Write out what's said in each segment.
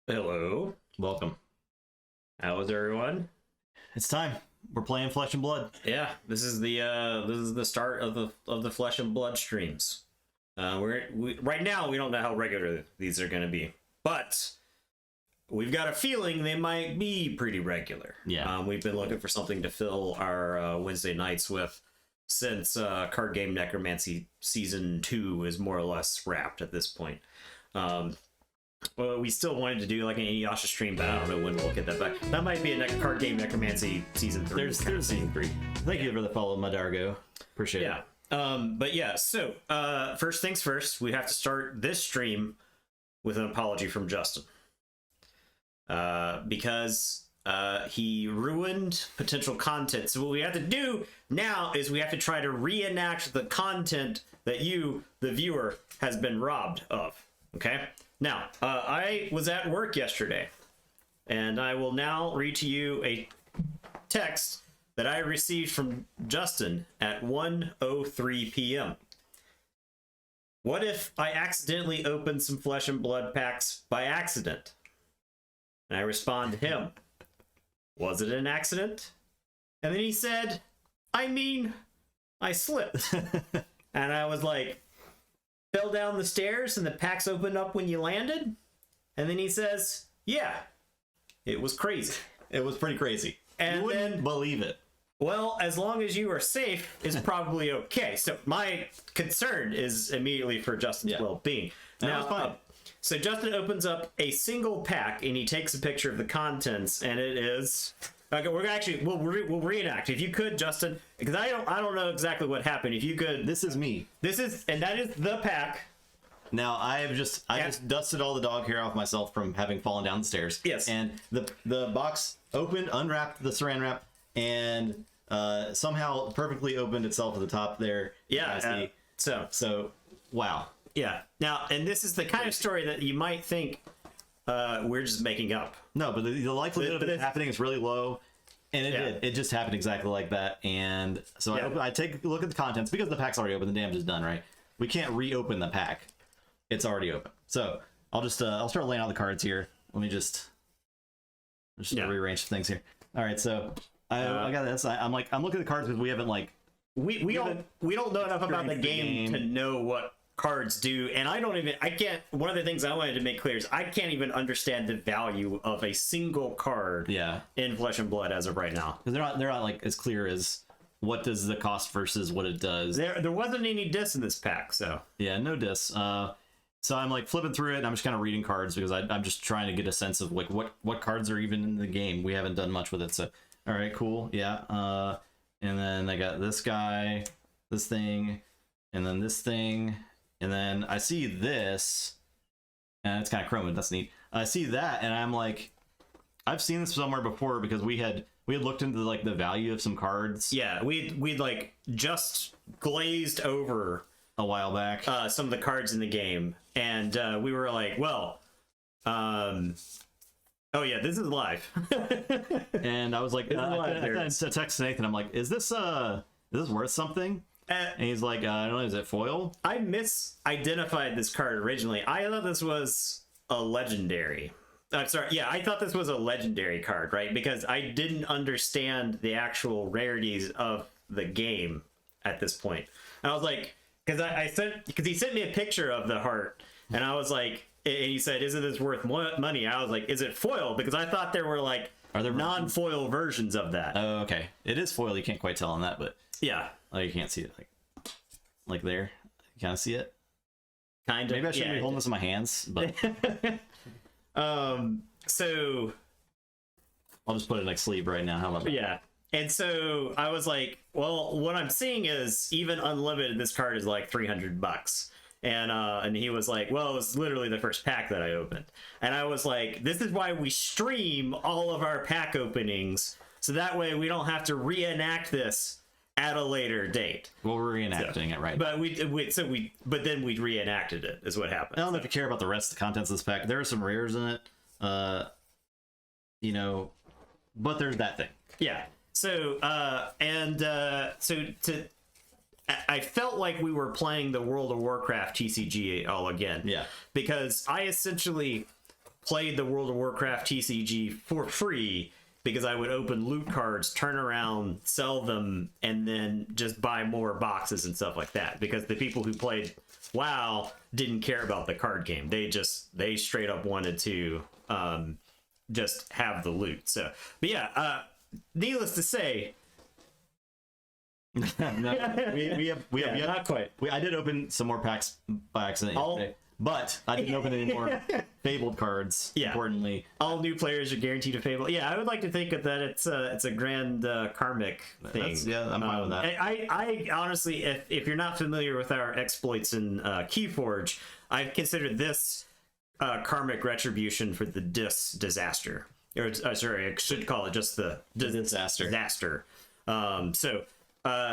Hello. Welcome. How is everyone? It's time. We're playing Flesh and Blood. Yeah, this is the start of the Flesh and Blood streams. Right now we don't know how regular these are going to be, but we've got a feeling they might be pretty regular. Yeah. We've been looking for something to fill our Wednesday nights with since Card Game Necromancy Season 2 is more or less wrapped at this point. Well, we still wanted to do like an Inuyasha stream, but I don't know when we'll get that back. That might be a Card Game Necromancy Season 3. There's Season 3. Thank you for the follow, Madargo. Appreciate it. But yeah, so first things first, we have to start this stream with an apology from Justin. Because he ruined potential content. So what we have to do now is we have to try to reenact the content that you, the viewer, has been robbed of. Okay? Now, I was at work yesterday, and I will now read to you a text that I received from Justin at 1:03 p.m. What if I accidentally opened some Flesh and Blood packs by accident? And I respond to him, was it an accident? And then he said, I slipped. And I was like, fell down the stairs and the packs opened up when you landed? And then he says, yeah, it was crazy. It was pretty crazy. And you wouldn't believe it. Well, as long as you are safe is probably okay. So my concern is immediately for Justin's well-being. Now, so Justin opens up a single pack and he takes a picture of the contents, and it is. Okay, we're actually we'll reenact if you could, Justin, because I don't know exactly what happened. If you could, this is me. That is the pack. Now I just dusted all the dog hair off myself from having fallen down the stairs. Yes. And the box opened, unwrapped the saran wrap, and somehow perfectly opened itself at the top there. Yeah. So wow. Yeah. Now, and this is the kind of story that you might think we're just making up. No, but the likelihood of it happening is really low, and it did. It just happened exactly like that. And so I take a look at the contents because the pack's already open. The damage is done, right? We can't reopen the pack; it's already open. So I'll start laying out the cards here. Let me just rearrange things here. All right, so I got this. I'm looking at the cards because we haven't we don't know enough about the game to know what cards do, and one of the things I wanted to make clear is I can't even understand the value of a single card in Flesh and Blood as of right now, because they're not like as clear as what does the cost versus what it does. There wasn't any discs in this pack, so yeah, no discs. So I'm like flipping through it and I'm just kind of reading cards because I'm just trying to get a sense of like what cards are even in the game. We haven't done much with it, so all right, cool. And then I got this guy, this thing, and then this thing. And then I see this, and it's kind of chromed. That's neat. I see that, and I'm like, I've seen this somewhere before because we had looked into like the value of some cards. Yeah, we'd like just glazed over a while back some of the cards in the game, and we were like, well, oh yeah, this is live. And I was like, I text Nathan. I'm like, is this worth something? And he's like, I don't know, is it foil? I misidentified this card originally. I thought this was a legendary. I'm sorry, yeah, I thought this was a legendary card, right? Because I didn't understand the actual rarities of the game at this point. And I was like, because he sent me a picture of the heart, and I was like, and he said, isn't this worth money? I was like, is it foil? Because I thought there were like, are there non-foil versions of that? Oh, okay. It is foil. You can't quite tell on that, but yeah. Oh, you can't see it like there. You kind of see it. Kind of. Maybe I shouldn't be holding this in my hands, but so I'll just put it like sleeve right now. How about that? Yeah. And so I was like, well, what I'm seeing is even unlimited, this card is like $300. And he was like, well, it was literally the first pack that I opened. And I was like, this is why we stream all of our pack openings, so that way we don't have to reenact this at a later date. Well, we're reenacting it, right? But but then we reenacted it, is what happened. I don't know if you care about the rest of the contents of this pack. There are some rares in it, but there's that thing. Yeah. So I felt like we were playing the World of Warcraft TCG all again. Yeah. Because I essentially played the World of Warcraft TCG for free because I would open loot cards, turn around, sell them, and then just buy more boxes and stuff like that. Because the people who played WoW didn't care about the card game. They straight up wanted to just have the loot. So, but yeah, needless to say, No, we have not quite. I did open some more packs by accident yesterday, but I didn't open any more fabled cards. Yeah. Importantly, All new players are guaranteed a fable. Yeah, I would like to think that it's a grand karmic thing. I'm fine with that. I honestly, if you're not familiar with our exploits in Keyforge, I consider this karmic retribution for the disaster. Or sorry, I should call it just the disaster.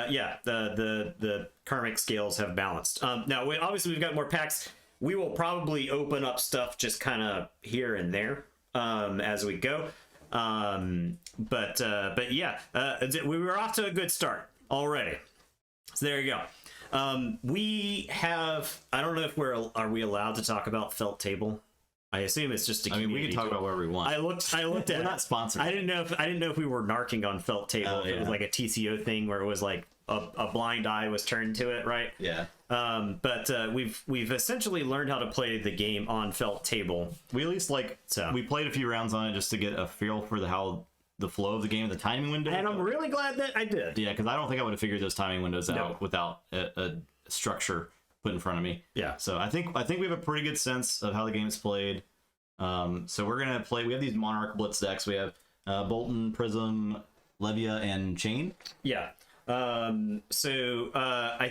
Yeah, the karmic scales have balanced. Now, obviously, we've got more packs. We will probably open up stuff just kind of here and there as we go. But yeah, we were off to a good start already. So there you go. We have. I don't know if are we allowed to talk about Felt Table. I assume it's just a community. We can talk about whatever we want. I looked at We're not sponsored. I didn't know if we were narking on Felt Table. If it was like a TCO thing where it was like a blind eye was turned to it, right? Yeah. But we've essentially learned how to play the game on Felt Table. We at least we played a few rounds on it just to get a feel for how the flow of the game, the timing window. And I'm really glad that I did. Yeah, because I don't think I would have figured those timing windows out without a structure put in front of me. Yeah. So I think we have a pretty good sense of how the game is played. So we're gonna play. We have these Monarch Blitz decks. We have Bolton, Prism, Levia, and Chain. Yeah. I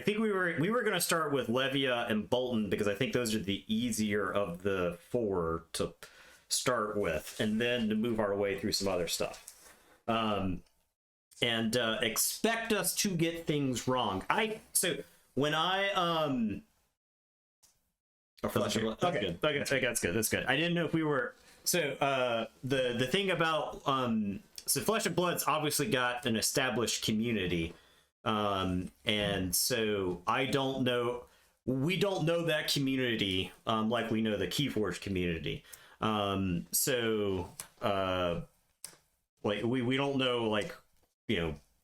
think we were gonna start with Levia and Bolton because I think those are the easier of the four to start with, and then to move our way through some other stuff. And expect us to get things wrong. Okay, that's good. I didn't know if we were. So the thing about so Flesh and Blood's obviously got an established community, and so we don't know that community like we know the Keyforge community. We don't know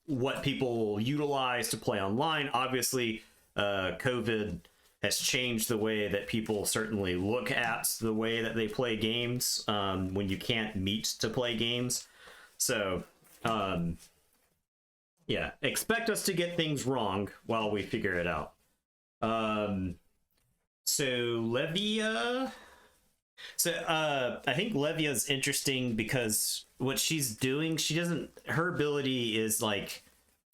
what people utilize to play online. Obviously, COVID has changed the way that people certainly look at the way that they play games when you can't meet to play games. So, yeah, expect us to get things wrong while we figure it out. So Levia... I think Levia's interesting because what she's doing, her ability is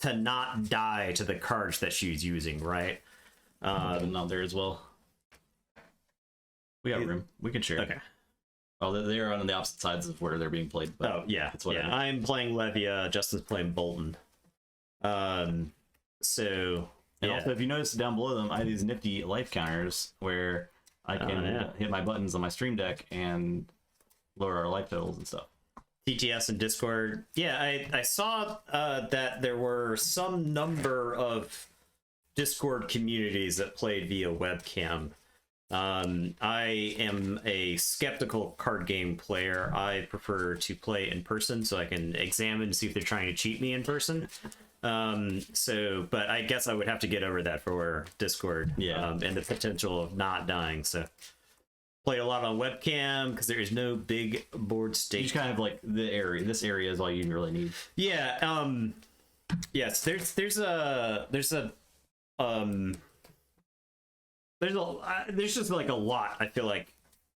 to not die to the cards that she's using, right? Not there as well. We got room. We can share. Okay. Oh, they're on the opposite sides of where they're being played. But that's what I'm playing Levia. Justin's playing Bolton. Also, if you notice down below them, I have these nifty life counters where I can hit my buttons on my stream deck and lower our life totals and stuff. TTS and Discord. Yeah, I saw that there were some number of Discord communities that played via webcam. I am a skeptical card game player. I prefer to play in person so I can examine to see if they're trying to cheat me in person. But I guess I would have to get over that for Discord. And the potential of not dying. So played a lot on webcam because there is no big board state. Just kind of the area. This area is all you really need. Yeah. Yes. There's just a lot, I feel like,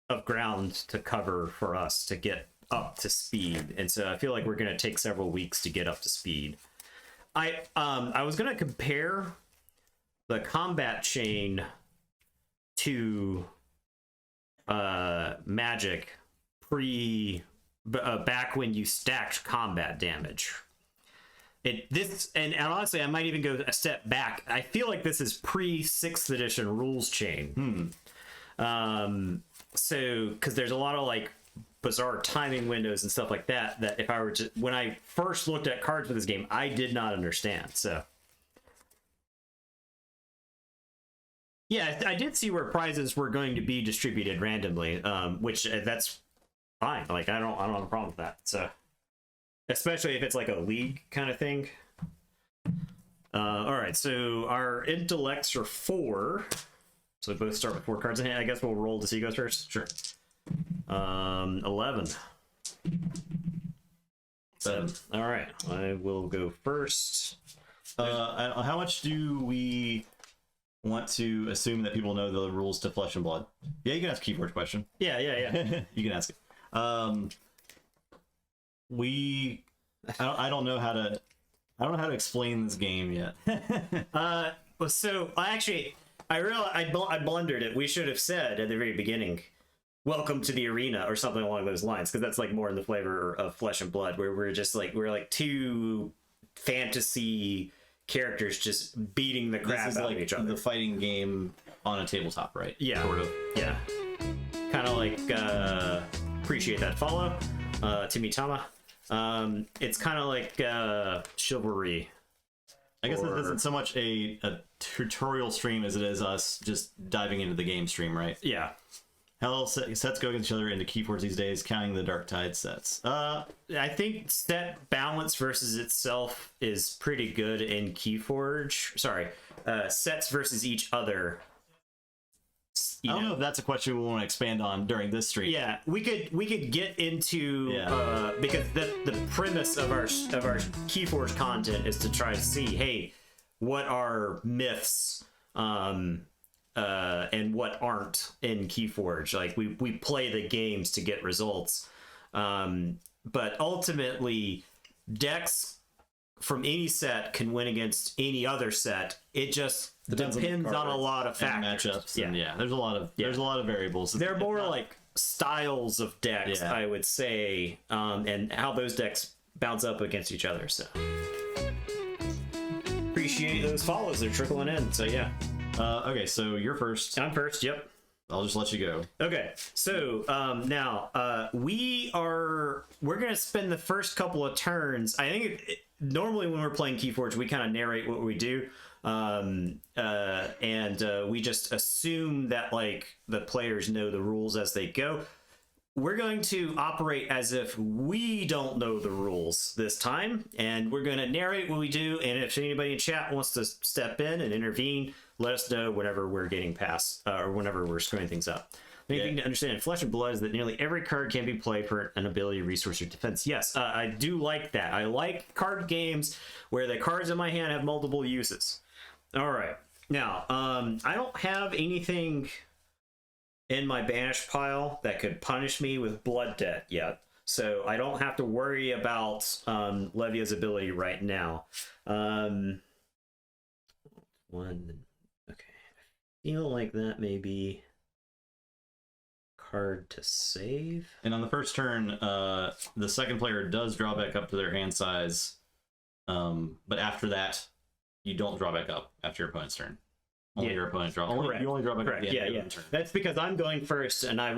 of ground to cover for us to get up to speed, and so I feel like we're going to take several weeks to get up to speed. I was going to compare the combat chain to Magic back when you stacked combat damage. And honestly, I might even go a step back. I feel like this is pre 6th edition rules chain. So because there's a lot of bizarre timing windows and stuff like that if I were to, when I first looked at cards for this game, I did not understand. So yeah, I did see where prizes were going to be distributed randomly, which that's fine. Like I don't have a problem with that. So especially if it's like a league kind of thing. All right, so our intellects are 4. So we both start with 4 cards in hand. I guess we'll roll to see who goes first. Sure. 11. 7. All right, I will go first. How much do we want to assume that people know the rules to Flesh and Blood? Yeah, you can ask a keyboard question. Yeah. You can ask it. I don't know how to explain this game yet. So I realized I blundered it. We should have said at the very beginning, "Welcome to the arena" or something along those lines, because that's like more in the flavor of Flesh and Blood, where we're like 2 fantasy characters just beating the crap out of each other. The fighting game on a tabletop, right? Yeah, sort of. Yeah, kind of like appreciate that follow, Timitama. It's kind of like chivalry. I guess this isn't so much a tutorial stream as it is us just diving into the game stream, right? Yeah. How sets go against each other into Keyforge these days, counting the Dark Tide sets? I think set balance versus itself is pretty good in Keyforge. Sorry, sets versus each other. I don't know if that's a question we want to expand on during this stream. Yeah, we could get into because the premise of our Keyforge content is to try to see, hey, what are myths and what aren't in Keyforge. Like we play the games to get results, but ultimately decks from any set can win against any other set. It just depends on a lot of factors. Matchups. There's a lot of variables. They're more like styles of decks, I would say, and how those decks bounce up against each other. So appreciate those follows. They're trickling in. So yeah. Okay, so you're first. I'm first. Yep. I'll just let you go. Okay, so now we're gonna spend the first couple of turns. I think normally when we're playing Keyforge, we kind of narrate what we do, and we just assume that like the players know the rules as they go. We're going to operate as if we don't know the rules this time, and we're going to narrate what we do. And if anybody in chat wants to step in and intervene, let us know whenever we're getting past or whenever we're screwing things up. The main thing to understand in Flesh and Blood is that nearly every card can be played for an ability, resource, or defense. Yes, I do like that. I like card games where the cards in my hand have multiple uses. All right. Now, I don't have anything in my banish pile that could punish me with blood debt yet, so I don't have to worry about Levia's ability right now. Okay, I feel like that may be card to save. And on the first turn, the second player does draw back up to their hand size, but after that, you don't draw back up after your opponent's turn. Only your opponent draw. You only draw back up at the end of the turn. That's because I'm going first, and I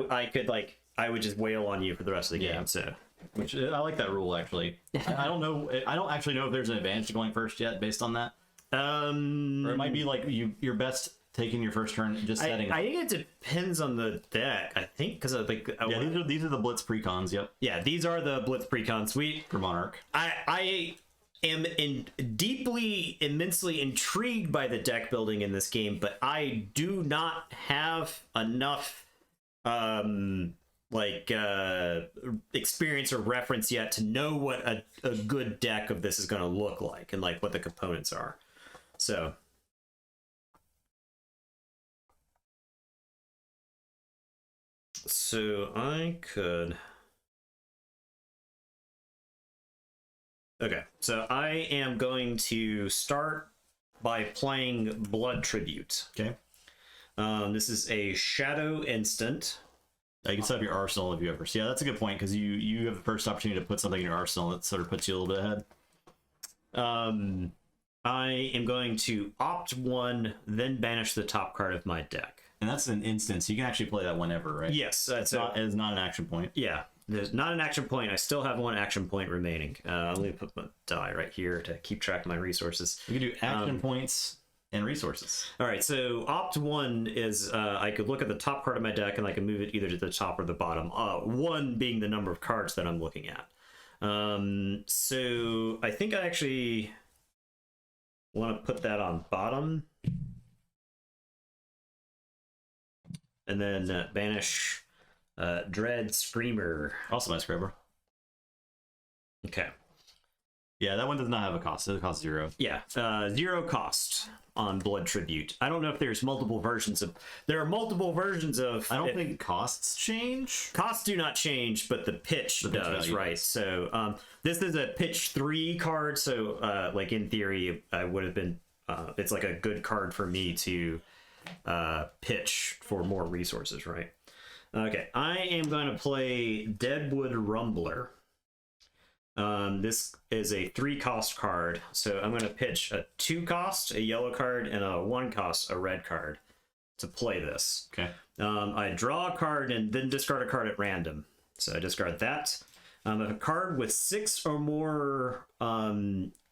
would just wail on you for the rest of the game. So, which I like that rule actually. I don't know. I don't actually know if there's an advantage to going first yet, based on that. Or it might be like you're best taking your first turn, just setting. I think it depends on the deck. I think because I think these are the Blitz precons. Yep. Yeah, these are the Blitz precons. For Monarch. I am immensely intrigued by the deck building in this game, but I do not have enough experience or reference yet to know what a good deck of this is going to look like and like what the components are. So I could. Okay, so I am going to start by playing Blood Tribute. Okay. This is a shadow instant. You can set up your arsenal if you ever. So yeah, that's a good point, because you have the first opportunity to put something in your arsenal that sort of puts you a little bit ahead. I am going to opt one, then banish the top card of my deck. And that's an instance. You can actually play that whenever, right? Yes. It's not an action point. Yeah. There's not an action point. I still have one action point remaining. I'm going to put my die right here to keep track of my resources. You can do action points and resources. All right, so opt 1 is I could look at the top card of my deck and I can move it either to the top or the bottom. 1 being the number of cards that I'm looking at. So I think I actually want to put that on bottom. And then banish Dread Screamer. Also my Scrubber. Okay. Yeah, that one does not have a cost. It costs 0. Yeah, 0 cost on Blood Tribute. I don't know if there's multiple versions of... There are multiple versions of... I don't think costs change. Costs do not change, but the pitch does, value right? does. So this is a pitch 3 card, so like in theory, I would have been... it's like a good card for me to pitch for more resources, right? Okay, I am going to play Deadwood Rumbler. This is a 3 cost card, so I'm going to pitch a 2 cost, a yellow card, and a 1 cost, a red card, to play this. Okay. I draw a card and then discard a card at random. So I discard that. If a card with 6 or more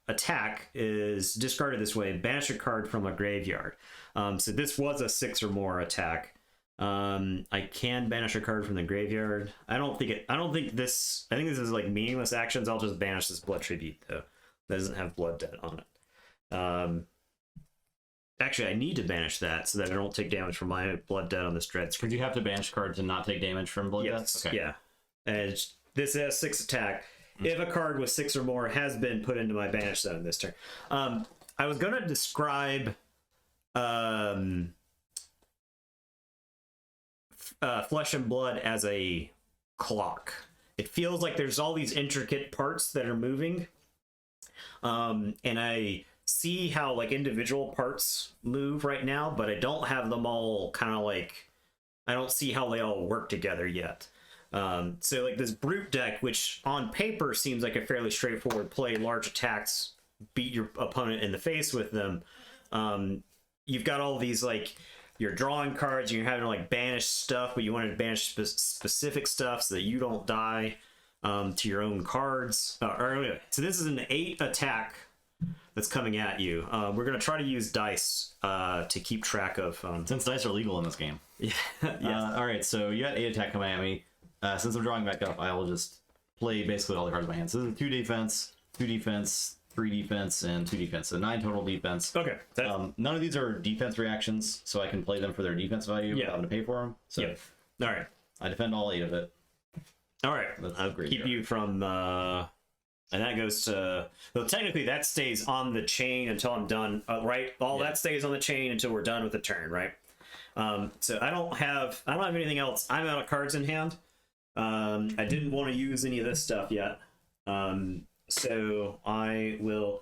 attack is discarded this way, banish a card from a graveyard. So this was a 6 or more attack. I can banish a card from the graveyard. I think this is like meaningless actions. I'll just banish this Blood Tribute though. That doesn't have Blood Debt on it. Actually, I need to banish that so that I don't take damage from my Blood Debt on this Dread Screamer. Could you have to banish cards to not take damage from Blood Yes. Death? Okay. Yeah. And this has 6 attack. If a card with 6 or more has been put into my banish zone this turn. I was gonna describe Flesh and Blood as a clock. It feels like there's all these intricate parts that are moving, and I see how like individual parts move right now, but I don't have them all kind of like, I don't see how they all work together yet. So like this Brute deck, which on paper seems like a fairly straightforward play, large attacks, beat your opponent in the face with them. You've got all these like, you're drawing cards, and you're having to like banish stuff, but you want to banish specific stuff so that you don't die to your own cards. Anyway, so this is an 8 attack that's coming at you. We're going to try to use dice to keep track of... Since dice are legal in this game. Yeah. All right, so you got 8 attack coming at me. Since I'm drawing back up, I will just play basically all the cards in my hand. So this is 2 defense, 3 defense, and 2 defense. So 9 total defense. Okay. None of these are defense reactions, so I can play them for their defense value without having to pay for them. So yeah. All right. I defend all 8 of it. All right. I'll keep you from... and that goes to... Well, technically, that stays on the chain until I'm done, right? That stays on the chain until we're done with the turn, right? So I don't have anything else. I'm out of cards in hand. I didn't want to use any of this stuff yet. So I will,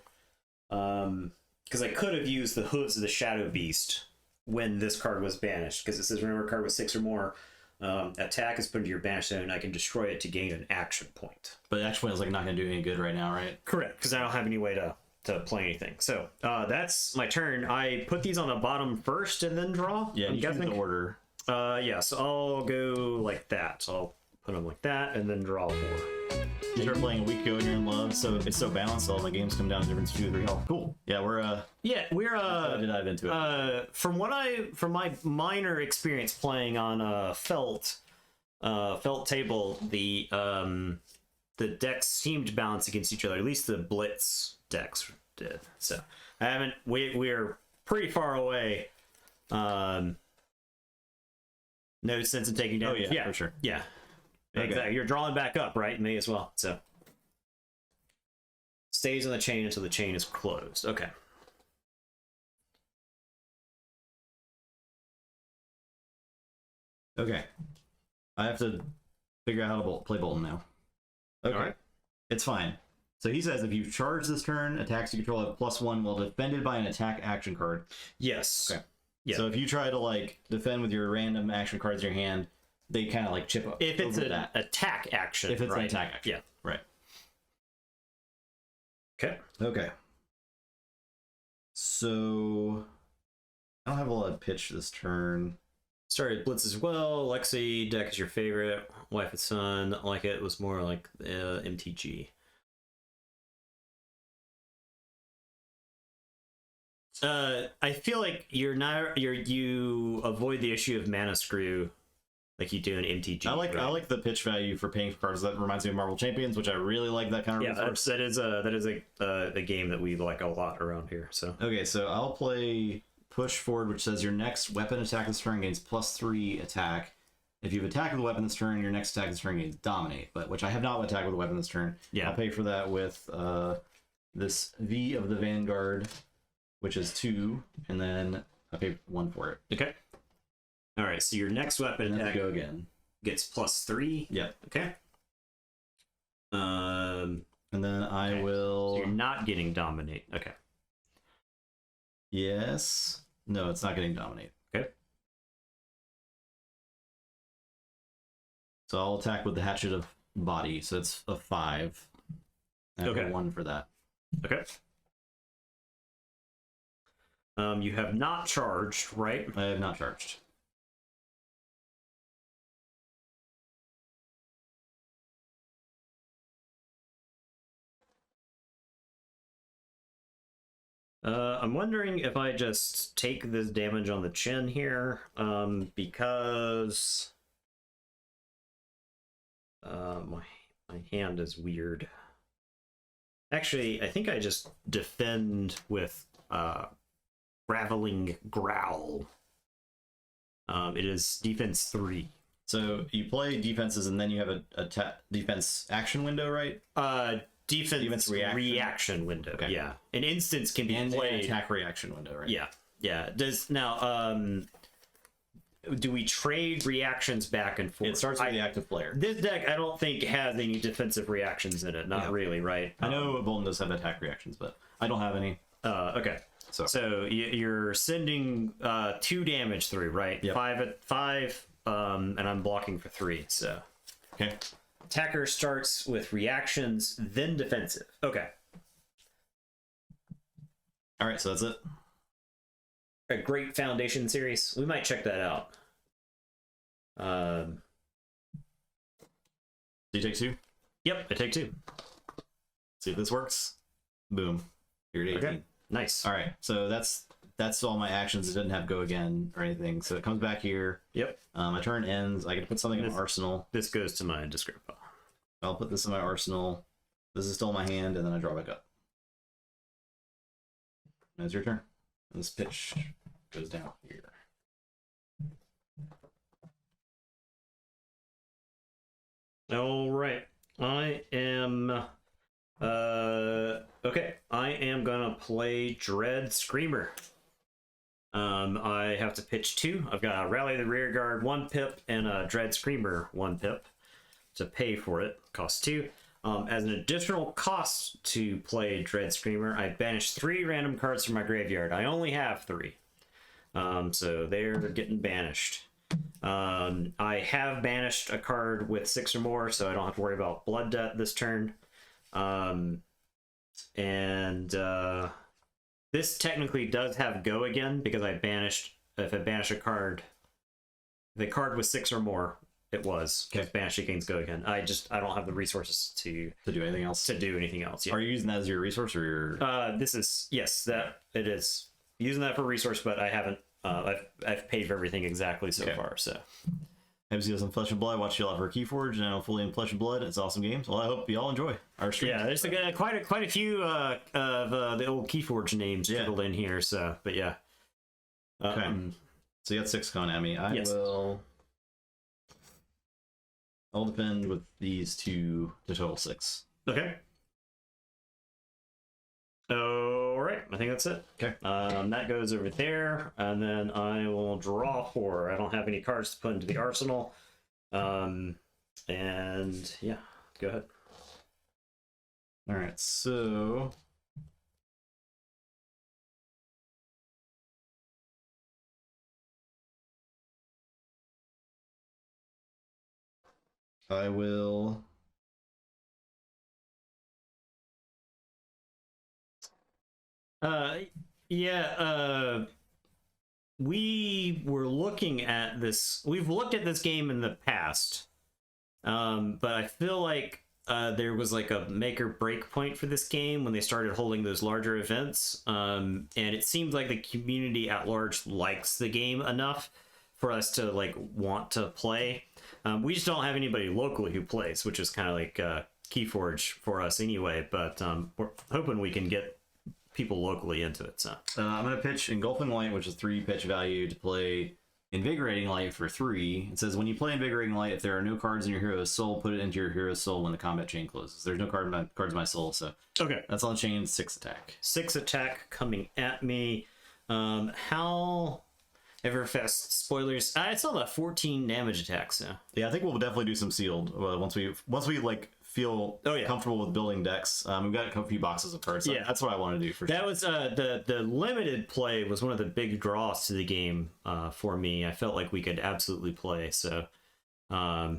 because I could have used the Hooves of the Shadow Beast when this card was banished, because it says remember a card with 6 or more attack is put into your banish zone, I can destroy it to gain an action point. But the action point is like not going to do any good right now, right? Correct, because I don't have any way to play anything. So that's my turn. I put these on the bottom first and then draw. Yeah, you choose the order. Yeah, so I'll go like that. So I'll put them like that and then draw 4. You start playing a week ago and you're in love, so it's so balanced. All the games come down to difference 2 or 3 health. Cool. Yeah, we're to dive into it. From my minor experience playing on felt table, the decks seemed to balance against each other. At least the Blitz decks did. So I haven't. We're pretty far away. No sense in taking damage. Oh yeah, for sure. Yeah. Okay. Exactly. You're drawing back up, right? Me as well. So stays on the chain until the chain is closed. Okay. Okay. I have to figure out how to play Bolton now. Okay. All right. It's fine. So he says if you charge this turn, attacks you control have +1 while defended by an attack action card. Yes. Okay. Yeah. So if you try to like defend with your random action cards in your hand, they kind of like chip up. If it's an that. attack action. If it's right? an attack action. Yeah. Right. Okay. Okay. So I don't have a lot of pitch this turn. Started Blitz as well. Lexi deck is your favorite. Wife and Son, not like it. Was more like MTG. I feel like you avoid the issue of mana screw like you do in MTG. I right? like the pitch value for paying for cards. That reminds me of Marvel Champions, which I really like that kind of resource. that is a game that we like a lot around here. So Okay, so I'll play Push Forward, which says your next weapon attack this turn gains +3 attack. If you've attacked with a weapon this turn, your next attack this turn gains Dominate. But which I have not attacked with a weapon this turn. Yeah. I'll pay for that with this V of the Vanguard, which is 2, and then I pay 1 for it. okay. All right. So your next weapon And then I attack go again. gets +3. Yep. Okay. And then I okay. will. So you're not getting Dominate. Okay. Yes. No, it's not getting Dominate. Okay. So I'll attack with the Hatchet of Body. So it's a 5. I Okay. pay 1 for that. Okay. You have not charged, right? I have not charged. I'm wondering if I just take this damage on the chin here, because my hand is weird. Actually, I think I just defend with Graveling Growl. It is defense 3. So you play defenses, and then you have a defense action window, right? Defense reaction window. Okay. Yeah, an instance can be And played. an attack reaction window, right? Yeah, yeah. Does now do we trade reactions back and forth? It starts with the active player. This deck, I don't think has any defensive reactions in it. Not really, right? I know Bolton does have attack reactions, but I don't have any. Okay. So you're sending 2 damage through, right? Yep. 5 at 5, and I'm blocking for 3. So Okay. attacker starts with reactions, then defensive. Okay. All right, so that's it. A great foundation series. We might check that out. Do you take 2? Yep, I take 2. See if this works. Boom. You're at 18. Okay. Nice. All right, so that's all my actions. It didn't have go again or anything. So it comes back here. Yep. My turn ends. I can put something in my arsenal. This goes to my discard pile. I'll put this in my arsenal. This is still in my hand, and then I draw back up. Now it's your turn. And this pitch goes down here. All right. I am okay. I am gonna play Dread Screamer. I have to pitch 2. I've got a Rally the Rear Guard 1 pip and a Dread Screamer 1 pip to pay for it. Costs 2. As an additional cost to play Dread Screamer, I banish 3 random cards from my graveyard. I only have 3. So they're getting banished. I have banished a card with 6 or more, so I don't have to worry about Blood Debt this turn. This technically does have go again because I banished. If I banish a card, the card was 6 or more. It was. Okay. Banished it gains go again. I don't have the resources to do anything else. Yeah. Are you using that as your resource or your? This is that it is using that for resource, but I haven't. I've paid for everything exactly so far. So. Have you some Flesh and Blood? Watch you lot for Keyforge, and I'm fully in Flesh and Blood. It's awesome games. Well, I hope you all enjoy our stream. Yeah, there's quite a few of the old Keyforge names trickled in here. So, but yeah. Okay. So you got 6 Konami. I'll defend with these 2 to total 6. Okay. All right, I think that's it. Okay. That goes over there, and then I will draw 4. I don't have any cards to put into the arsenal. And yeah, go ahead. All right, so I will. We were looking at this. We've looked at this game in the past, but I feel like there was like a make or break point for this game when they started holding those larger events. And it seemed like the community at large likes the game enough for us to like want to play. We just don't have anybody locally who plays, which is kind of like Keyforge for us anyway. But we're hoping we can get people locally into it. So I'm gonna pitch Engulfing Light, which is 3 pitch value, to play Invigorating Light for 3. It says when you play Invigorating Light, if there are no cards in your hero's soul, put it into your hero's soul when the combat chain closes. There's no cards in my soul, so okay, that's on the chain. 6 attack. 6 attack coming at me. How Everfest spoilers? It's all about 14 damage attacks. So Yeah, I think we'll definitely do some sealed once we like feel comfortable with building decks. We've got a few boxes of cards. So that's what I want to do for sure. That was the limited play was one of the big draws to the game for me. I felt like we could absolutely play. So yeah.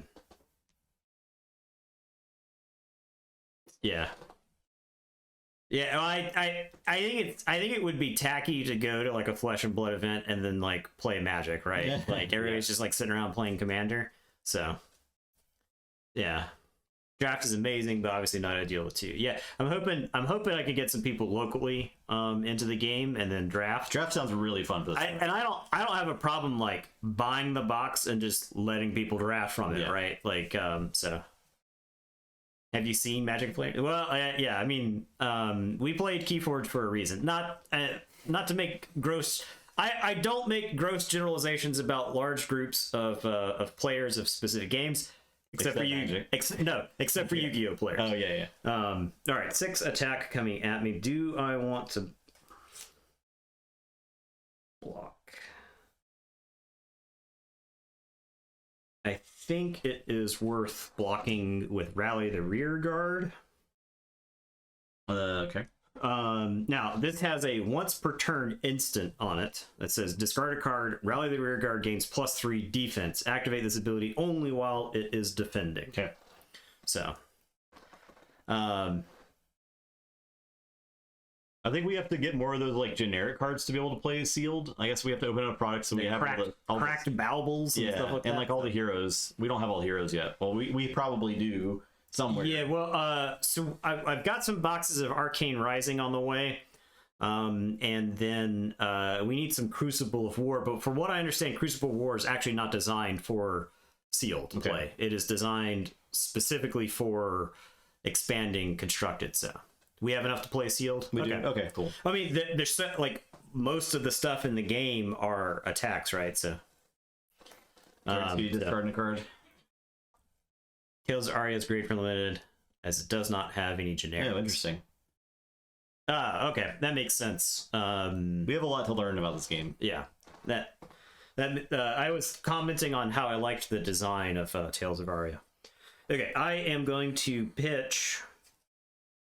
I think it would be tacky to go to like a Flesh and Blood event and then like play Magic, right? Like everybody's just like sitting around playing Commander. So yeah. Draft is amazing, but obviously not ideal with 2. Yeah, I'm hoping I can get some people locally into the game and then draft. Draft sounds really fun for this. And I don't have a problem like buying the box and just letting people draft from it, right? Like so. Have you seen Magic play? Well, yeah. I mean, we played Keyforge for a reason, not to make gross. I don't make gross generalizations about large groups of players of specific games. Except for you, except for Yu-Gi-Oh players. Oh yeah. All right, 6 attack coming at me. Do I want to block? I think it is worth blocking with Rally the Rear Guard. Okay. Now this has a once per turn instant on it that says discard a card, Rally the Rear Guard gains +3 defense. Activate this ability only while it is defending. Okay. So I think we have to get more of those like generic cards to be able to play sealed. I guess we have to open up products so we have cracked baubles and stuff like that. And like all the heroes. We don't have all the heroes yet. Well, we probably do somewhere. Yeah, well, so I've got some boxes of Arcane Rising on the way. And then we need some Crucible of War. But from what I understand, Crucible of War is actually not designed for sealed play. It is designed specifically for expanding constructed. So we have enough to play sealed. We do. Okay, cool. I mean, there's like most of the stuff in the game are attacks, right? So you discard a card. Kills Arya is great for limited, as it does not have any generics. Oh, interesting. Okay, that makes sense. We have a lot to learn about this game. Yeah, that I was commenting on how I liked the design of Tales of Aria. Okay, I am going to pitch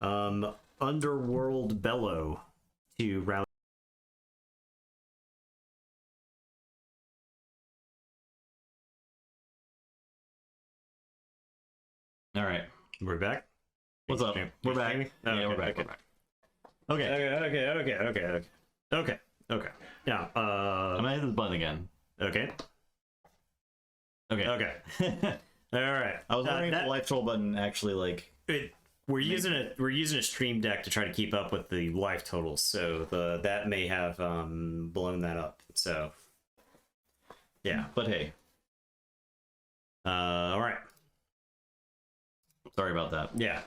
Underworld Bellow to rally. All right, We're back. what's up? We're back. Yeah, we're back. Okay. Okay. Okay. Now, I'm gonna hit this button again. Okay. Okay. All right. I was wondering if the life toll button actually like. We're using a stream deck to try to keep up with the life totals, so that may have blown that up. So yeah, but hey. All right. Sorry about that. Yeah,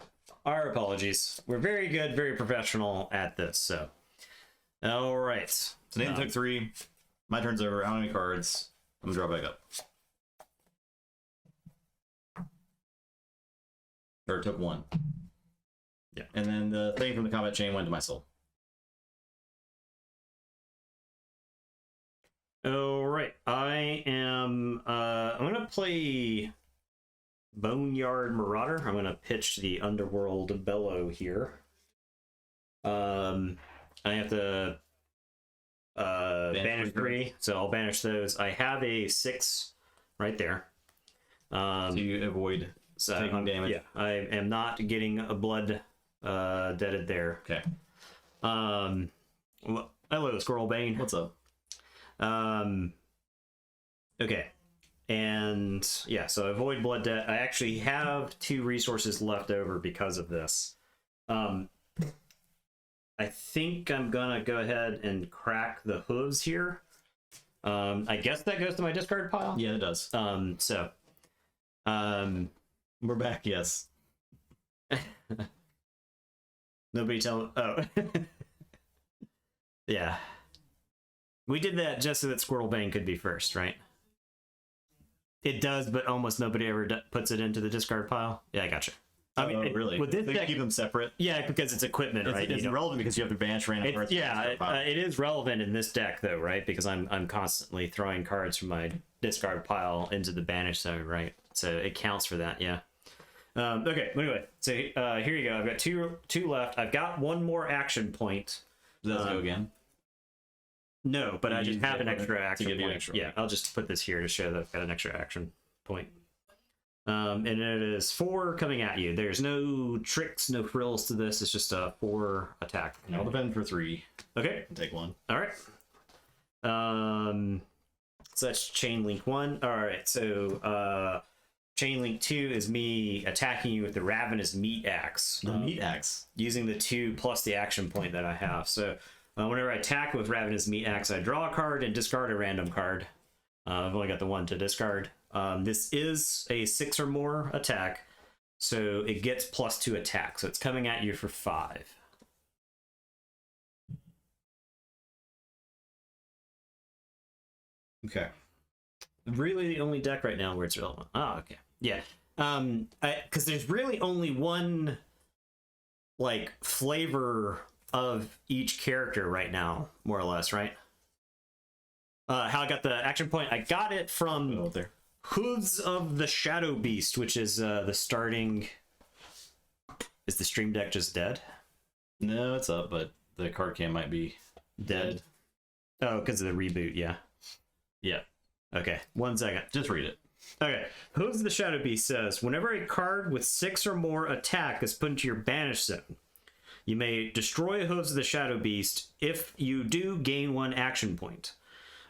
our apologies. We're very good, very professional at this. So all right. So Nathan took 3. My turn's over. How many cards? I'm gonna draw back up. Or took 1. Yeah. And then the thing from the combat chain went to my soul. All right. I'm gonna play Boneyard Marauder. I'm gonna pitch the Underworld Bellow here. I have to banish 3, so I'll banish those. I have a 6 right there. So you avoid taking damage. Yeah, I am not getting a blood deaded there. Okay. Hello, Squirrel Bane. What's up? Okay. And yeah, so avoid blood debt. I actually have 2 resources left over because of this. I think I'm gonna go ahead and crack the hooves here. I guess that goes to my discard pile. Yeah, it does. We're back. Yes. Nobody tell. Oh, yeah. We did that just so that Squirrel Bane could be first, right? It does, but almost nobody ever puts it into the discard pile. Yeah, I gotcha. I mean, really? With this They deck, keep them separate. yeah, because it's equipment, right? It's irrelevant because you have to banish random cards. It is relevant in this deck though, right? Because I'm constantly throwing cards from my discard pile into the banish zone, right? So it counts for that, yeah. Okay, anyway, so here you go. I've got two left. I've got 1 more action point. Does that go again? No, but I just have an extra to action give you point. extra. Yeah, I'll just put this here to show that I've got an extra action point. And it is 4 coming at you. There's no tricks, no frills to this. It's just a 4 attack. I'll defend for 3. Okay. Take 1. All right. So that's chain link 1. All right. So chain link 2 is me attacking you with the ravenous meat axe. The meat axe. Using the 2 plus the action point that I have. So whenever I attack with ravenous meat axe, I draw a card and discard a random card. I've only got the 1 to discard. This is a 6 or more attack, so it gets +2 attack. So it's coming at you for 5. Okay. Really the only deck right now where it's relevant. Oh, okay. Yeah. Because there's really only one like flavor of each character right now, more or less, right? How I got the action point, I got it from there. Hooves of the Shadow Beast, which is the starting. Is the stream deck just dead? No, it's up, but the card cam might be dead. Oh, because of the reboot, yeah. Yeah. Okay, 1 second. Just read it. Okay, Hooves of the Shadow Beast says, whenever a card with 6 or more attack is put into your banish zone, you may destroy Hooves of the Shadow Beast. If you do, gain 1 action point.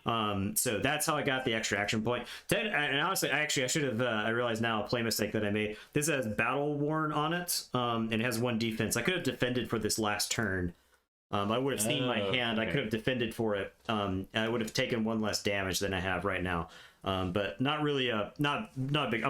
So that's how I got the extra action point. And honestly, I should have, I realize now, a play mistake that I made. This has Battle Worn on it, and it has 1 defense. I could have defended for this last turn. I would have seen my hand. Okay. I could have defended for it. I would have taken 1 less damage than I have right now. But not really not big.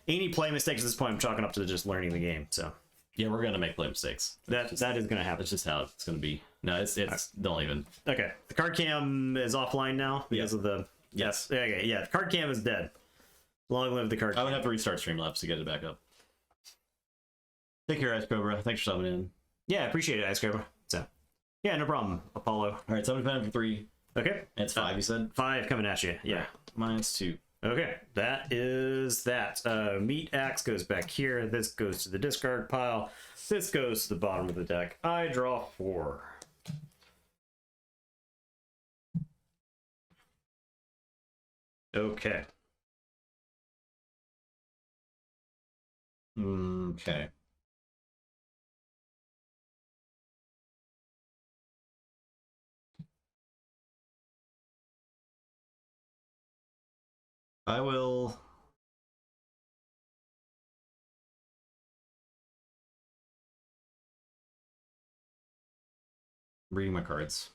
Any play mistakes at this point, I'm chalking up to just learning the game. So yeah, we're gonna make play mistakes. That is gonna happen. That's just how it's gonna be. No, it's don't even. Okay, the card cam is offline now because of the yes. Okay, yeah, the card cam is dead. Long live the card. I would have to restart Streamlabs to get it back up. Take care, Ice Cobra. Thanks for subbing in. Yeah, I appreciate it, Ice Cobra. So yeah, no problem, Apollo. All right, 7 defending for 3. Okay, it's 5. You said 5 coming at you. Yeah, -2. Okay, that is that. Meat axe goes back here. This goes to the discard pile. This goes to the bottom of the deck. I draw 4. Okay. Okay. I will reading my cards.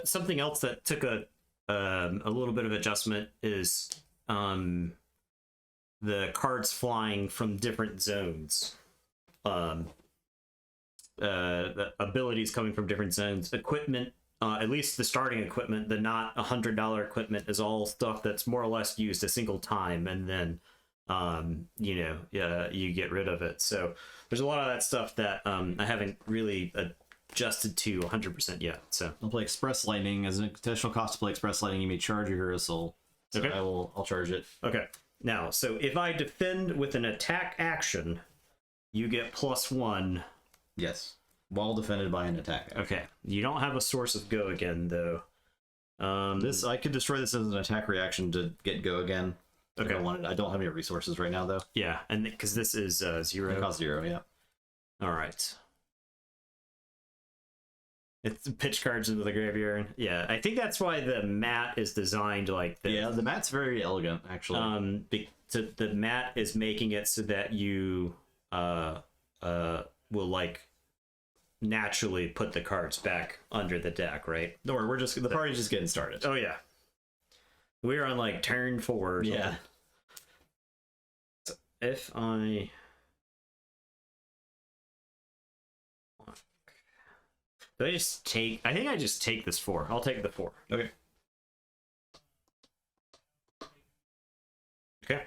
Something else that took a little bit of adjustment is the cards flying from different zones. The abilities coming from different zones. Equipment, at least the starting equipment, the not $100 equipment, is all stuff that's more or less used a single time, and then you get rid of it. So there's a lot of that stuff that I haven't really adjusted to 100% yet. So I'll play Express Lightning. As an additional cost to play Express Lightning, you may charge your Hero Soul. So okay. I'll charge it. Okay. Now, so if I defend with an attack action, you get +1. Yes. While defended by an attack. Okay. You don't have a source of go again, though. This I could destroy this as an attack reaction to get go again. Okay. I don't have any resources right now, though. Yeah, and because this is 0. It costs 0, yeah. All right. It's pitch cards into the graveyard. Yeah, I think that's why the mat is designed like this. Yeah, the mat's very elegant, actually. The mat is making it so that you will like naturally put the cards back under the deck, right? Don't worry, the party's just getting started. Oh yeah, we're on like turn 4. Or yeah. So if I do, I just take. I think I just take this 4. I'll take the 4. Okay. Okay.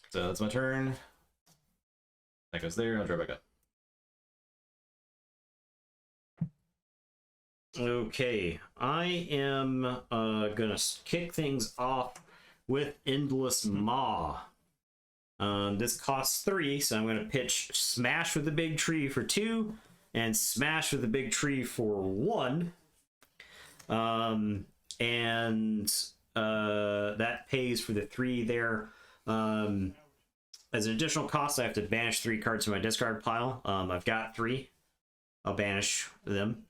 So that's my turn. That goes there. I'll draw back up. Okay, I am gonna kick things off with Endless Maw. This costs 3, so I'm gonna pitch Smash with the Big Tree for 2, and Smash with the Big Tree for 1. That pays for the 3 there. As an additional cost, I have to banish 3 cards from my discard pile. I've got 3. I'll banish them.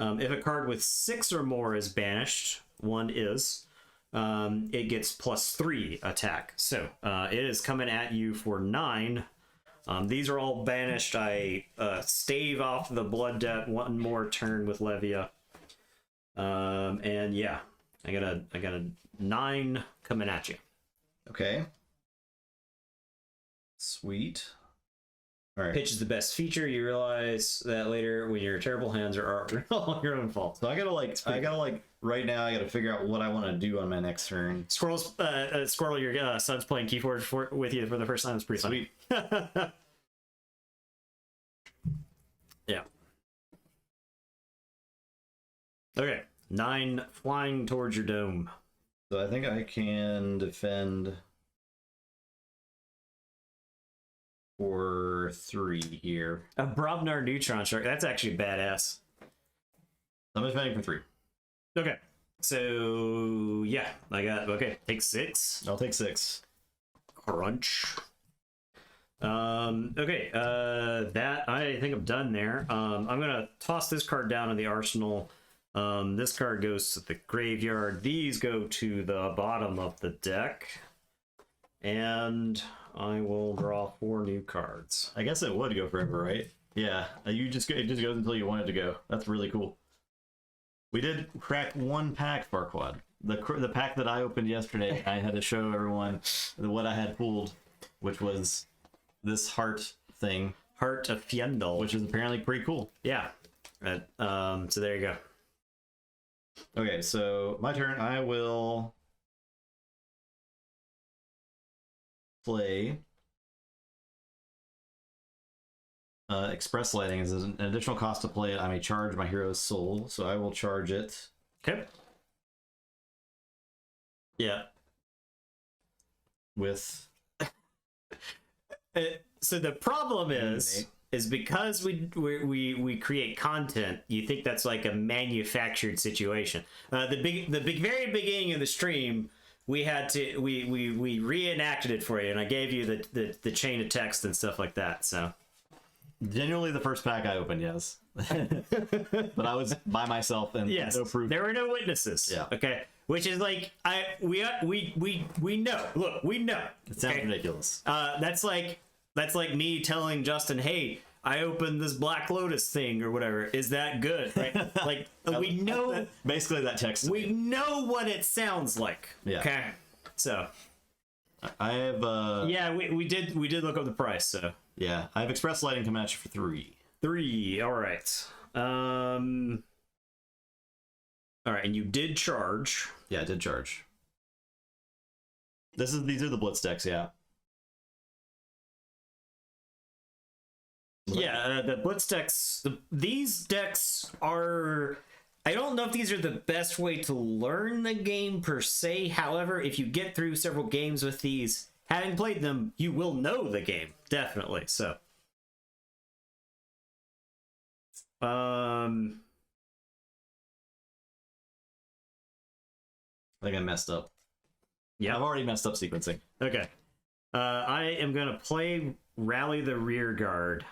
If a card with 6 or more is banished, 1 is, it gets +3 attack. So it is coming at you for 9. These are all banished. I stave off the Blood Debt 1 more turn with Levia. And yeah, I got a 9 coming at you. Okay. Sweet. All right. Pitch is the best feature. You realize that later when your terrible hands are all your own fault. So I gotta right now I gotta figure out what I want to do on my next turn. Squirrel, your son's playing Keyforge with you for the first time. It's pretty sweet. Yeah. Okay. 9 flying towards your dome. So I think I can defend for 3 here. A Brobnar Neutron Shark. That's actually badass. I'm defending for 3. Okay. So yeah, take 6. I'll take 6. Crunch. Okay. That I think I'm done there. I'm gonna toss this card down in the arsenal. This card goes to the graveyard. These go to the bottom of the deck. And I will draw 4 new cards. I guess it would go forever, right? Yeah, it just goes until you want it to go. That's really cool. We did crack 1 pack, Farquad. The pack that I opened yesterday, I had to show everyone what I had pulled, which was this heart thing. Heart of Fjendel. Which is apparently pretty cool. Yeah. So there you go. Okay, so my turn. I will play Express Lighting. Is an additional cost to play it. I may charge my hero's soul, so I will charge it. Okay. Yeah. With so the problem is because we create content, you think that's like a manufactured situation. The very beginning of the stream, we reenacted it for you, and I gave you the chain of text and stuff like that. So genuinely the first pack I opened, yes. But I was by myself and yes, no proof. There were no witnesses. Yeah. Okay. Which is like we know. Look, we know. It sounds ridiculous. That's like me telling Justin, "Hey, I opened this Black Lotus thing or whatever. Is that good?" Right? Like we know. Basically, that text. We know what it sounds like. Yeah. Okay. So. I have. Yeah, we did look up the price. So. Yeah, I have Express Lighting coming at you for 3. 3. All right. All right, and you did charge. Yeah, I did charge. These are the Blitz decks, yeah. Yeah, the Blitz decks. These decks are. I don't know if these are the best way to learn the game per se. However, if you get through several games with these, having played them, you will know the game definitely. So. I think I messed up. Yeah, I've already messed up sequencing. Okay. I am gonna play Rally the Rear Guard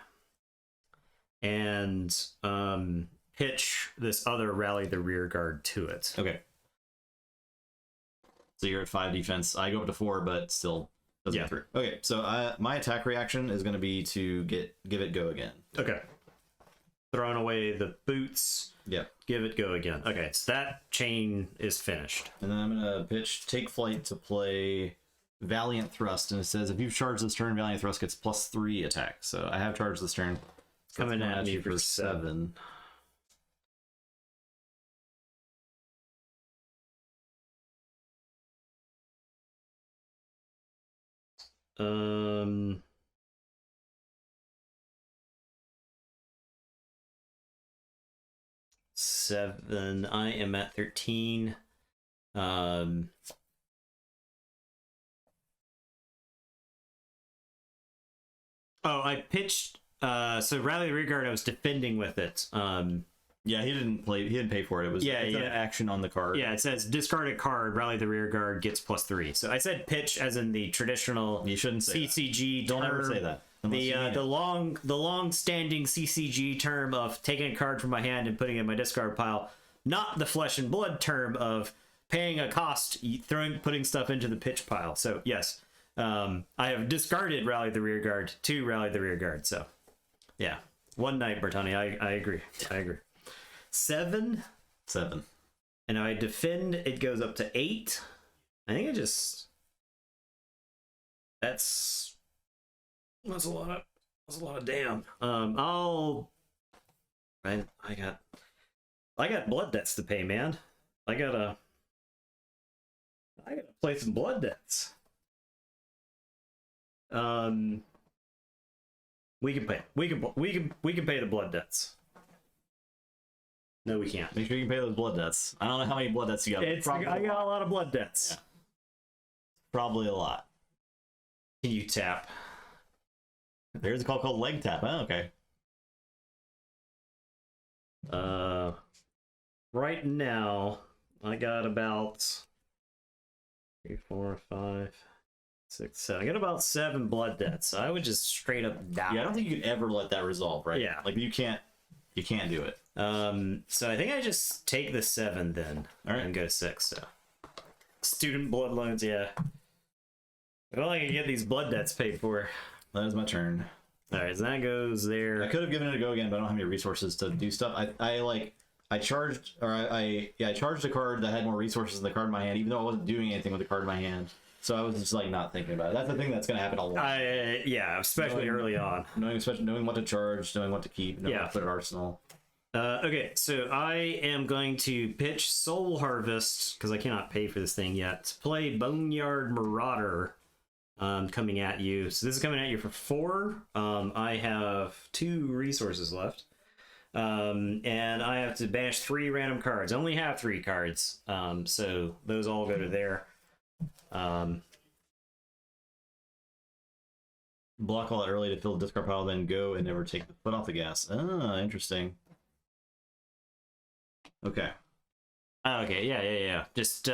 and hitch this other rally the rear guard to it. Okay. So you're at 5 defense. I go up to 4, but still doesn't get through. Okay, so my attack reaction is going to be to give it go again. Okay. Throwing away the boots. Yep. Give it go again. Okay, so that chain is finished. And then I'm going to pitch Take Flight to play Valiant Thrust. And it says, if you've charged this turn, Valiant Thrust gets +3 attack. So I have charged this turn. So Coming at me for 7. Seven. I am at 13. Oh, I pitched. So rally the rear guard. I was defending with it. Yeah, he didn't pay for it. It was an action on the card. Yeah, it says discard a card, rally the rear guard, gets +3. So I said pitch as in the traditional You shouldn't say CCG that. Don't term. ever say that. The long standing CCG term of taking a card from my hand and putting it in my discard pile, not the flesh and blood term of paying a cost, putting stuff into the pitch pile. So yes, I have discarded rally the rear guard to rally the rear guard. So yeah, one night, Bertani. I agree. 7. And I defend, it goes up to 8. I think that's a lot of damn. I got blood debts to pay, man. I gotta play some blood debts. We can pay the blood debts. No, we can't. Make sure you can pay those blood debts. I don't know how many blood debts you got. I got a lot of blood debts. Yeah. Probably a lot. Can you tap? There's a call called leg tap. Oh, okay. Right now, I got about 3, 4, 5, 6, 7. I got about 7 blood debts. So I would just straight up die. Yeah, I don't think you could ever let that resolve, right? Yeah. Like you can't do it. So I think I just take the 7 then. All right. And go 6. So student blood loans, yeah. If only I could get these blood debts paid for. That is my turn. All right, so that goes there. I could have given it a go again, but I don't have any resources to do stuff. I charged a card that had more resources than the card in my hand, even though I wasn't doing anything with the card in my hand. So I was just like not thinking about it. That's the thing that's going to happen a lot. Yeah, especially early on. Knowing what to charge, knowing what to keep, knowing what to put at arsenal. Okay, so I am going to pitch Soul Harvest, because I cannot pay for this thing yet, to play Boneyard Marauder coming at you. So this is coming at you for 4. I have 2 resources left. And I have to banish 3 random cards. I only have 3 cards, so those all go to there. Block all that early to fill the discard pile, then go and never take the foot off the gas. Ah, interesting. Okay. Okay, yeah. Just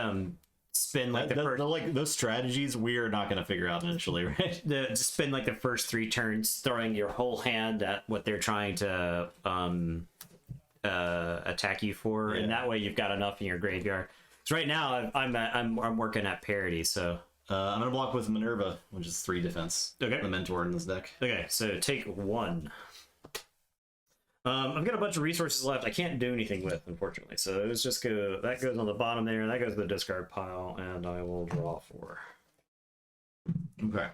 spin like the first... like those strategies we're not going to figure out initially, right? Just spend like the first 3 turns throwing your whole hand at what they're trying to attack you for, and that way you've got enough in your graveyard. So right now I'm working at parity, so I'm gonna block with Minerva, which is 3 defense. Okay. The mentor in this deck. Okay, so take 1. I've got a bunch of resources left I can't do anything with, unfortunately. So let's just go. That goes on the bottom there. That goes to the discard pile, and I will draw 4. Okay.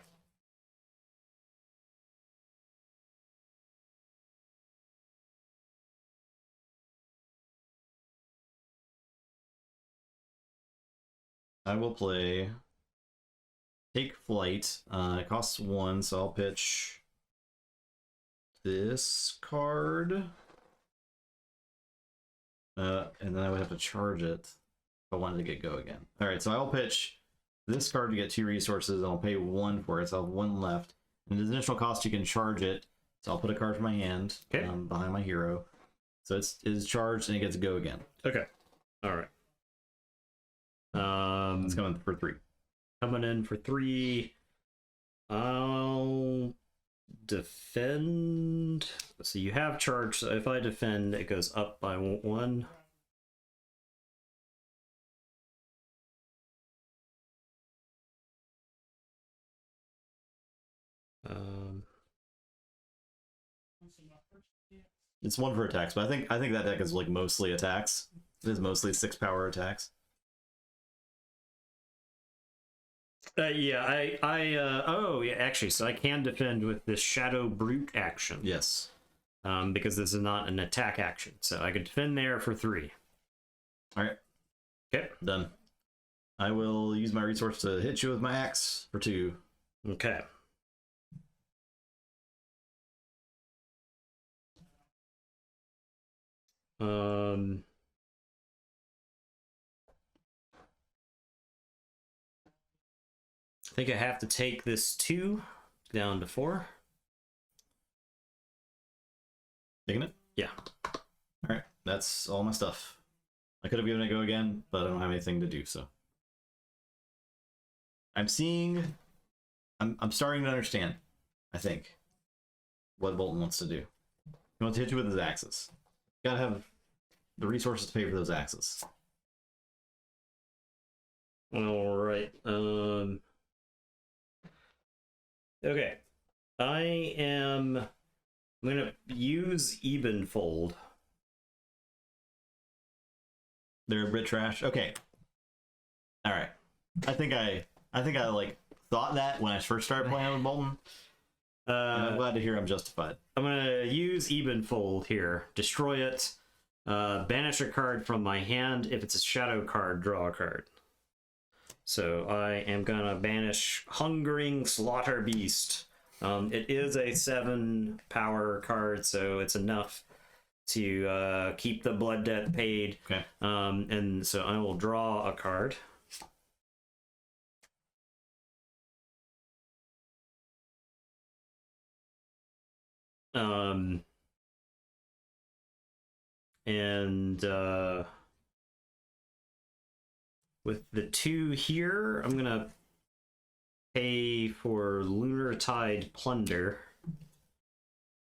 I will play Take Flight. It costs 1, so I'll pitch this card. And then I would have to charge it if I wanted to get go again. Alright, so I'll pitch this card to get 2 resources, and I'll pay 1 for it, so I'll have 1 left. And the additional cost, you can charge it. So I'll put a card from my hand behind my hero. So it is charged, and it gets go again. Okay. Alright. It's coming for 3. Coming in for 3. I'll defend. So you have charge. So if I defend, it goes up by 1. It's 1 for attacks, but I think that deck is like mostly attacks. It is mostly 6 power attacks. Yeah, oh yeah, actually, so I can defend with this Shadow Brute action. Yes. Because this is not an attack action, so I could defend there for 3. All right. Okay. Done. I will use my resource to hit you with my axe for 2. Okay. I think I have to take this 2 down to 4. Taking it? Yeah. All right. That's all my stuff. I could have given it a go again, but I don't have anything to do, so. I'm seeing... I'm starting to understand, I think, what Bolton wants to do. He wants to hit you with his axes. You gotta have the resources to pay for those axes. All right. Okay. I'm gonna use Ebenfold. They're a bit trash. Okay. All right. I think I like thought that when I first started playing with Bolton. And I'm glad to hear I'm justified. I'm gonna use Ebenfold here. Destroy it. Banish a card from my hand. If it's a shadow card, draw a card. So I am gonna banish Hungering Slaughter Beast. It is a 7 power card, so it's enough to keep the blood debt paid. Okay. And so I will draw a card. With the 2 here, I'm gonna pay for Lunar Tide Plunder.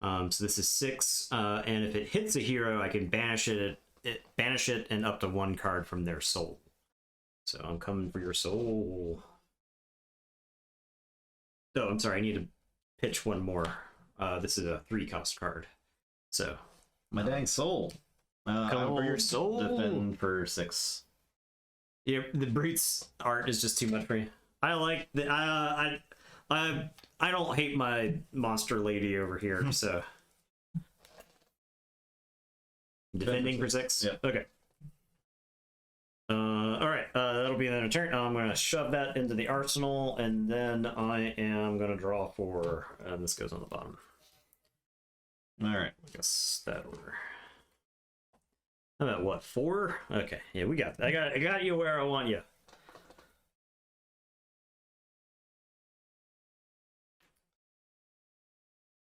So this is 6, and if it hits a hero, I can banish it and up to 1 card from their soul. So I'm coming for your soul. Oh, I'm sorry, I need to pitch 1 more. This is a 3-cost card. So my dang soul. Coming for your soul. Defend for 6. Yeah, the Brute's art is just too much for me. I like the I don't hate my monster lady over here, so defending for 6. Yeah. Okay. All right. That'll be another turn. I'm gonna shove that into the arsenal, and then I am gonna draw 4. And this goes on the bottom. All right. I guess that order. How about what, 4? Okay, yeah, we got that. I got you where I want you.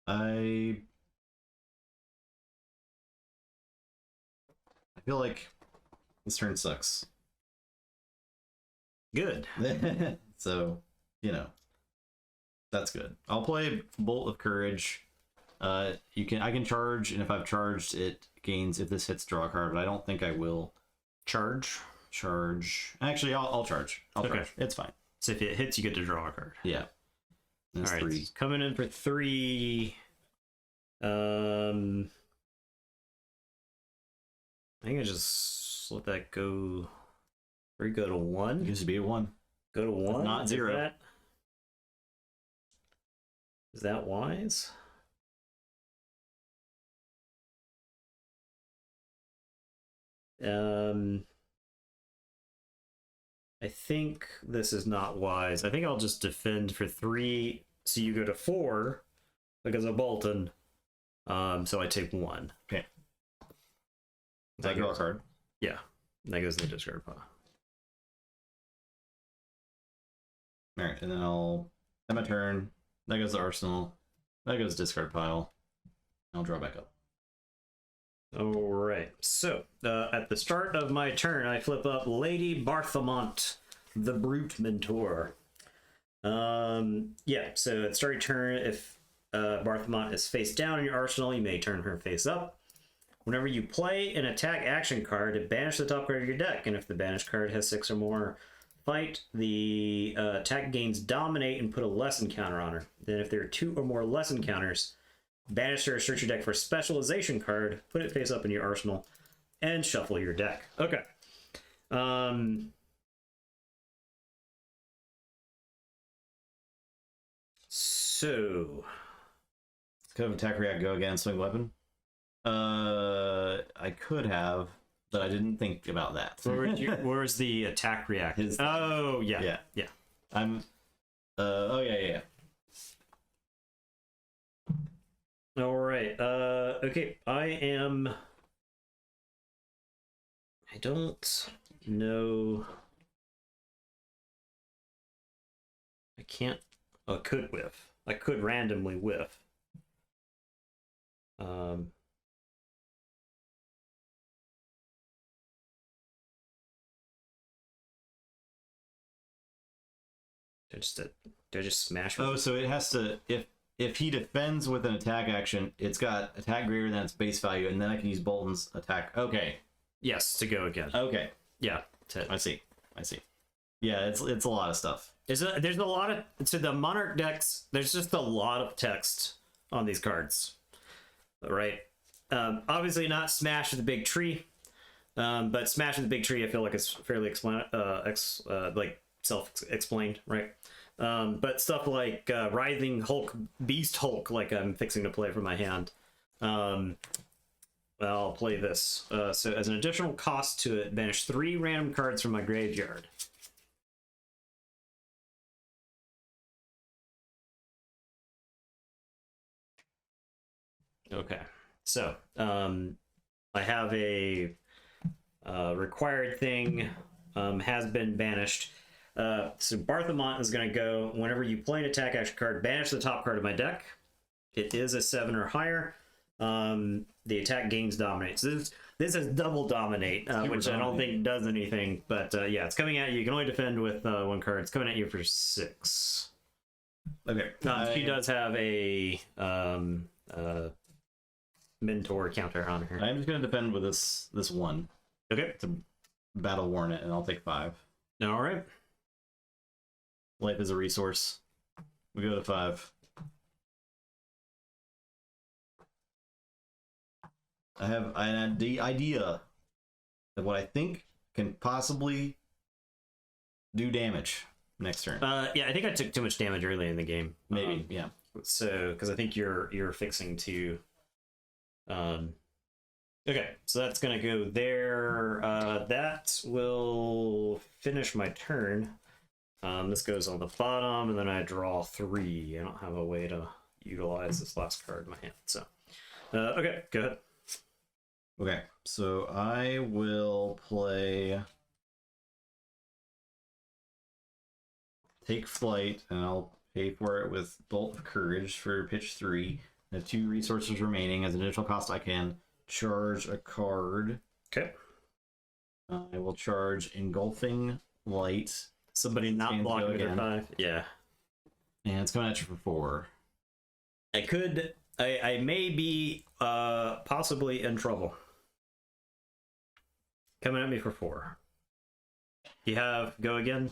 I feel like this turn sucks. Good. So, you know, that's good. I'll play Bolt of Courage. I can charge, and if I've charged, it gains if this hits draw a card, but I don't think I will Charge. Actually, I'll charge. I'll charge. It's fine. So if it hits, you get to draw a card. Yeah. That's all right, 3. coming in for 3. I think I just let that go. Or go to 1. It used to be a 1. Go to 1. Not 0. Is that wise? I think this is not wise. I think I'll just defend for 3. So you go to 4 because of Bolton. So I take 1. Okay. That draw a card. Yeah, that goes in the discard pile. All right, and then I'll end my turn. That goes to arsenal. That goes discard pile. I'll draw back up. All right. So at the start of my turn, I flip up Lady Barthamont, the Brute Mentor. Yeah. So at start of turn, if Barthelmont is face down in your arsenal, you may turn her face up. Whenever you play an attack action card, banish the top card of your deck, and if the banished card has 6 or more fight, the attack gains dominate and put a lesson counter on her. Then if there are 2 or more lesson counters, banish her, search your deck for a specialization card, put it face up in your arsenal, and shuffle your deck. Okay. So Could have attack, react, go again, swing weapon. I could have, but I didn't think about that. where's the attack react? His- Oh yeah, Yeah. yeah. I'm. Oh yeah. All right. Okay. I don't know. I can't. Oh, I could whiff. I could randomly whiff. Did I just smash? Oh, so it has to if he defends with an attack action, it's got attack greater than its base value, and then I can use Bolton's attack. Okay. Yes, to go again. Okay. Yeah. I see. Yeah, it's a lot of stuff. There's a lot of the Monarch decks. There's just a lot of text on these cards, right? Obviously not Smash with the Big Tree, but Smash with the Big Tree I feel like it's fairly like self-explained, right? But stuff like Writhing Hulk, Beast Hulk, like I'm fixing to play from my hand. I'll play this. So as an additional cost to it, banish 3 random cards from my graveyard. Okay, so I have a required thing, has been banished. So Barthelmont is going to go, whenever you play an attack action card, banish the top card of my deck. It is a 7 or higher. The attack gains dominate. So this is double dominate, which I don't think does anything. But yeah, it's coming at you. You can only defend with 1 card. It's coming at you for 6. Okay. She does have a mentor counter on her. I'm just gonna defend with this one. Okay. To battle warn it, and I'll take 5. All right. Life is a resource. We go to 5. I have an idea of what I think can possibly do damage next turn. Yeah, I think I took too much damage early in the game. Maybe, yeah. So, because I think you're fixing to. Okay, so that's gonna go there. That will finish my turn. This goes on the bottom, and then I draw 3. I don't have a way to utilize this last card in my hand. So, okay, go ahead. Okay, so I will play Take Flight, and I'll pay for it with Bolt of Courage for pitch 3. I have 2 resources remaining. As an additional cost, I can charge a card. Okay. I will charge Engulfing Light. Somebody not Stands blocking go with their again. 5. Yeah. And it's coming at you for 4. I may be possibly in trouble. Coming at me for 4. You have go again?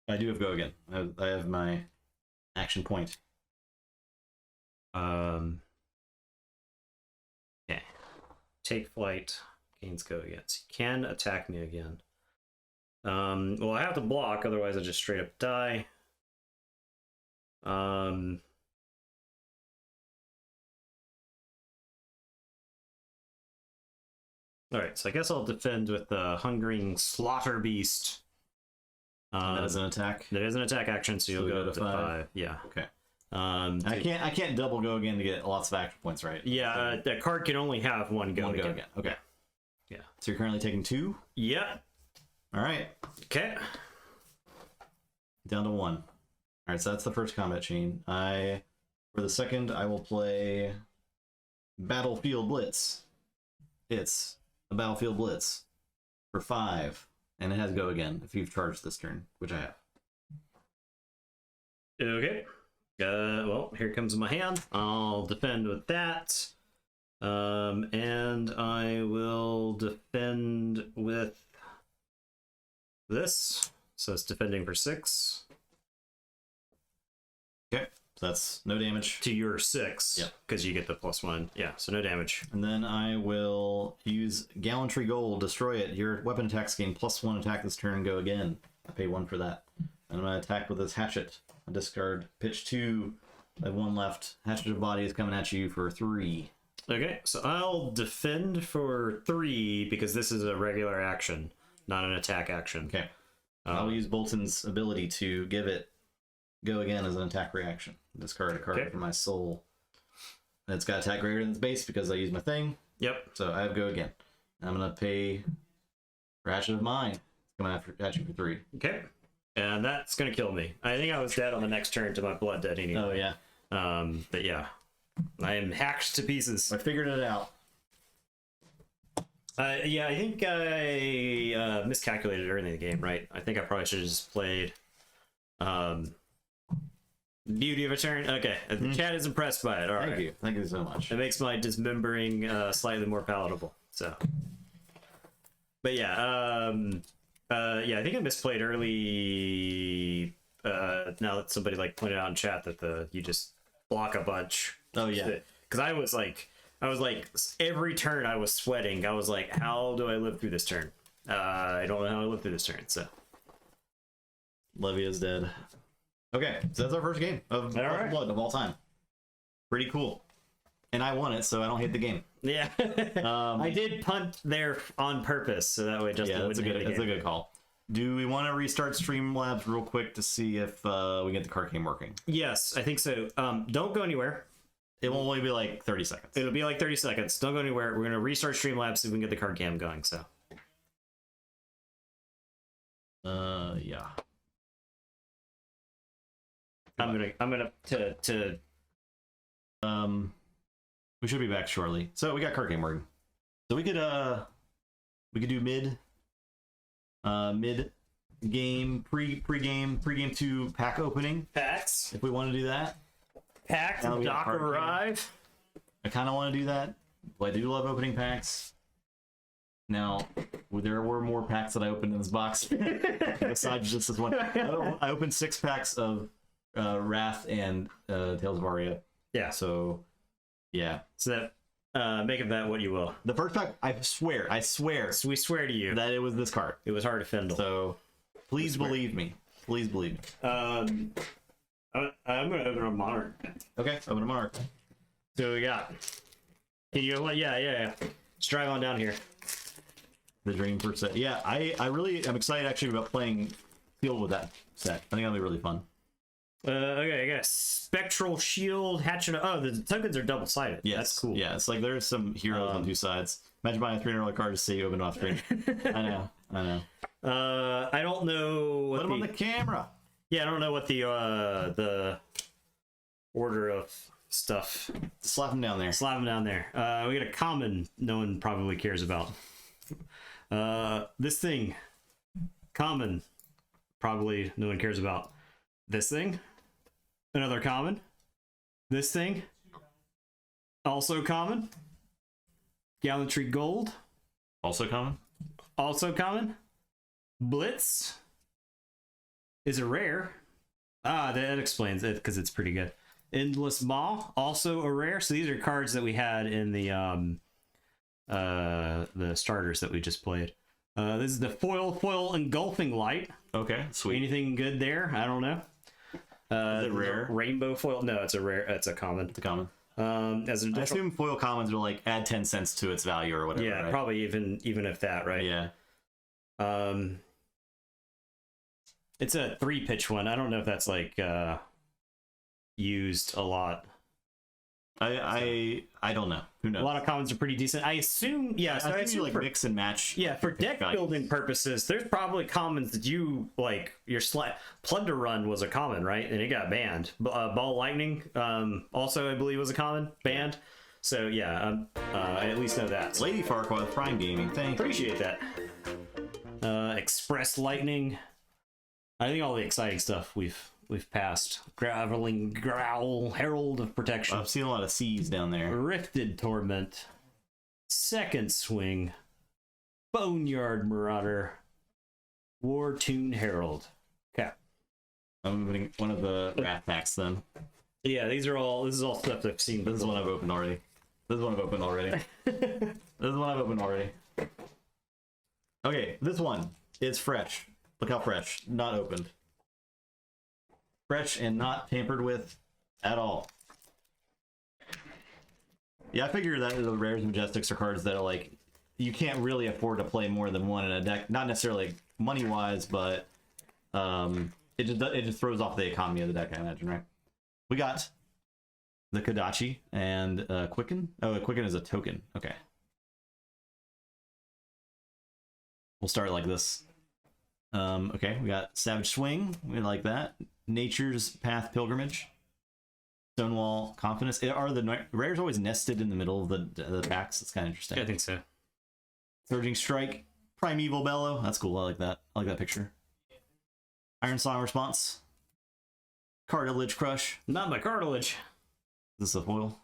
I do have go again. I have my action point. Okay. Take Flight. Gains go again. So you can attack me again. Well, I have to block, otherwise I just straight up die. Alright, so I guess I'll defend with the Hungering Slaughter Beast. That is an attack. That is an attack action, so you'll go to 5. Yeah. Okay. I I can't double go again to get lots of action points, right? Yeah, that card can only have one go again. Okay. Yeah. So you're currently taking 2? Yeah. All right. Okay. Down to 1. All right, so that's the first combat chain. For the second, I will play Battlefield Blitz. It's a Battlefield Blitz for 5, and it has go again if you've charged this turn, which I have. Okay. Well, here comes my hand. I'll defend with that. And I will defend with this. So it's defending for 6. Okay, so that's no damage. To your 6. Yeah. Because you get the +1. Yeah, so no damage. And then I will use Gallantry Gold, destroy it. Your weapon attacks gain +1 attack this turn, go again. I pay 1 for that. And I'm going to attack with this hatchet. I discard pitch 2. I have 1 left. Hatchet of Body is coming at you for 3. Okay, so I'll defend for 3 because this is a regular action, not an attack action. Okay. I'll use Bolton's ability to give it go again as an attack reaction. Discard a card from my soul. And it's got attack greater than its base because I use my thing. Yep. So I have go again. I'm going to pay for Hatchet of Mine. It's coming at you for 3. Okay. And that's going to kill me. I think I was dead on the next turn to my blood dead anyway. Oh, yeah. But yeah. I am hacked to pieces. I figured it out. Yeah, I think I miscalculated early in the game, right? I think I probably should have just played Beauty of a Turn. Okay, the chat is impressed by it. All right. Thank you. Thank you so much. It makes my dismembering slightly more palatable. So, but yeah, yeah, I think I misplayed early. Now that somebody like pointed out in chat that you just block a bunch. Oh yeah, because I was like every turn I was sweating. I was like, how do I live through this turn? I don't know how to live through this turn. So Levia's dead. Okay, so that's our first game of Blood of all time. Pretty cool, and I won it, so I don't hate the game. Yeah, I did punt there on purpose, so that way Justin that's a good call. Do we want to restart Streamlabs real quick to see if we get the card game working? Yes, I think so. Don't go anywhere. It will only be like 30 seconds. It'll be like 30 seconds. Don't go anywhere. We're going to restart Streamlabs so we can get the card cam going, so. Yeah. We should be back shortly. So we got card game working. So we could do mid game, pre-game 2 pack opening. Packs. If we want to do that. Packs, dock arrive. I kind of want to do that. But I do love opening packs. Now, there were more packs that I opened in this box besides just this one. I opened 6 packs of Wrath and Tales of Aria. Yeah. So, yeah. So that make of that what you will. The first pack, I swear, So we swear to you that it was this card. It was hard to findle. So, please believe me. Please believe me. I'm gonna open a Monarch. Okay, open a Monarch. So we got. Can you? Yeah. Let's drive on down here. The Dream First set. Yeah, I really am excited actually about playing Field with that set. I think that'll be really fun. Okay, I got Spectral Shield, Hatchet. Oh, the tokens are double sided. Yes, that's cool. Yeah, it's like there's some heroes on 2 sides. Imagine buying a $300 card to see you open off screen. I know. I don't know what put them on the camera. Yeah, I don't know what the order of stuff. Slap them down there. Slap them down there. We got a common no one probably cares about. This thing, common, probably no one cares about. This thing, another common. This thing, also common. Gallantry Gold, Also common. also common. Blitz is a rare. That explains it because it's pretty good. Endless Maw, also a rare. So these are cards that we had in the starters that we just played. This is the foil engulfing light. Okay, sweet. Anything good there? I don't know. Is it rare? Rainbow foil? No, it's a rare. It's a common. It's a common. As an I additional, assume foil commons will like add 10 cents to its value or whatever. yeah, right? probably even if that, right? Yeah. It's a 3-pitch one. I don't know if that's like used a lot. I don't know. Who knows? A lot of commons are pretty decent. I assume, yeah. So I think you like mix and match. Yeah, for deck values. building purposes, there's probably commons that you like. Your Plunder Run was a common, right? And it got banned. Ball Lightning, also I believe was a common banned. So yeah, I at least know that. So Lady Farquaad, Prime Gaming. Thank you. appreciate that. Express Lightning. I think all the exciting stuff we've we've passed. Graveling Growl, Herald of Protection. I've seen a lot of C's down there. Rifted Torment. Second Swing. Boneyard Marauder. War Tune Herald. Okay. I'm opening one of the rat packs then. Yeah, this is all stuff I've seen. This is one I've opened already. This is one I've opened already. Okay, this one is fresh. Look how fresh. Not opened. Fresh and not tampered with at all. Yeah, I figure that the rares and majestics are cards that are like, you can't really afford to play more than one in a deck. Not necessarily money wise, but it just throws off the economy of the deck, I imagine, right? We got the Kodachi and Quicken. Oh, Quicken is a token. Okay. We'll start like this. Okay, we got Savage Swing. We like that. Nature's Path Pilgrimage. Stonewall Confidence. Are the rares always nested in the middle of the packs? It's kind of interesting. I think so. Surging Strike. Primeval Bellow. That's cool. I like that. I like that picture. Iron Song Response. Cartilage Crush. Not my cartilage. Is this a foil?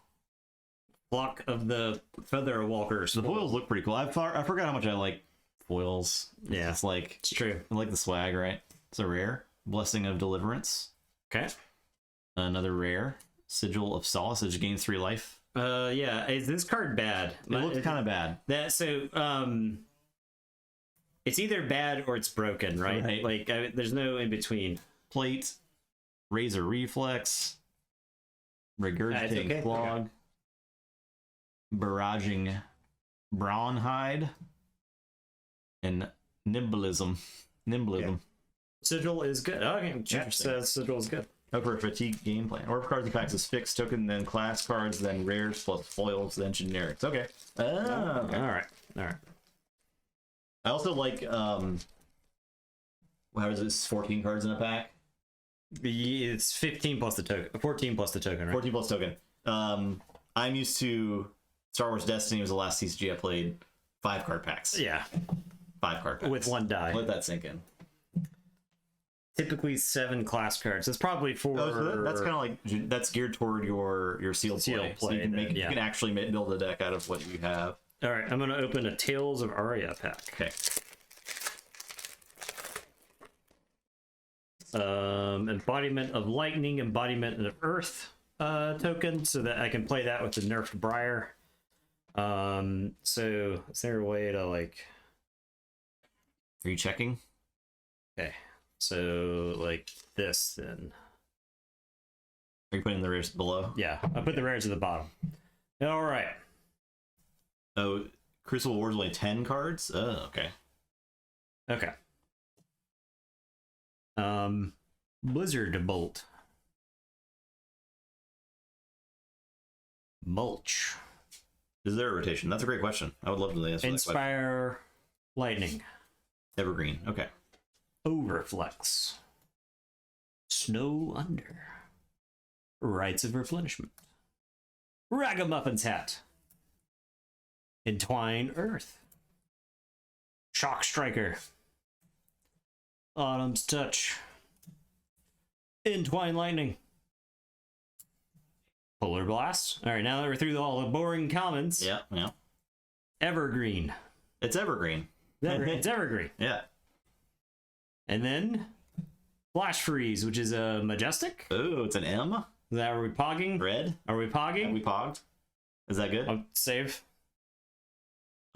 Flock of the Feather Walkers. The foils look pretty cool. I forgot how much I like foils. Yeah, it's like, it's true. I like the swag, right? It's a rare. Blessing of Deliverance. Okay. Another rare. Sigil of Solace. It gains 3 life. Yeah. Is this card bad? It looks kind of bad. It's either bad or it's broken, right? Like, there's no in between. Plate. Razor Reflex. Regurgitating okay. Clog. Okay. Barraging Brawnhide. And Nimblism. Okay. Sigil is good. Okay, chat says Sigil is good. For fatigue gameplay. Or if cards and packs is fixed token, then class cards, then rares plus foils, then generics. Okay. Okay. All right. I also like how is this 14 cards in a pack? It's 15 plus the token. 14 plus the token, right? 14 plus token. I'm used to Star Wars Destiny was the last CCG I played. 5 card packs. Yeah. 5 card packs. With 1 die. Let that sink in. Typically 7 class cards. It's probably for. Oh, so that's kind of like that's geared toward your sealed play. So you can you can actually build a deck out of what you have. All right, I'm gonna open a Tales of Aria pack. Okay. Embodiment of Lightning, Embodiment of Earth token, so that I can play that with the nerfed Briar. So is there a way to like? Are you checking? Okay. So, like this, then. Are you putting the rares below? Yeah, I put the rares at the bottom. All right. Oh, Crucible War's only 10 cards? Oh, okay. Okay. Blizzard Bolt. Mulch. Is there a rotation? That's a great question. I would love to answer Inspire Lightning. Evergreen. Okay. Overflex. Snow Under. Rites of Replenishment. Ragamuffin's Hat. Entwine Earth. Shock Striker. Autumn's Touch. Entwine Lightning. Polar Blast. All right, now that we're through all the boring commons. Yeah. Evergreen. It's Evergreen. It's Evergreen. Yeah. And then Flash Freeze, which is a Majestic. Oh, it's an M? Is that, are we pogging? Red? Are we pogging? Have we pogged? Is that good? Save.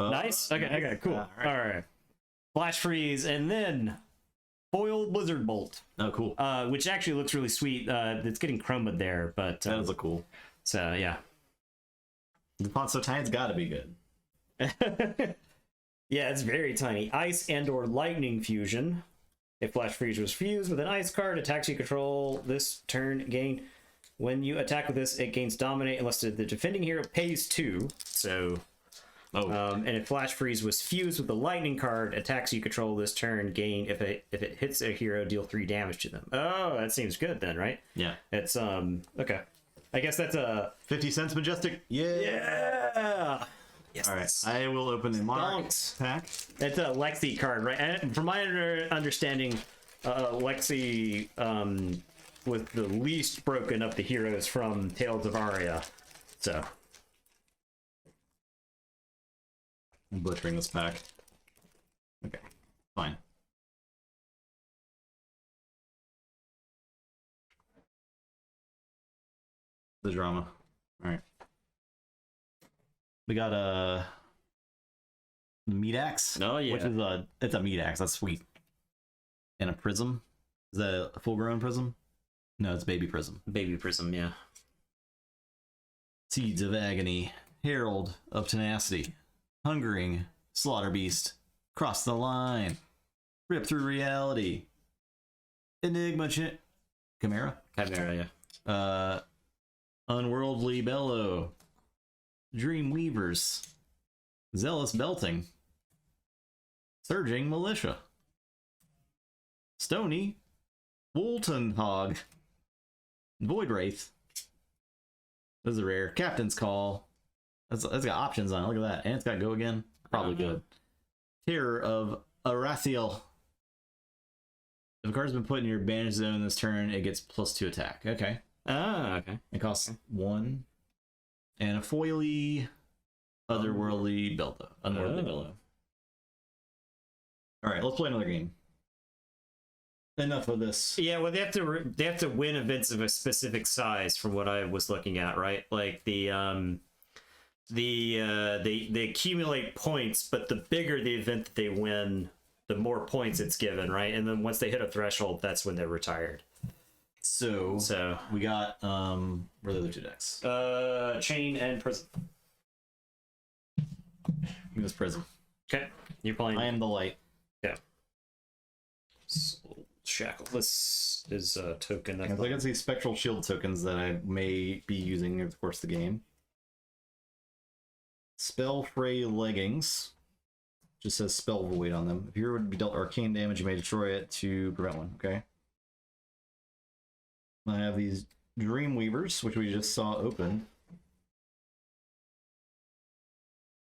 Nice. Okay, cool. All right. Flash Freeze, and then Foil Blizzard Bolt. Oh, cool. Which actually looks really sweet. It's getting chromed there, but... that does look cool. So, yeah. The font's so tiny, it's gotta be good. Yeah, it's very tiny. Ice and or Lightning Fusion. If Flash Freeze was fused with an ice card, attacks you control this turn gain. When you attack with this, it gains Dominate unless the defending hero pays 2. So... and if Flash Freeze was fused with the Lightning card, attacks you control this turn gain if it hits a hero, deal 3 damage to them. Oh, that seems good then, right? Yeah. It's okay. I guess that's a 50 cents Majestic. Yeah. Yes. All right. I will open the Monarch pack. That's a Lexi card, right? And from my understanding, Lexi with the least broken of the heroes from Tales of Aria. So I'm butchering this pack. Okay, fine. The drama. All right. We got a meat axe. Oh, yeah. Which is it's a meat axe. That's sweet. And a prism. Is that a full-grown prism? No, it's baby prism. Baby Prism, yeah. Seeds of Agony, Herald of Tenacity, Hungering, Slaughter Beast, Cross the Line, Rip Through Reality, Enigma Chimera? Chimera, yeah. Unworldly Bellow, Dream Weavers, Zealous Belting, Surging Militia, Stony, Woolton Hog, Void Wraith. This is rare. Captain's Call. That's got options on it. Look at that. And it's got go again. Probably good. Terror of Arathiel. If a card's been put in your banish zone this turn, it gets +2 attack. Okay. Ah, okay. It costs 1. And a foily Otherworldly Bellow. Unworldly Bellow. Alright, let's play another game. Enough of this. Yeah, well, they have to win events of a specific size, from what I was looking at, right? Like they accumulate points, but the bigger the event that they win, the more points it's given, right? And then once they hit a threshold, that's when they're retired. So we got where are the other 2 decks? Chain and Prism. Give me this Prism. Okay, you're playing. I am the light. Yeah. So, Shackle. This is a token. I can see Spectral Shield tokens that I may be using over the course of the game. Spell Fray Leggings. Just says Spell Void on them. If you would be dealt arcane damage, you may destroy it to prevent one. Okay. I have these Dream Weavers, which we just saw open.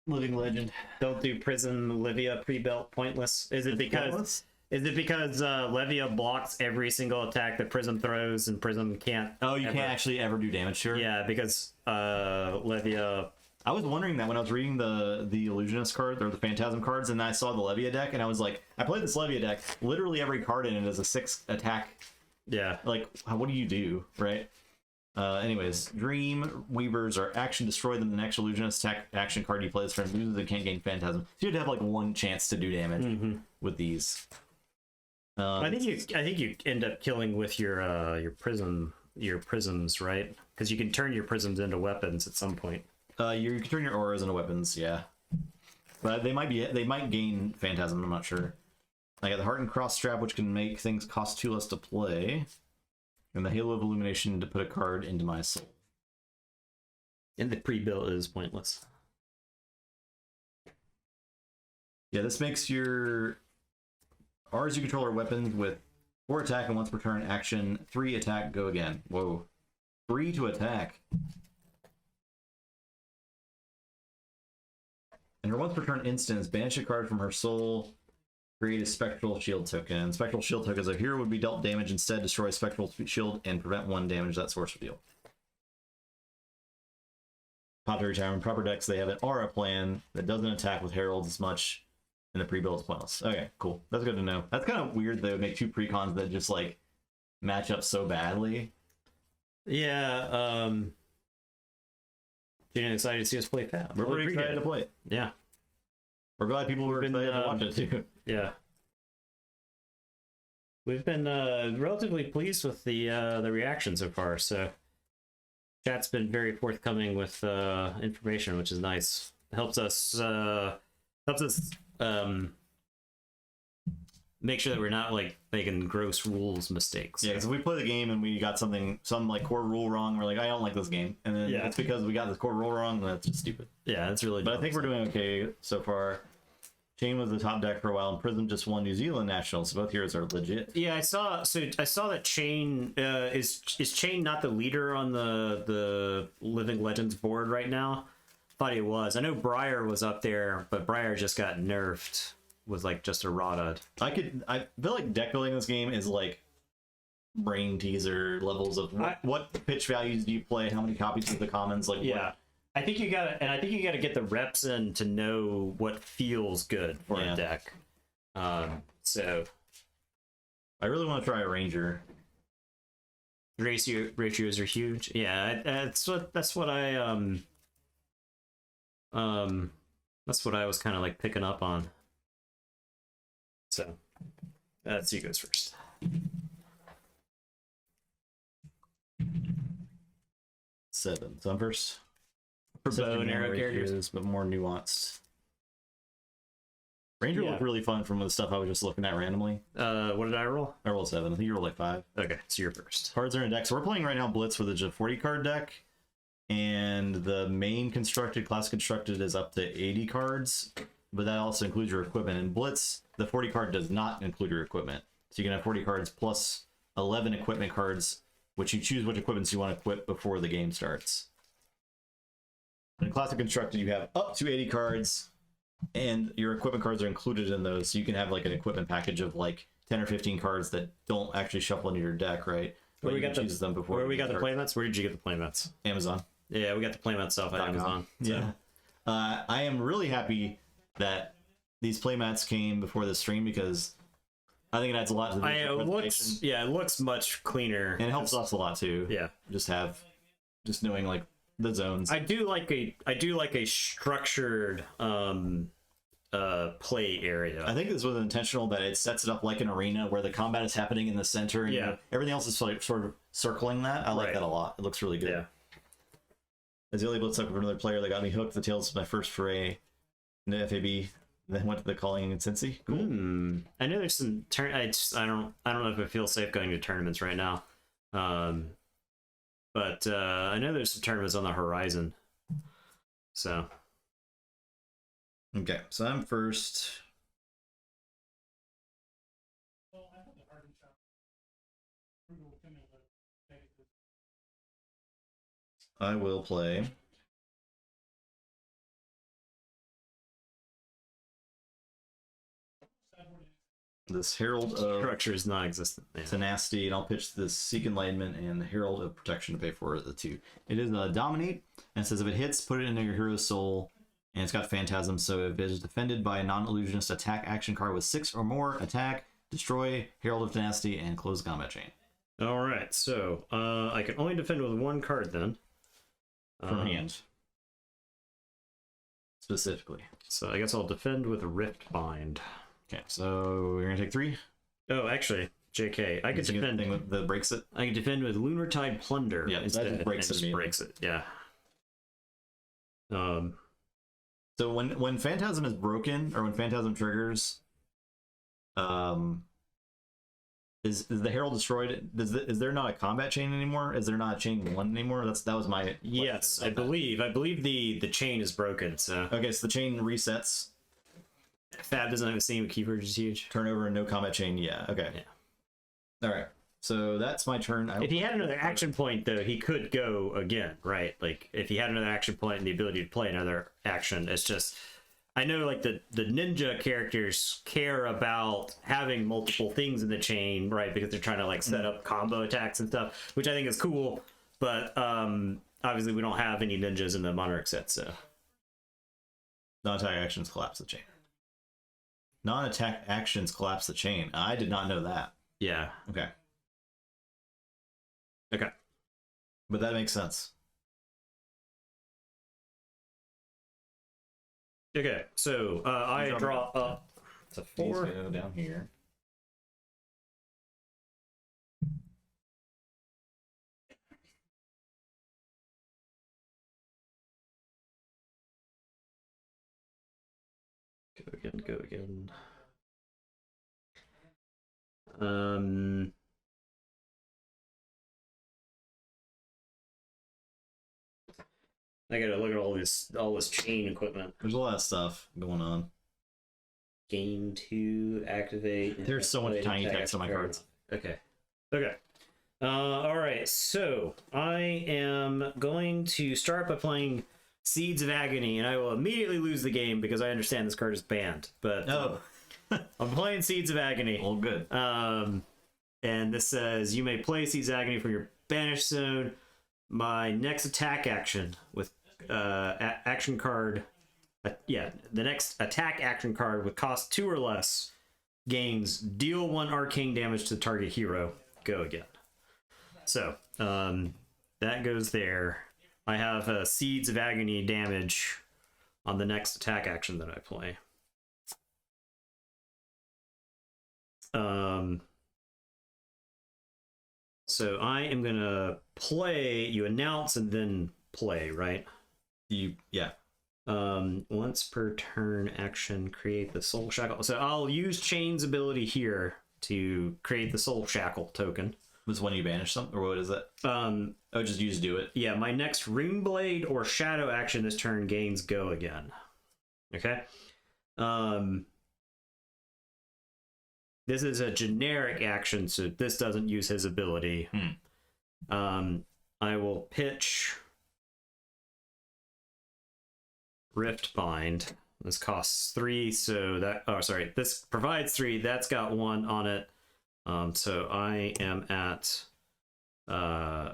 Living Legend. Don't do Prism Livia pre-built pointless. Is it because Levia blocks every single attack that Prism throws, and Prism can't? Oh, you can't actually ever do damage to her? Yeah, because Levia. I was wondering that when I was reading the Illusionist card or the Phantasm cards, and I saw the Levia deck, and I was like, I played this Levia deck. Literally every card in it is a 6 attack. Yeah. Like, what do you do, right? Anyways, Dream Weavers are action destroy them. The next Illusionist attack action card you play this turn loses and can't gain Phantasm. So you'd have like 1 chance to do damage with these. I think you end up killing with your prisms, right? Because you can turn your prisms into weapons at some point. You can turn your auras into weapons, yeah. But they might gain Phantasm. I'm not sure. I got the Heart and Cross Strap, which can make things cost 2 less to play, and the Halo of Illumination to put a card into my soul. And the pre-built is pointless. Yeah, this makes your R's you control are weapons with 4 attack and once per turn action, 3 attack, go again. Whoa. 3 to attack. And her once per turn instance, banish a card from her soul, create a Spectral Shield token. Spectral Shield token is a hero would be dealt damage, instead destroy Spectral Shield and prevent 1 damage that source would deal. Pottery Retirement proper decks, they have an aura plan that doesn't attack with heralds as much, and the pre-build is pointless. Okay, cool. That's good to know. That's kind of weird they would make 2 precons that just like match up so badly. Yeah, getting excited to see us play Fab. We're pretty excited to play it. Yeah. We're glad people were excited to watch it too. Yeah. We've been relatively pleased with the reaction so far, so chat's been very forthcoming with information, which is nice. Helps us make sure that we're not like making gross rules mistakes. Yeah, because if we play the game and we got some like core rule wrong, we're like, I don't like this game, and then it's because we got this core rule wrong, and that's just stupid. Yeah, that's really. But I think we're doing okay so far. Chain was the top deck for a while, and Prism just won New Zealand Nationals, so both heroes are legit. Yeah, I saw that Chain is Chain not the leader on the Living Legends board right now? Thought he was. I know Briar was up there, but Briar just got nerfed with like just a Rodad. I feel like deck building this game is like brain teaser levels of what pitch values do you play? How many copies of the commons? Like, yeah. I think you gotta get the reps in to know what feels good for a deck. So I really want to try a ranger. Ratios are huge. Yeah, that's what I was kind of like picking up on. So let's see who goes first. Seven. So I'm first. For bow and arrow characters, but more nuanced. Ranger looked really fun from the stuff I was just looking at randomly. What did I roll? I rolled 7. I think you rolled like 5. Okay, so you're first. Cards are in a deck. So we're playing right now Blitz with a 40 card deck. And the main class constructed is up to 80 cards. But that also includes your equipment. In Blitz, the 40 card does not include your equipment. So you can have 40 cards plus 11 equipment cards, which you choose which equipments you want to equip before the game starts. In Classic Constructed, you have up to 80 cards, and your equipment cards are included in those. So you can have like an equipment package of like 10 or 15 cards that don't actually shuffle into your deck, right? Where we got the playmats? Where did you get the playmats? Amazon. Yeah, we got the playmat stuff at Amazon. So. Yeah. I am really happy that these playmats came before the stream because I think it adds a lot to the presentation. It looks much cleaner. And it helps us a lot too. Yeah. Just knowing like the zones. I do like a structured play area. I think this was intentional that it sets it up like an arena where the combat is happening in the center and everything else is sort of circling that. I like that a lot. It looks really good. Yeah. As the only Blitz up with another player that got me hooked, the Tales of my first foray into FAB, then went to the Calling in Cincy. Cool. I know there's some I don't know if I feel safe going to tournaments right now. But I know there's some tournaments on the horizon. So. Okay, so I'm first. I will play this Herald of Structure is non-existent. Tenacity, and I'll pitch the Seek Enlightenment and the Herald of Protection to pay for the 2. It is a Dominate, and it says if it hits, put it into your hero's soul, and it's got Phantasm, so if it is defended by a non-illusionist attack action card with 6 or more, attack, destroy, Herald of Tenacity, and close the combat chain. Alright, so I can only defend with 1 card then. From hand. Specifically. So I guess I'll defend with Rift Bind. Okay, so we're gonna take 3. Oh, actually, JK, I could defend with the breaks it. I could defend with Lunar Tide Plunder. Yeah, instead, that just breaks it. Yeah. So when Phantasm is broken or when Phantasm triggers, is the Herald destroyed? Is there not a combat chain anymore? Is there not a chain 1 anymore? That was my yes. I believe the chain is broken. So okay, so the chain resets. Fab doesn't have a same keeper, which is huge. Turnover and no combat chain. Yeah. Okay. Yeah. All right. So that's my turn. If he had another action point, though, he could go again, right? Like if he had another action point and the ability to play another action, it's just. I know, like the ninja characters care about having multiple things in the chain, right? Because they're trying to like set up combo attacks and stuff, which I think is cool. But obviously, we don't have any ninjas in the Monarch set, so non-attack actions collapse the chain. Non-attack actions collapse the chain. I did not know that. Yeah. Okay. Okay. But that makes sense. Okay, so I draw up to 4. Go down here. Go again. I gotta look at all this chain equipment. There's a lot of stuff going on. Game 2, activate. There's so much tiny text on my cards. Okay. Alright, so I am going to start by playing Seeds of Agony, and I will immediately lose the game because I understand this card is banned. But I'm playing Seeds of Agony. All good. And this says you may play Seeds of Agony from your banished zone. My next attack action with action card. The next attack action card with cost 2 or less gains deal 1 arcane damage to the target hero. Go again. So that goes there. I have Seeds of Agony damage on the next attack action that I play. So I am gonna play. You announce and then play, right? Yeah. Once per turn action, create the Soul Shackle. So I'll use Chain's ability here to create the Soul Shackle token. Was when you banish something, or what is it? Just use do it. Yeah, my next Rune Blade or Shadow action this turn gains Go again. Okay. This is a generic action, so this doesn't use his ability. I will pitch Rift Bind. This costs 3, so that... Oh, sorry. This provides 3. That's got 1 on it. So I am at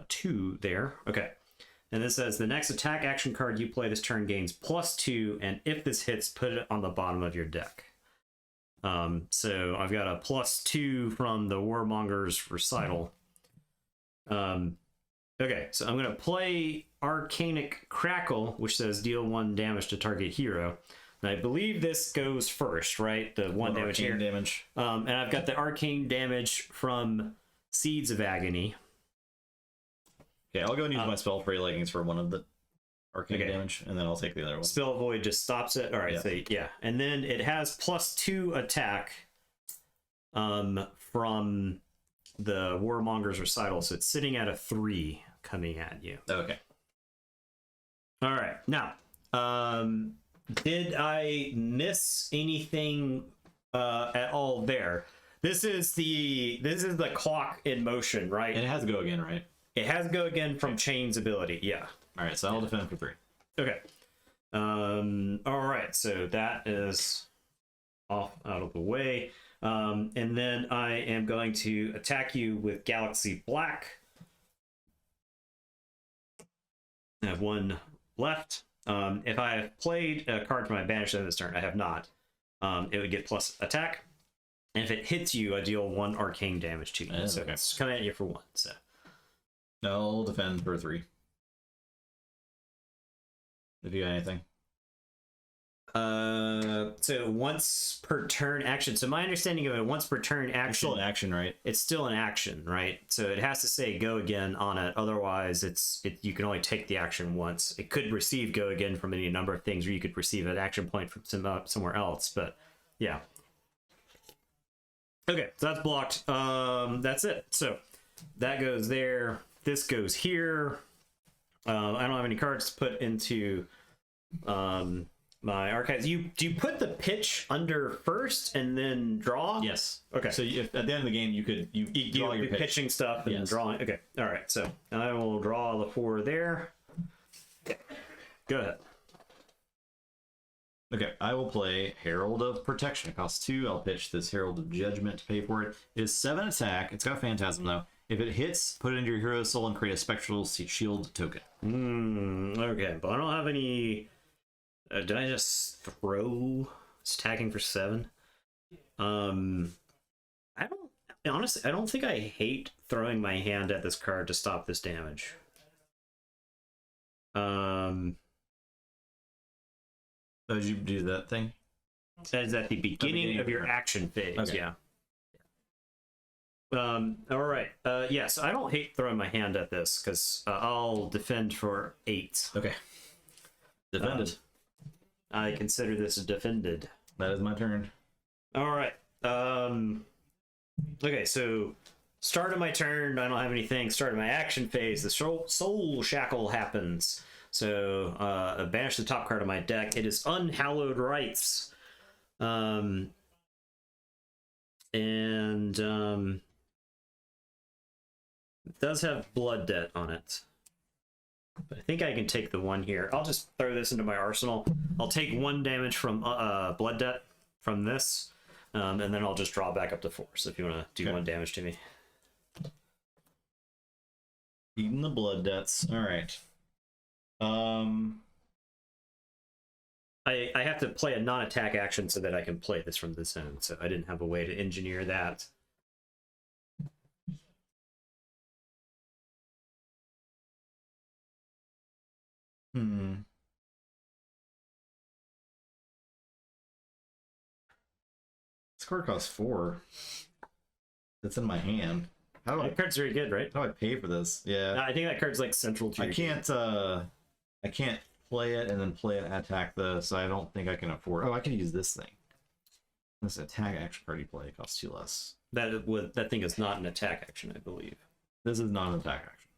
2 there. Okay. And this says the next attack action card you play this turn gains +2, and if this hits, put it on the bottom of your deck. So I've got a +2 from the Warmonger's Recital. Okay, so I'm going to play Arcanic Crackle, which says deal 1 damage to target hero. And I believe this goes first, right? The 1 damage here. Damage. And I've got the arcane damage from Seeds of Agony. Okay, I'll go and use my Spell Fray Leggings for one of the arcane damage, and then I'll take the other one. Spell Void just stops it. All right, so yeah. And then it has +2 attack from the Warmonger's Recital, so it's sitting at a 3 coming at you. Okay. All right. Now, did I miss anything at all there? This is the clock in motion, right? And it has Go again, right? It has Go again from Chain's ability. Yeah. All right, so I'll defend for 3. Okay. All right, so that is off out of the way. And then I am going to attack you with Galaxy Black. I have 1 left. If I have played a card from my banish this turn, I have not. It would get plus attack. And if it hits you, I deal 1 arcane damage to you. So it's coming at you for 1. So I'll defend for 3. If you got anything. So once per turn action. So my understanding of it, once per turn action. It's still an action, right? It's still an action, right? So it has to say Go again on it. Otherwise, you can only take the action once. It could receive Go again from any number of things, or you could receive an action point from somewhere else. But yeah. Okay, so that's blocked. That's it. So that goes there. This goes here. I don't have any cards to put into my archives. Do you put the pitch under first and then draw? Yes. Okay. So if, at the end of the game, you draw your pitching stuff and drawing. Okay. All right. So I will draw the 4 there. Okay. Go ahead. Okay, I will play Herald of Protection. It costs 2. I'll pitch this Herald of Judgment to pay for it. It is 7 attack. It's got Phantasm though. If it hits, put it into your hero's soul and create a Spectral Shield token. Okay, but I don't have any. Did I just throw? It's attacking for 7. I don't think I hate throwing my hand at this card to stop this damage. So did you do that thing? It says at the beginning of your action phase. Okay. Yeah. All right. Yes, I don't hate throwing my hand at this because I'll defend for 8. Okay. Defended. I consider this defended. That is my turn. All right. Okay, so start of my turn, I don't have anything. Start of my action phase, the Soul Shackle happens. So I banish the top card of my deck. It is Unhallowed Rites. It does have Blood Debt on it. But I think I can take the 1 here. I'll just throw this into my arsenal. I'll take 1 damage from Blood Debt from this. And then I'll just draw back up to 4. So if you want to do 1 damage to me. Eating the blood debts. All right. I have to play a non-attack action so that I can play this from this end, so I didn't have a way to engineer that. This card costs 4. It's in my hand. How do That card's very good, right? how do I pay for this? Yeah. No, I think that card's like central to I your can't play it and then play it attack this. So I don't think I can afford. Oh, I can use this thing. This attack action card you play costs 2 less. That thing is not an attack action, I believe. This is not an attack action.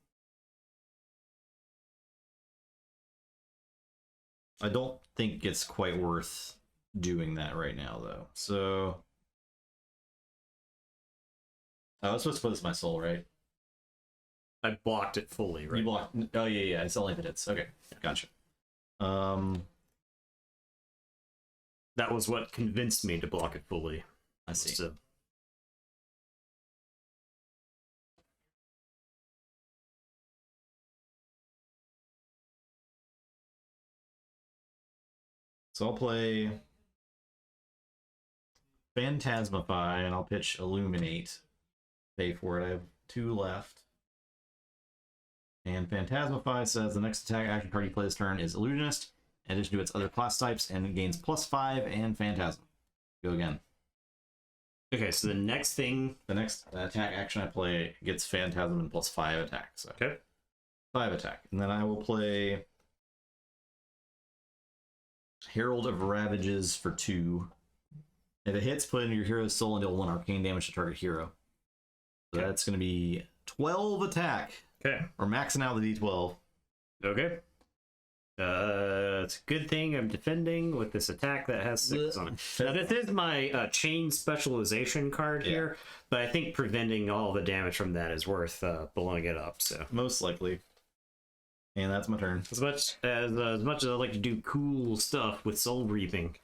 I don't think it's quite worth doing that right now, though. So, I was supposed to put this in my soul, right? I blocked it fully, right? You blocked. Oh yeah, it's only if it hits. Okay, gotcha. That was what convinced me to block it fully. I see. So, So I'll play Phantasmify and I'll pitch Illuminate. Pay for it. I have 2 left. And Phantasmify says the next attack action card you play this turn is Illusionist, in addition to its other class types, and it gains +5 and Phantasm. Go again. okay, so the next thing. The next attack action I play gets Phantasm and +5 attack. So Okay. 5 attack. And then I will play Herald of Ravages for 2. If it hits, put into your hero's soul and deal 1 arcane damage to target hero. So Okay. that's going to be 12 attack. Okay. We're maxing out the d12. Okay. It's a good thing I'm defending with this attack that has 6 on it. Now, this is my chain specialization card here, but I think preventing all the damage from that is worth blowing it up. So Most likely. And that's my turn. as much as I like to do cool stuff with soul reaping,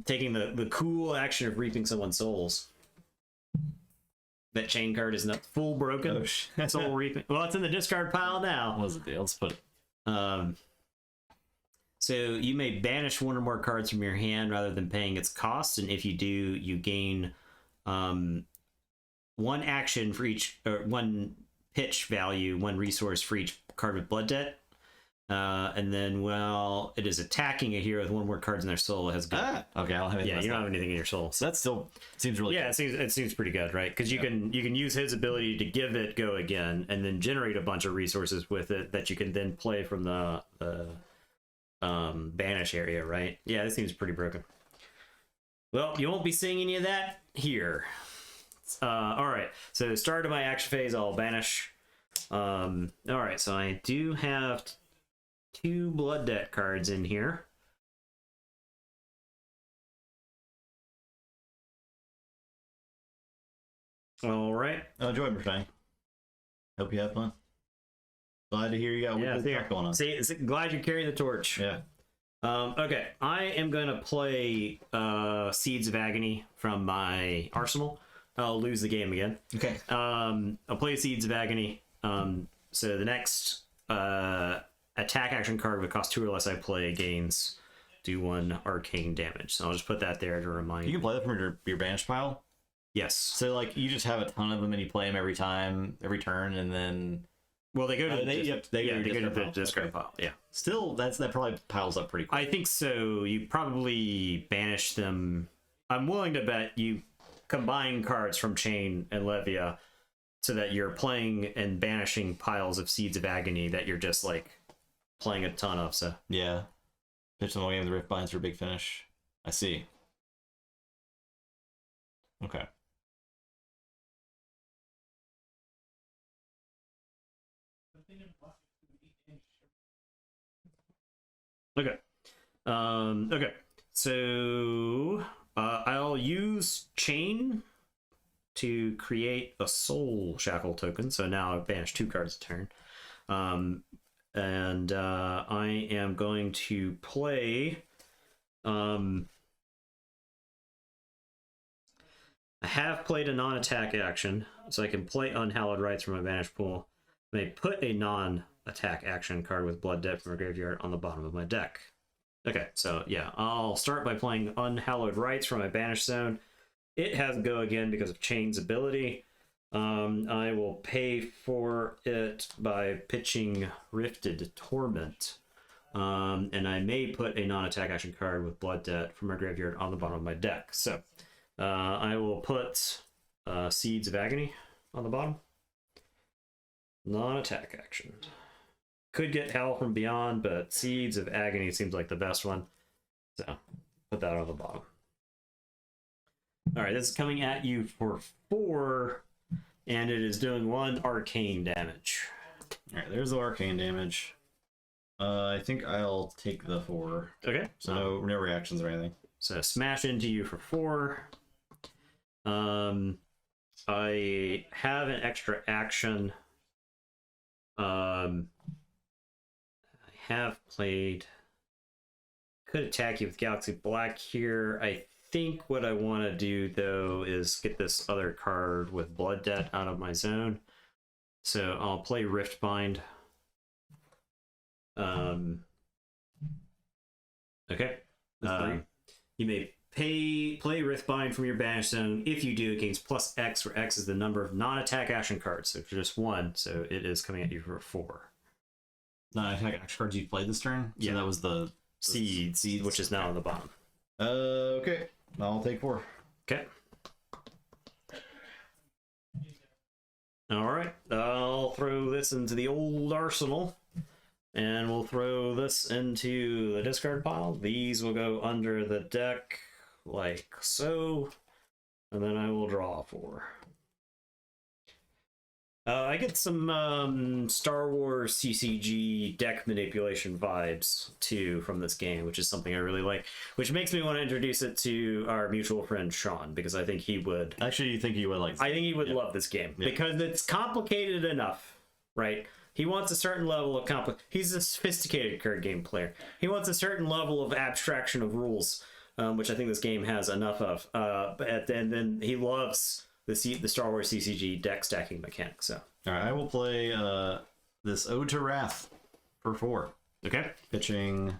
taking the cool action of reaping someone's souls. That chain card is not full broken. Oh, shit. Soul reaping. Well, it's in the discard pile now. What was the deal? Let's put it. So you may banish 1 or more cards from your hand rather than paying its cost, and if you do, you gain 1 action for each, or 1 pitch value, 1 resource for each card with blood debt. And then while it is attacking a hero with 1 more cards in their soul, it has good. Okay, I don't have anything. Yeah, you don't have anything in your soul. So that still seems really Yeah, it seems pretty good, right? Because you can use his ability to give it go again, and then generate a bunch of resources with it that you can then play from the banish area, right? Yeah, this seems pretty broken. Well, you won't be seeing any of that here. All right, so start of my action phase, I'll banish. All right, so I do have 2 blood debt cards in here. All right. enjoy it, Shiny. Hope you have fun. Glad to hear you got weird stuff going on. See, glad you carry the torch. Yeah. Okay, I am going to play Seeds of Agony from my arsenal. I'll lose the game again. Okay. I'll play Seeds of Agony. So the next attack action card would cost 2 or less I play gains do 1 arcane damage. So I'll just put that there to remind You can play that from your banished pile. Yes. So like you just have a ton of them and you play them every turn, and then Well, they go to they go to the discard pile. Yeah. still that probably piles up pretty quick. I think so. You probably banish them. I'm willing to bet you combine cards from Chain and Levia so that you're playing and banishing piles of Seeds of Agony that you're just like playing a ton of. So Yeah. Pitch them away with the Rift Binds for a big finish. I see. Okay. okay. Okay. So I'll use Chain to create a Soul Shackle token. So now I've banished 2 cards a turn. And I am going to play. I have played a non-attack action, so I can play Unhallowed Rites from my banished pool. may put a non-attack action card with Blood Debt from a graveyard on the bottom of my deck. Okay, so yeah, I'll start by playing Unhallowed Rites from my Banished Zone. It has Go Again because of Chain's ability. I will pay for it by pitching Rifted Torment. And I may put a non-attack action card with Blood Debt from my graveyard on the bottom of my deck. So I will put Seeds of Agony on the bottom. Non-attack action. Could get Hell from Beyond, but Seeds of Agony seems like the best one. So put that on the bottom. All right, this is coming at you for 4, and it is doing 1 arcane damage. All right, there's the arcane damage. I think I'll take the 4. Okay. So no reactions or anything. So smash into you for 4. I have an extra action. I have played. Could attack you with Galaxy Black here. I think what I want to do though is get this other card with Blood Debt out of my zone. So I'll play Riftbind. Okay. You may play Riftbind from your Banished Zone. If you do, it gains plus X, where X is the number of non-attack action cards. So for just 1, so it is coming at you for 4. Non-attack action cards you played this turn? So yeah, that was the Seeds, which is now on the bottom. Okay. I'll take 4. Okay. All right. I'll throw this into the old arsenal. And we'll throw this into the discard pile. These will go under the deck like so. And then I will draw 4. I get some Star Wars CCG deck manipulation vibes too from this game, which is something I really like, which makes me want to introduce it to our mutual friend Sean, because I think he would. Actually, you think he would like this? I think he would love this game because it's complicated enough, right? He wants a certain level of He's a sophisticated card game player. He wants a certain level of abstraction of rules, which I think this game has enough of. And then he loves the Star Wars CCG deck stacking mechanic. So, all right, I will play this Ode to Wrath for 4. Okay. Pitching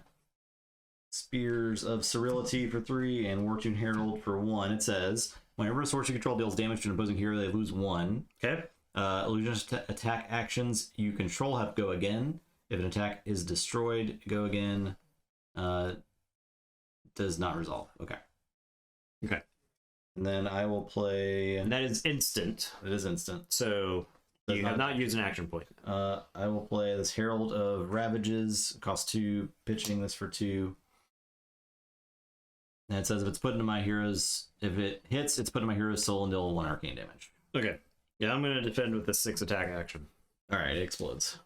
Spears of Cerility for 3 and Wartune Herald for 1. It says, whenever a source you control deals damage to an opposing hero, they lose 1. Okay. Illusionist attack actions you control have Go Again. If an attack is destroyed, Go Again does not resolve. Okay. Okay. And then I will play... And that is instant. It is instant. So you have not used an action point. I will play this Herald of Ravages. Cost 2. Pitching this for 2. And it says if it's put into my hero's... If it hits, it's put into my hero's soul and deal 1 arcane damage. Okay. Yeah, I'm going to defend with the 6 attack action. All right, it explodes.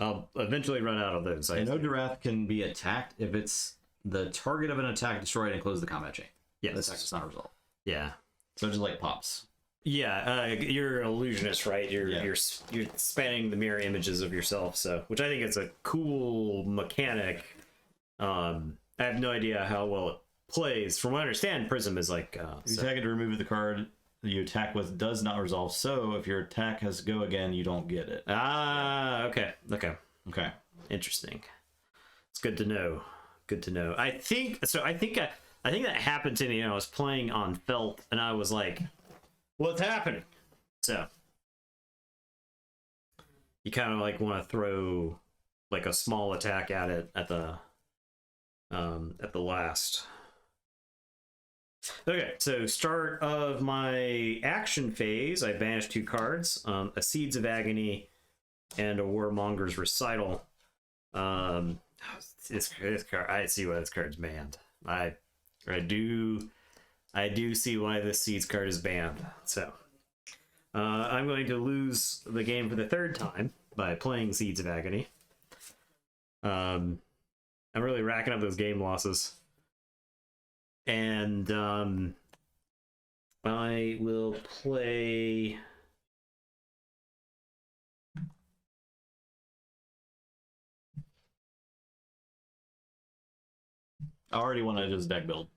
I'll eventually run out of those. And Ode to Wrath can be attacked if it's the target of an attack destroyed and close the combat chain. Yes. The attack does not resolve. Yeah. So it just like pops. Yeah, you're an illusionist, right? You're spanning the mirror images of yourself, so which I think is a cool mechanic. I have no idea how well it plays. From what I understand, Prism is like you attack it to remove the card you attack with does not resolve. So if your attack has Go Again, you don't get it. Okay. Interesting. It's good to know. Good to know. I think that happened to me when I was playing on Felt, and I was like, "What's happening?" So you kind of like want to throw like a small attack at it at the last. Okay, so start of my action phase, I banished 2 cards, a Seeds of Agony and a Warmonger's Recital. This card, I see why this card's banned. I do see why this Seeds card is banned. So I'm going to lose the game for the 3rd time by playing Seeds of Agony. I'm really racking up those game losses. And I will play... I already want to just deck build.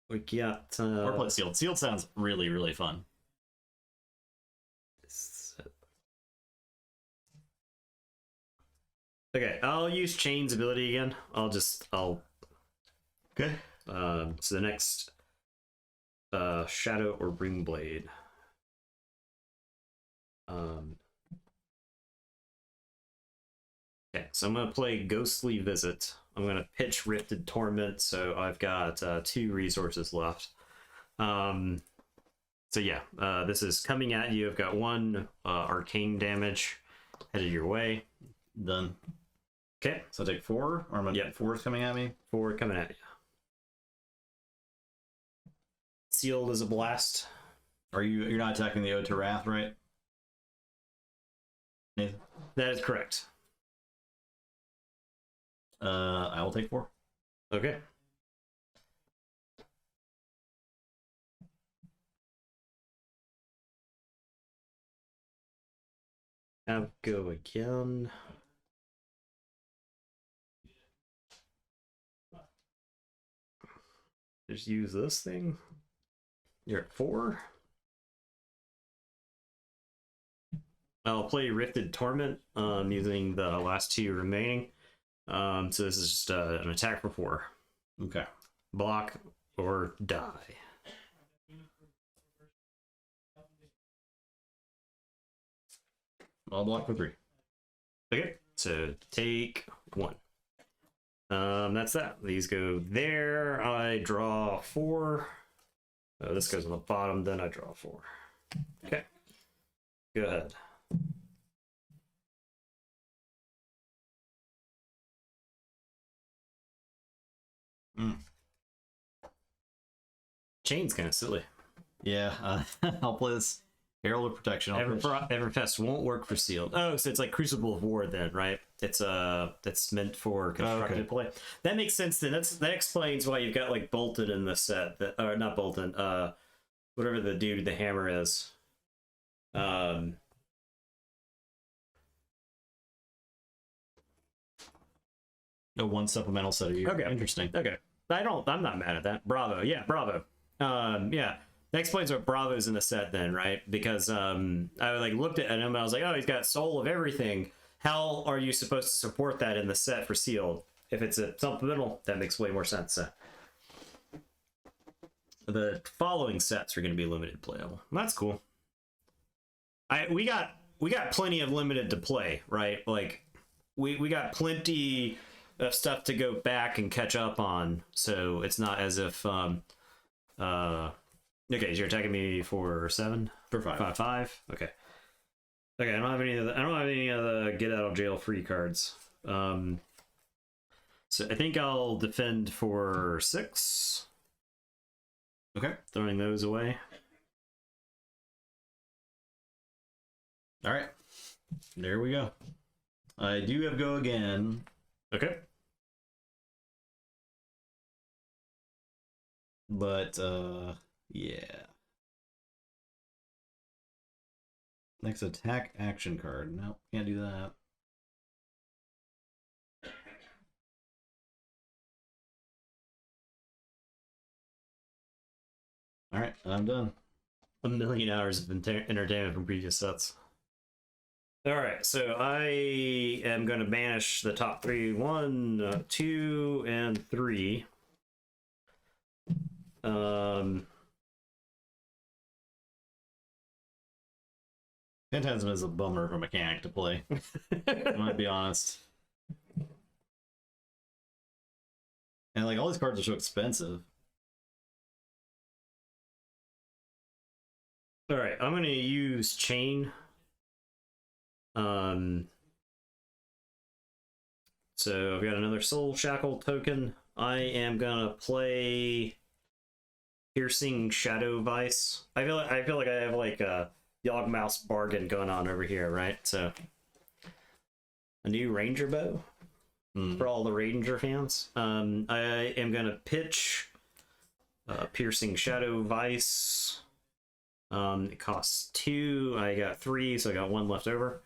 We got Or play sealed. Sealed sounds really, really fun. Okay, I'll use Chain's ability again. I'll Okay. so the next Shadow or Ring Blade. Okay, so I'm gonna play Ghostly Visit. I'm gonna pitch Rifted Torment, so I've got 2 resources left. So yeah, this is coming at you. I've got 1 arcane damage headed your way. Done. Okay, So I take 4, or am I? Yeah. 4 is coming at me. 4 coming at you. Sealed as a blast. You're not attacking the Ode to Wrath, right? Nathan? That is correct. I will take 4. Okay. Have go again. Just use this thing. You're at 4. I'll play Rifted Torment using the last 2 remaining. So this is just an attack for 4. Okay. Block or die. I'll block for 3. Okay, so take 1. That's that. These go there. I draw 4. Oh, this goes on the bottom, then I draw 4. Okay. Go ahead. Chain's kind of silly. Yeah, I'll play this Herald of Protection. Everfest won't work for sealed. Oh, so it's like Crucible of War then, right? It's that's meant for constructed play. That makes sense then. That explains why you've got like Bolton in the set. Or not Bolton. Whatever the dude with the hammer is. No, 1 supplemental set of you. Okay. Interesting. Okay. I'm not mad at that. Bravo. Yeah, bravo. Yeah. That explains what Bravo's in the set then, right? Because I like looked at him and I was like, oh, he's got Soul of Everything. How are you supposed to support that in the set for sealed? If it's a supplemental, that makes way more sense. The following sets are going to be limited playable. That's cool. We got plenty of limited to play, right? Like we got plenty of stuff to go back and catch up on, so it's not as if okay, so you're attacking me for 7? For 5. 5. Okay, I don't have any of the get out of jail free cards. So I think I'll defend for 6. Okay. Throwing those away. All right. There we go. I do have go again. Okay. But yeah. Next attack action card. No, can't do that. All right, I'm done. 1 million hours of entertainment from previous sets. All right, so I am going to banish the top 3. 1, 2, and 3. Phantasm is a bummer of a mechanic to play. I'm gonna be honest. And like all these cards are so expensive. All right, I'm going to use Chain. So I've got another Soul Shackle token. I am gonna play Piercing Shadow Vice. I feel like I have like a Yawgmouse bargain going on over here, right? So a new Ranger bow for all the Ranger fans. I am gonna pitch Piercing Shadow Vice. It costs 2. I got 3, so I got 1 left over.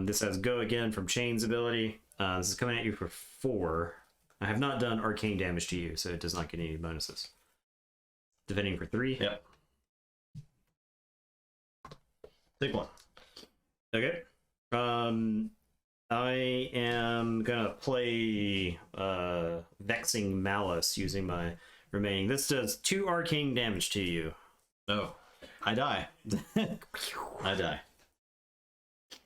This has go again from Chain's ability. This is coming at you for 4. I have not done arcane damage to you, so it does not get any bonuses. defending for 3. Yep. Take 1. Okay. I am gonna play Vexing Malice using my remaining. This does 2 arcane damage to you. Oh, I die. I die.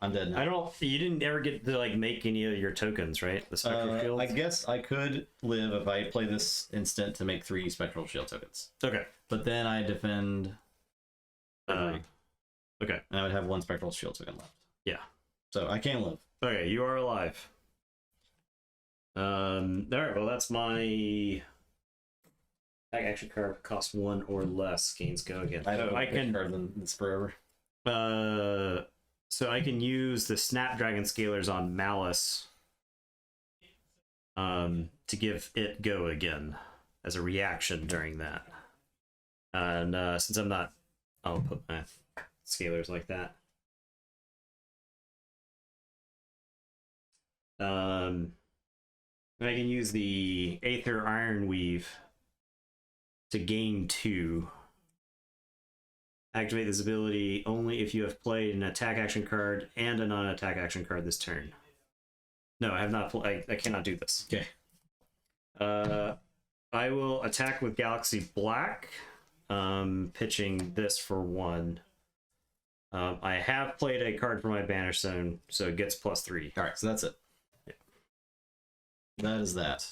I'm dead now. I don't. You didn't ever get to like make any of your tokens, right? The spectral shield. I guess I could live if I play this instant to make 3 spectral shield tokens. Okay. But then I defend. Okay. And I would have 1 spectral shield token left. Yeah. So I can live. Okay, you are alive. All right. Well, that's my. Action card costs 1 or less. Gains go again. I can card than this forever. So I can use the Snapdragon Scalers on Malice to give it go again as a reaction during that. And since I'm not, I'll put my Scalers like that. And I can use the Aether Iron Weave to gain 2. Activate this ability only if you have played an attack action card and a non-attack action card this turn. No, I have not. I cannot do this. Okay. I will attack with Galaxy Black, pitching this for 1. I have played a card for my Banish Zone, so it gets +3. All right, so that's it. Yeah. That is that.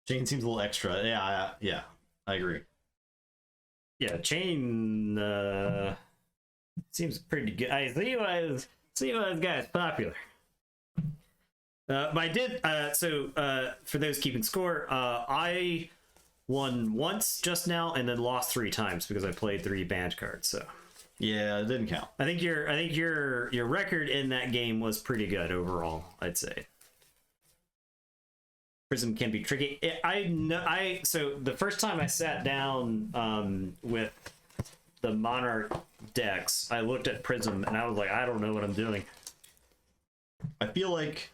Chain seems a little extra. Yeah, I agree. Yeah, Chain seems pretty good. I see why this guy's popular. But I did for those keeping score, I won once just now and then lost 3 times because I played 3 banned cards. So yeah, it didn't count. I think your record in that game was pretty good overall, I'd say. Prism can be tricky. So the first time I sat down with the Monarch decks, I looked at Prism and I was like, I don't know what I'm doing. I feel like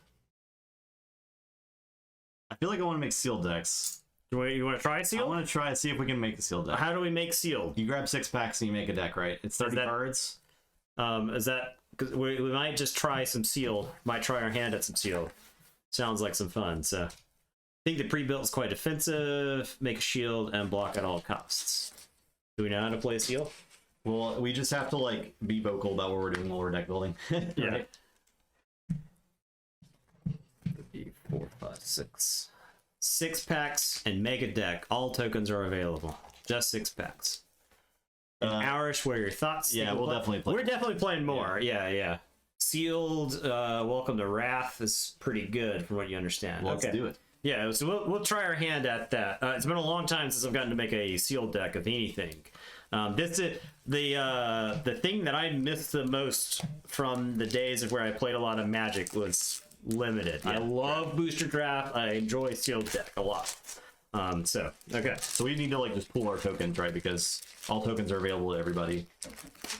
I want to make sealed decks. You want to try sealed? I want to try see if we can make the sealed deck. How do we make sealed? You grab 6 packs and you make a deck, right? It's 30 cards. Is that because we might just try some sealed? Might try our hand at some sealed. Sounds like some fun. So. I think the pre-built is quite defensive, make a shield, and block at all costs. Do we know how to play seal? Well, we just have to like be vocal about what we're doing while we're deck building. Yeah. Right? 4, 5, 6. 6 packs and make a deck. All tokens are available. Just 6 packs. An hourish, where your thoughts. Yeah, we'll definitely play. We're definitely playing more. Yeah. Sealed, Welcome to Wrath is pretty good from what you understand. Let's do it. Yeah, so we'll try our hand at that. It's been a long time since I've gotten to make a sealed deck of anything. This is the thing that I missed the most from the days of where I played a lot of Magic was limited. Yeah. I love booster draft. I enjoy sealed deck a lot. So we need to like just pool our tokens, right? Because all tokens are available to everybody.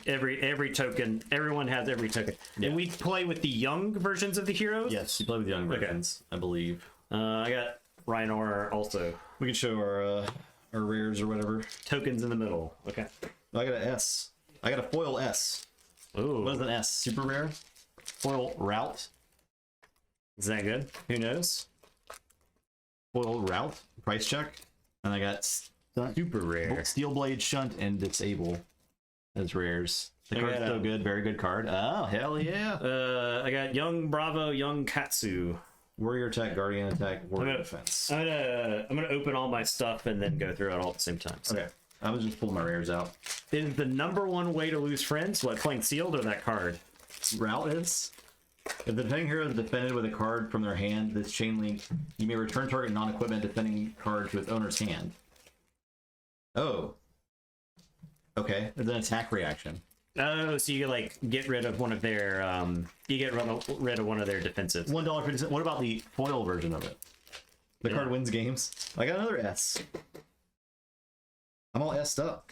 Every token, everyone has every token. Yeah. And we play with the young versions of the heroes. Yes, you play with the young versions, I believe. I got Rhinoir also. We can show our rares or whatever. Tokens in the middle. Okay. I got an S. I got a foil S. Ooh. What is an S? Super rare? Foil route. Is that good? Who knows? Foil route. Price check. And I got super rare. Steel Blade Shunt and Disable as rares. The card's so good. Very good card. Oh, hell yeah. I got Young Bravo, Young Katsu. Warrior attack, guardian attack, warrior defense. I'm gonna open all my stuff and then go through it all at the same time. So. Okay. I was just pulling my rares out. Is the #1 way to lose friends what, playing sealed or that card? Route is. If the defending hero is defended with a card from their hand, this chain link, you may return target non-equipment defending card to its owner's hand. Oh. Okay. It's an attack reaction. Oh, so you like get rid of one of their rid of one of their defensives. $1.50. What about the foil version of it? The card wins games. I got another S. I'm all S'd up.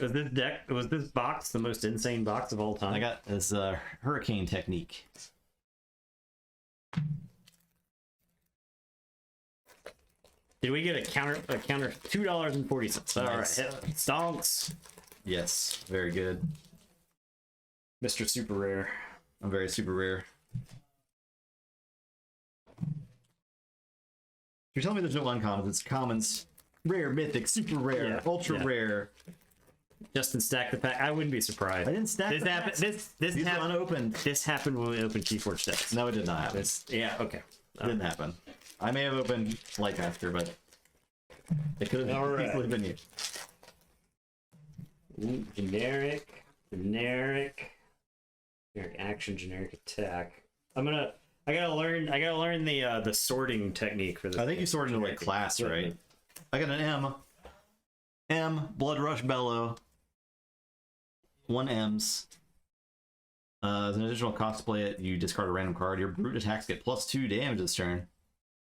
Was this box the most insane box of all time? I got this hurricane technique. Did we get a counter? $2.40. All right, stonks. Yes, very good. Mr. Super Rare. I'm very super rare. You're telling me there's no uncommons? It's commons, rare, mythic, super rare, ultra rare. Justin stacked the pack. I wouldn't be surprised. I didn't stack this the happened. packs. This These are happened. unopened. This happened when we opened Keyforge decks. No, it did not happen. Yeah. Okay. Didn't happen. I may have opened like after, but it could have easily been you. Ooh, generic action, generic attack. I gotta learn the sorting technique for this. I think you sorted into like class, right? I got an M, Blood Rush Bellow. 1 M's. As an additional cost to play it, you discard a random card. Your brute attacks get +2 damage this turn.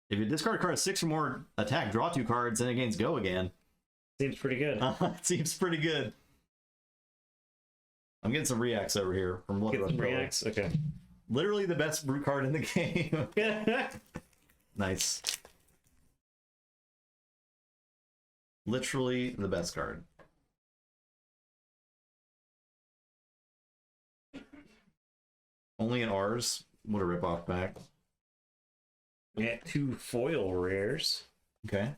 If you discard a card of 6 or more attack, draw 2 cards, then it gains go again. Seems pretty good. It seems pretty good. I'm getting some reacts over here from Blood Rush Bellow. Reacts? Okay. Literally the best brute card in the game. Nice. Literally the best card. Only in ours. What a ripoff pack. We got 2 foil rares. Okay.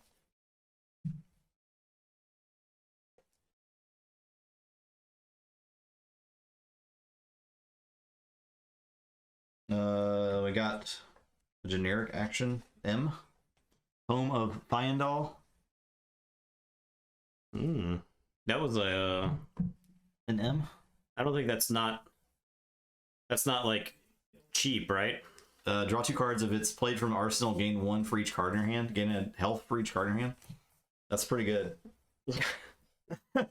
We got a generic action M. Home of Fyendal. That was a An M. I don't think that's not like cheap, right? Draw 2 cards. If it's played from arsenal, gain 1 for each card in your hand. Gain a health for each card in your hand. That's pretty good. It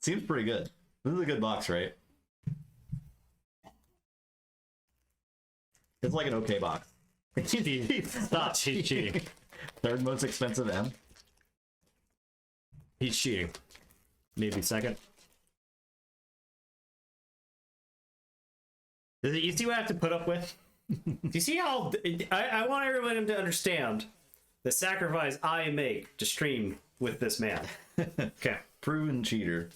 seems pretty good. This is a good box, right? It's like an okay box. Stop, he's cheating. Third most expensive M. He's cheating. Maybe second. You see what I have to put up with? Do you see how I want everyone to understand the sacrifice I make to stream with this man? Okay. Proven cheater.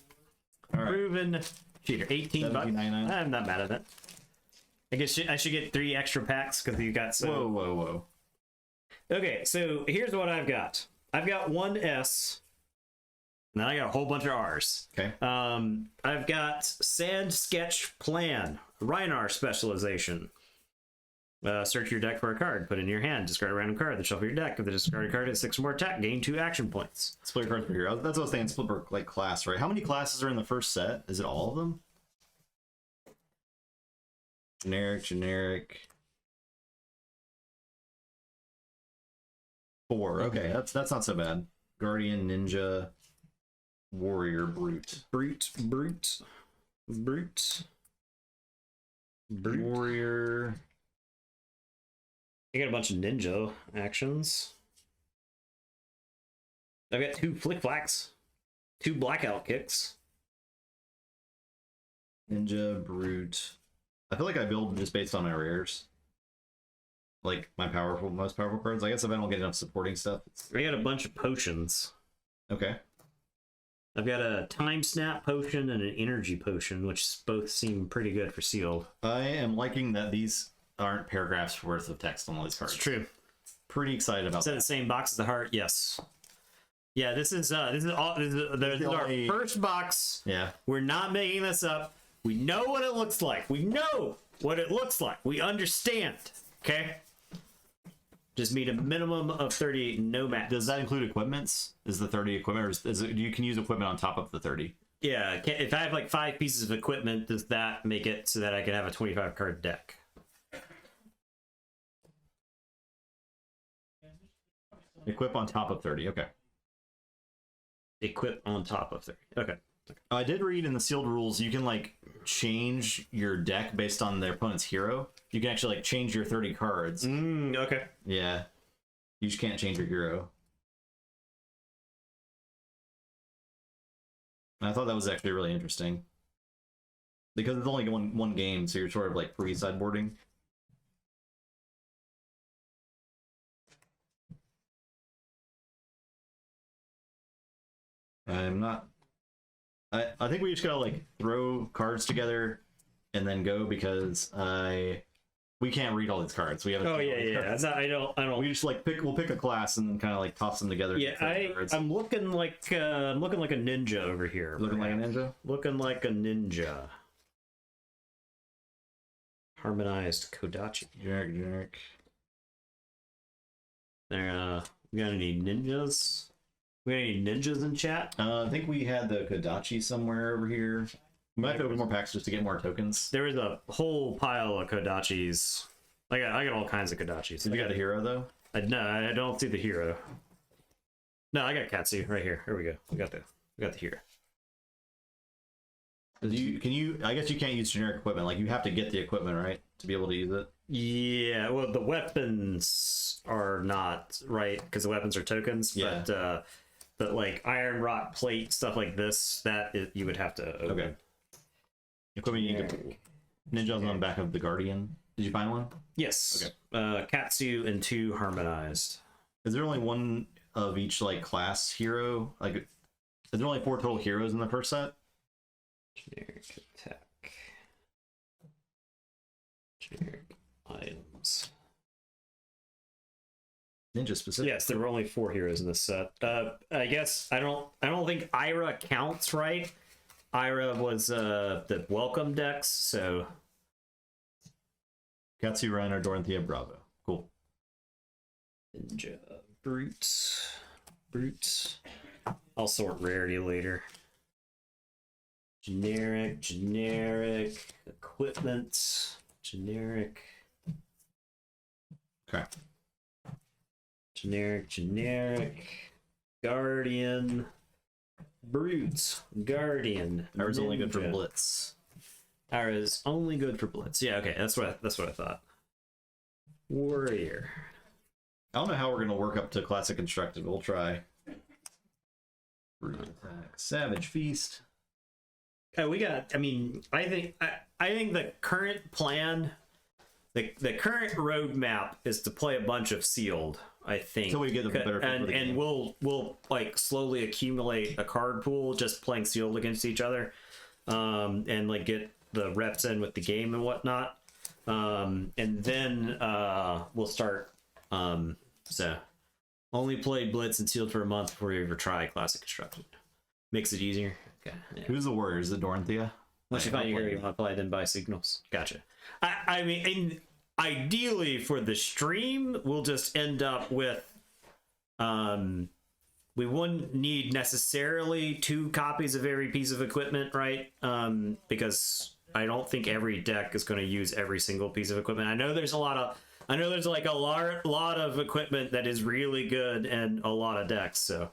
All right. Proven cheater. 18 bucks. $17.99. I'm not mad at it. I guess I should get 3 extra packs because you got so. Whoa. Okay, so here's what I've got. I've got 1 S. And then I got a whole bunch of R's. Okay. I've got Sand Sketch Plan, Rhinar specialization. Search your deck for a card, put it in your hand, discard a random card, then shuffle your deck. If the discarded card has 6 or more attack, gain 2 action points. Split your cards per hero. That's what I was saying. Split per like class, right? How many classes are in the first set? Is it all of them? Generic. 4. Okay, that's not so bad. Guardian, Ninja, Warrior, Brute. Brute. Warrior. I got a bunch of ninja actions. I've got 2 Flick Flacks, 2 Blackout Kicks. Ninja, Brute. I feel like I build just based on my rares. Like my most powerful cards. I guess if I don't get enough supporting stuff. I got a bunch of potions. Okay. I've got a Time Snap potion and an Energy potion, which both seem pretty good for sealed. I am liking that these aren't paragraphs worth of text on all these cards. It's true. Pretty excited about Is that that. the same box as the heart? Yes. Yeah, this is our first box. Yeah. We're not making this up. We know what it looks like. We know what it looks like. We understand. Okay? Just need a minimum of 30 nomads. Does that include equipments? Is the 30 equipment, or is it, you can use equipment on top of the 30? Yeah, if I have like 5 pieces of equipment, does that make it so that I can have a 25 card deck? Equip on top of 30. Okay. Equip on top of 30. Okay. I did read in the sealed rules you can like change your deck based on their opponent's hero. You can actually like change your 30 cards. Okay. Yeah. You just can't change your hero. And I thought that was actually really interesting. Because it's only one game, so you're sort of like pre-sideboarding. I'm not. I think we just gotta like throw cards together and then go because we can't read all these cards. We have. Oh yeah. I don't. We just like we'll pick a class and then kind of like toss them together. Yeah, I'm looking like a ninja over here. Looking like a ninja. Looking like a ninja. Harmonized Kodachi. Generic. There. We got any ninjas? We got any ninjas in chat? I think we had the Kodachi somewhere over here. We might have to open more packs just to get more tokens. There was a whole pile of Kodachis. I got all kinds of Kodachis. Did you got a hero though? No, I don't see the hero. No, I got Katsu right here. Here we go. We got the hero. Can you? I guess you can't use generic equipment. Like you have to get the equipment right to be able to use it. Yeah, well, the weapons are not right because the weapons are tokens. Yeah. But like iron, rock, plate, stuff like this, you would have to open. Okay. Equipment you can. Ninja's on the back of the Guardian. Did you find one? Yes. Okay. Katsu and 2 harmonized. Is there only one of each like class hero? Like, is there only 4 total heroes in the first set? Generic attack. Generic items. Ninja specific. Yes, there were only 4 heroes in this set. I guess I don't think Ira counts, right? Ira was the welcome decks, so Katsu, Reiner, Dorothea, Bravo. Cool. Ninja brutes. I'll sort rarity later. Generic equipment, generic. Okay. Generic. Guardian. Brutes. Guardian. Ira's only good for Ninja. Blitz. Ira's only good for Blitz. Yeah, okay, that's what I thought. Warrior. I don't know how we're gonna work up to classic constructed. We'll try. Brute attack. Savage Feast. Oh, we got. I mean, I think the current plan, the current roadmap is to play a bunch of sealed. I think Until we get a better feel for the game. and we'll like slowly accumulate a card pool just playing sealed against each other, and like get the reps in with the game and whatnot, and then we'll start. So only play Blitz and sealed for a month before you ever try classic constructed. Makes it easier. Okay. Yeah. Who's the warrior? Is it Dorothea? Once you find your hero you want to play, then buy signals. Gotcha. I mean, ideally for the stream, we'll just end up with, we wouldn't need necessarily 2 copies of every piece of equipment, right? Because I don't think every deck is going to use every single piece of equipment. I know there's like a lot of equipment that is really good and a lot of decks, so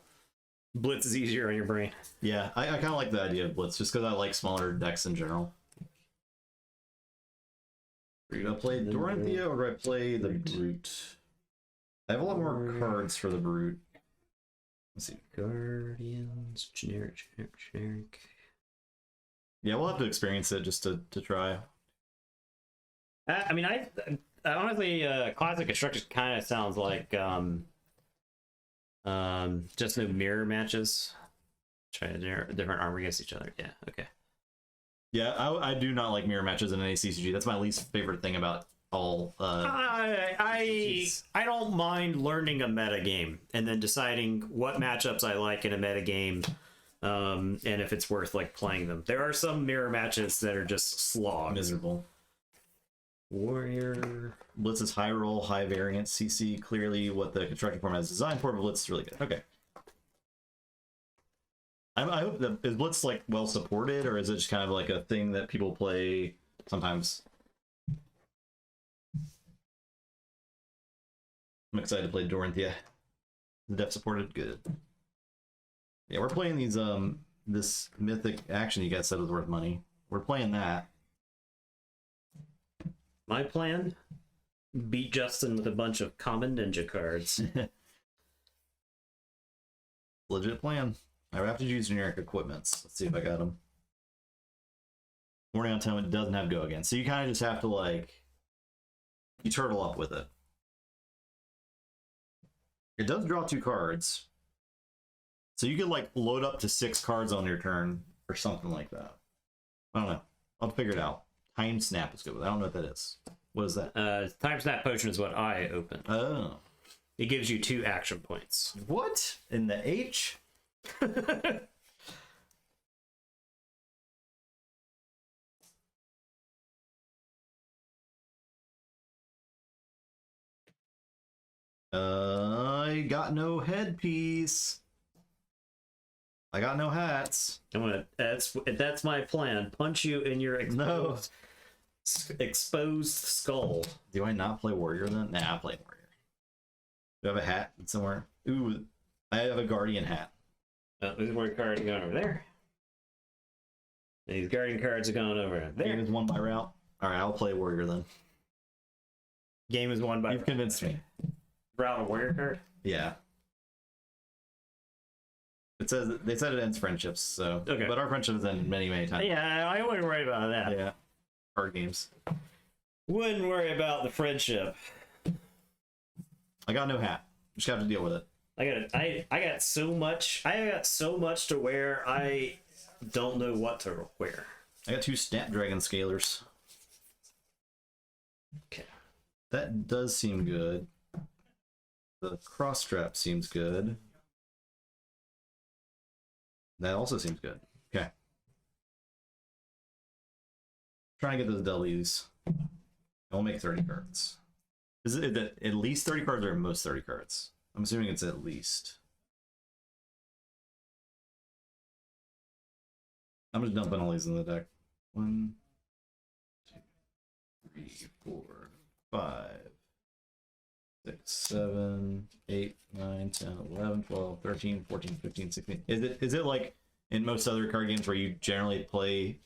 Blitz is easier on your brain. Yeah, I kind of like the idea of Blitz just because I like smaller decks in general. Do I play Dorothea or do I play the Brute? I have a lot more cards for the Brute. Let's see. Guardians, generic. Yeah, we'll have to experience it just to try. I mean, I honestly, classic constructed kind of sounds like just no mirror matches. Try different armor against each other. Yeah, okay. Yeah, I do not like mirror matches in any CCG. That's my least favorite thing about all. I don't mind learning a meta game and then deciding what matchups I like in a meta game, and if it's worth like playing them. There are some mirror matches that are just slogs. Miserable. Warrior. Blitz is high roll, high variance CC. Clearly, what the constructed format is designed for, but Blitz is really good. Okay. I hope that is Blitz like well supported, or is it just kind of like a thing that people play sometimes? I'm excited to play Dorothea. The dev supported, good. Yeah, we're playing these this mythic action you guys said was worth money. We're playing that. My plan: beat Justin with a bunch of common ninja cards. Legit plan. I have to use generic equipments. Let's see if I got them. Morning on time, it doesn't have go again. So you kind of just have to like, you turtle up with it. It does draw 2 cards. So you could like load up to 6 cards on your turn or something like that. I don't know. I'll figure it out. Time Snap is good. I don't know what that is. What is that? Time Snap Potion is what I open. Oh. It gives you 2 action points. What? In the H? I got no headpiece. I got no hats. I'm gonna. That's my plan. Punch you in your exposed skull. Do I not play Warrior then? Nah, I play Warrior. Do I have a hat somewhere? Ooh, I have a Guardian hat. These Warrior cards are going over there. And these Guardian cards are going over there. Game is won by route. All right, I'll play Warrior then. Game is won by. You've convinced me. Route a Warrior card. Yeah. It says they said it ends friendships, so okay. But our friendships end many times. Yeah, I wouldn't worry about that. Yeah. Card games. Wouldn't worry about the friendship. I got no hat. Just have to deal with it. I got so much. I got so much to wear. I don't know what to wear. I got 2 Snapdragon Scalers. Okay. That does seem good. The cross strap seems good. That also seems good. Okay. Trying to get those W's. I'll make 30 cards. Is it at least 30 cards or at most 30 cards? I'm assuming it's at least. I'm just dumping all these in the deck. 1, 2, 3, 4, 5, 6, 7, 8, 9, 10, 11, 12, 13, 14, 15, 16. Is it like in most other card games where you generally play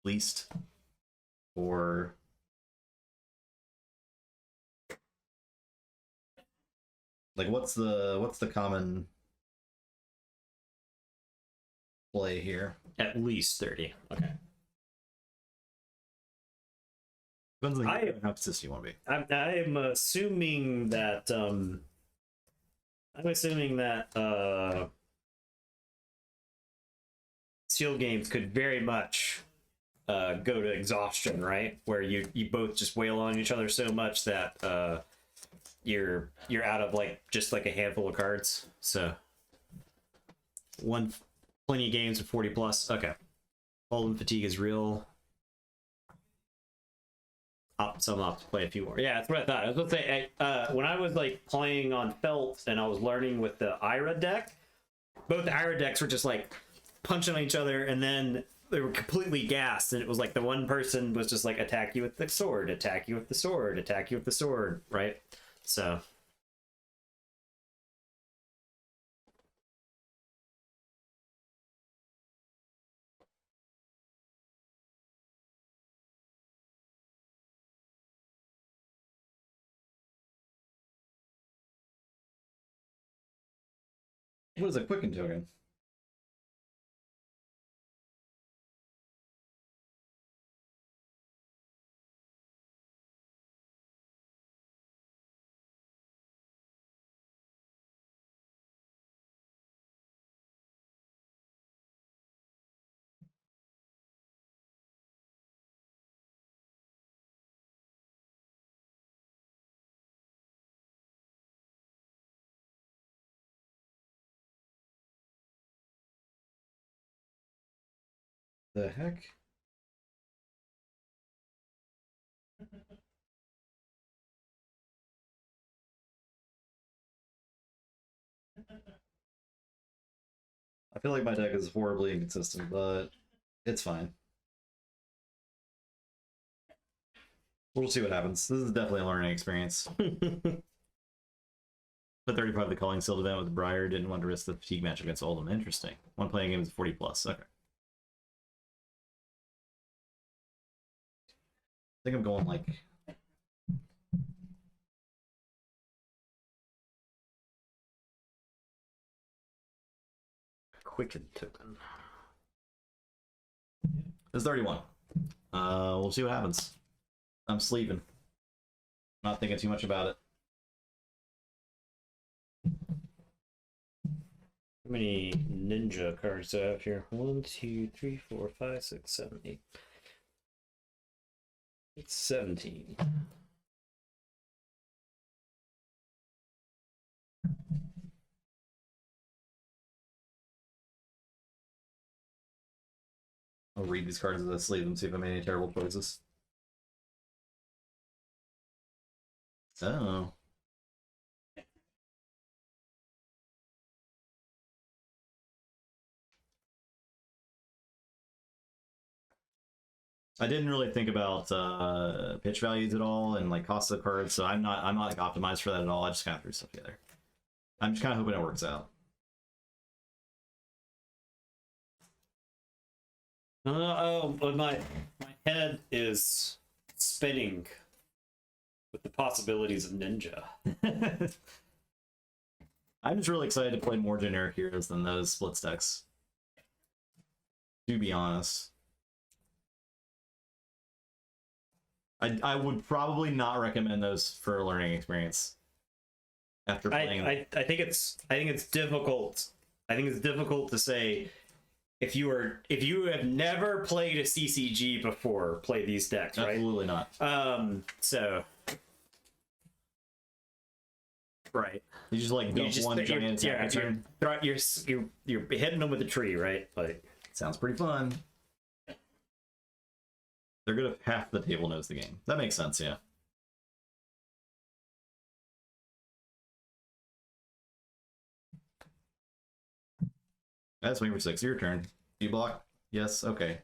least? Or like what's the common play here? At least 30. Okay. Depends on how consistent you want to be. I'm assuming that Seal games could very much go to exhaustion, right? Where you both just wail on each other so much that you're out of just a handful of cards. So plenty of games with 40 plus. Okay. Hold fatigue is real. So I'm off to play a few more. Yeah, that's what I thought. I was going to say, when I was playing on Felt and I was learning with the Ira deck, both the Ira decks were just punching on each other, and then they were completely gassed, and it was the one person was just attack you with the sword, attack you with the sword, attack you with the sword, right? So what is a Quicken token? The heck? I feel like my deck is horribly inconsistent, but it's fine. We'll see what happens. This is definitely a learning experience. Put 35 the Calling Sealed event with Briar. Didn't want to risk the fatigue match against Oldham. Interesting. One playing game is 40 plus. Okay. I think I'm going Quicken token. It's 31. We'll see what happens. I'm sleeping. Not thinking too much about it. How many ninja cards do I have here? 1, 2, 3, 4, 5, 6, 7, 8. It's 17. I'll read these cards as I sleeve them, see if I made any terrible choices. Oh. I didn't really think about pitch values at all and like cost of cards, so I'm not like optimized for that at all. I just kind of threw stuff together. I'm just kind of hoping it works out. But my head is spinning with the possibilities of ninja. I'm just really excited to play more generic heroes than those split decks. To be honest. I would probably not recommend those for a learning experience. After playing, I think it's difficult. I think it's difficult to say if you have never played a CCG before, play these decks, right? Absolutely not. So right. You just like dump one giant attack. You're hitting them with a tree, right? Like sounds pretty fun. They're good if half the table knows the game. That makes sense, yeah. That's swing for 6. Your turn. Do you block? Yes. Okay.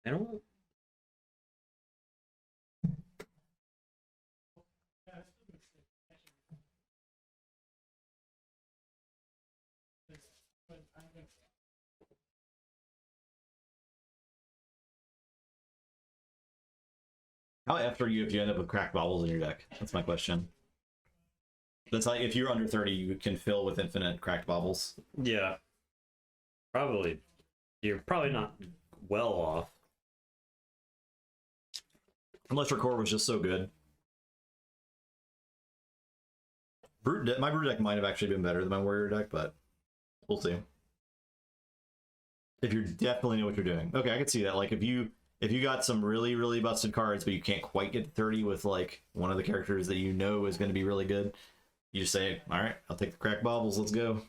I don't. How after you if you end up with cracked baubles in your deck? That's my question. That's like if you're under 30, you can fill with infinite cracked baubles. Yeah. Probably. You're probably not well off. Unless your core was just so good. My Brute deck might have actually been better than my Warrior deck, but we'll see. If you definitely know what you're doing. Okay, I can see that. Like if you got some really, really busted cards, but you can't quite get to 30 with like one of the characters that you know is going to be really good, you just say, all right, I'll take the cracked baubles, let's go.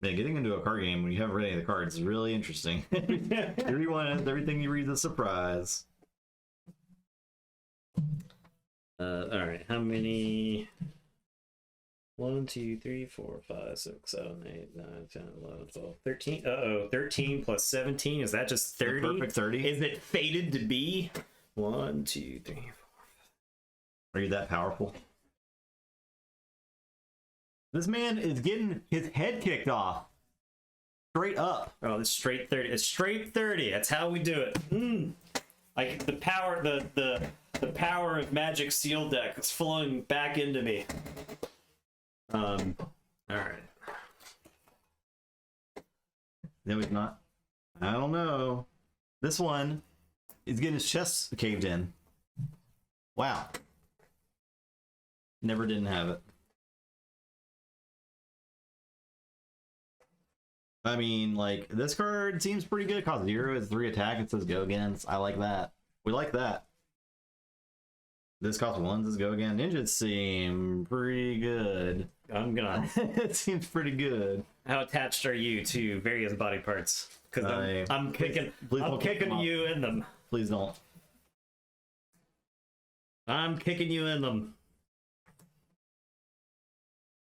Man, getting into a card game when you haven't read any of the cards is really interesting. Everything you read is a surprise. All right, how many? 1, 2, 3, 4, 5, 6, 7, 8, 9, 10, 11, 12, 13. 13 plus 17. Is that just 30? The perfect 30. Is it fated to be? 1, 2, 3, 4. Are you that powerful? This man is getting his head kicked off. Straight up. Oh, it's straight 30. It's straight 30. That's how we do it. Like the power, the power of Magic Seal deck is flowing back into me. All right. No, he's not. I don't know. This one is getting his chest caved in. Wow. Never didn't have it. I mean, like, this card seems pretty good. Cost 0, it's 3 attack, it says go again. I like that. We like that. This costs 1, says go again. Ninjas seem pretty good. I'm gonna. It seems pretty good. How attached are you to various body parts? Because I'm kicking. Please I'm kicking you in them. Please don't. I'm kicking you in them.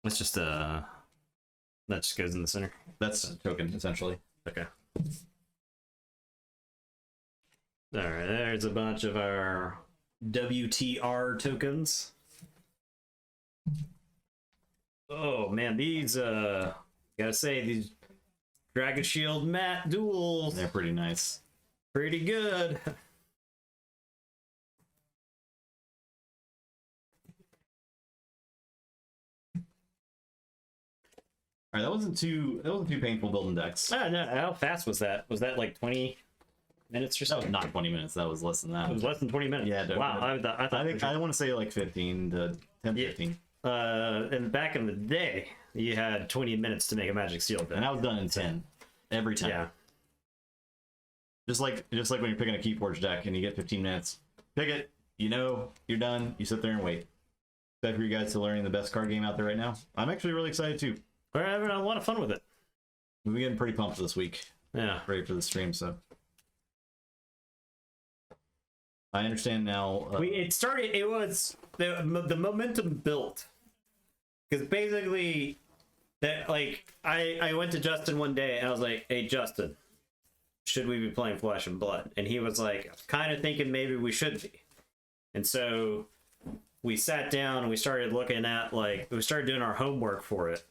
Let's just that just goes in the center. That's a token, essentially. Okay. All right, there's a bunch of our WTR tokens. Oh man, these gotta say these Dragon Shield matte duels. They're pretty nice. pretty good. All right, that wasn't too painful building decks. Oh, no, how fast was that? Was that like 20 minutes or That so? was not 20 minutes. That was less than that. It was less than 20 minutes. Yeah, wow. I thought I want to say like 15 to 10, 15. And back in the day, you had 20 minutes to make a magic seal deck. And I was done in 10 every time. Yeah. Just like when you're picking a Keyforge deck and you get 15 minutes. Pick it, you know, you're done, you sit there and wait. Excited for you guys to learning the best card game out there right now. I'm actually really excited too. We're having a lot of fun with it. We've been getting pretty pumped this week. Yeah. Ready for the stream, so. I understand now. It was the momentum built. Because basically, that like I went to Justin one day and I was like, "Hey Justin, should we be playing Flesh and Blood?" And he was like, "Kind of thinking maybe we should be." And so we sat down and we started looking at we started doing our homework for it.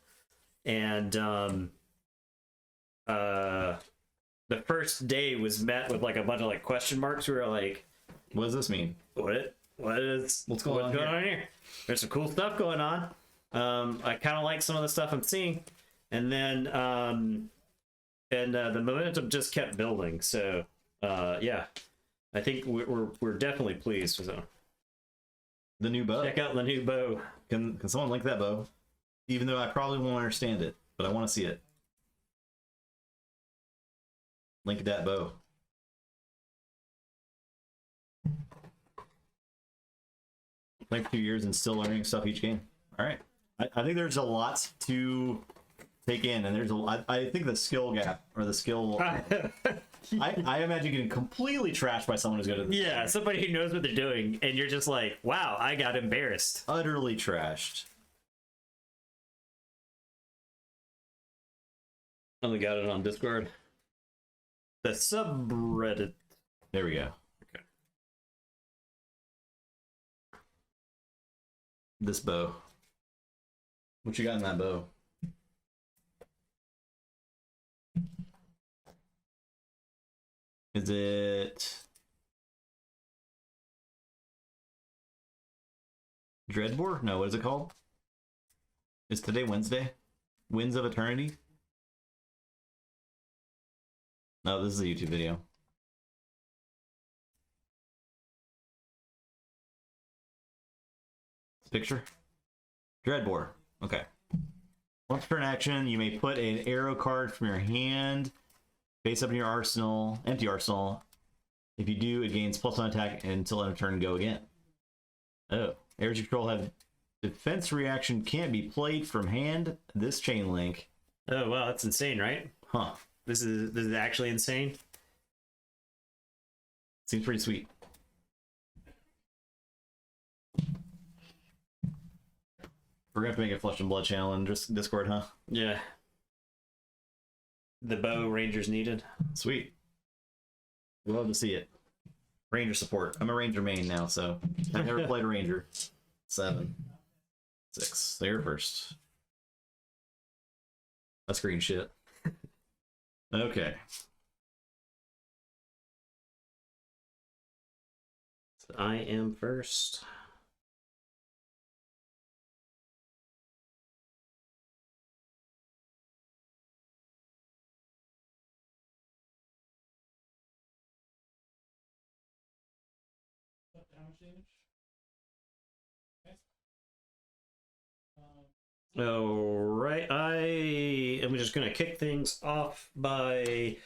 And the first day was met with like a bunch of like question marks. We were like, what does this mean? What's going on here? There's some cool stuff going on. I kind of like some of the stuff I'm seeing, and then the momentum just kept building. So yeah, I think we're definitely pleased. So the new bow. Check out the new bow. Can someone link that bow? Even though I probably won't understand it, but I want to see it. Link that bow. Playing for 2 years and still learning stuff each game. All right. I think there's a lot to take in, and I think the skill gap or the skill. I imagine getting completely trashed by someone who's good at this. Yeah, somebody who knows what they're doing, and you're just like, wow, I got embarrassed. Utterly trashed. Only got it on Discord. The subreddit. There we go. Okay. This bow. What you got in that bow? Is it Dreadbore? No, what is it called? Is today Wednesday? Winds of Eternity? No, this is a YouTube video. Picture? Dreadbore. Okay. Once per action, you may put an arrow card from your hand face up in your arsenal, empty arsenal. If you do, it gains +1 attack until end of turn, go again. Oh. Areas you control have defense reaction can't be played from hand. This chain link. Oh wow, that's insane, right? Huh. This is actually insane. Seems pretty sweet. We're gonna have to make a Flesh and Blood channel in Discord, huh? Yeah. The bow rangers needed. Sweet. We'd love to see it. Ranger support. I'm a Ranger main now, so I've never played a Ranger. 7, 6. There first. That's green shit. Okay. So I am first. All right, I am just going to kick things off by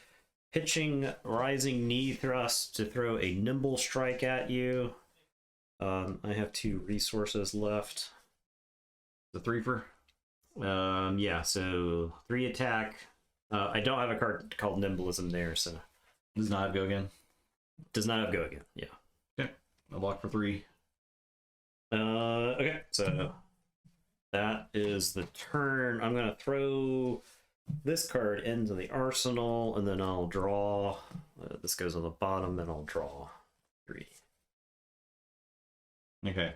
pitching Rising Knee Thrust to throw a Nimble Strike at you. I have 2 resources left. The 3-for? Yeah, so 3 attack. I don't have a card called Nimblism there, so. Does not have go again? Does not have go again, yeah. Okay, I'll block for 3. Okay, so that is the turn. I'm gonna throw this card into the arsenal, and then I'll draw. This goes on the bottom, and I'll draw 3. Okay,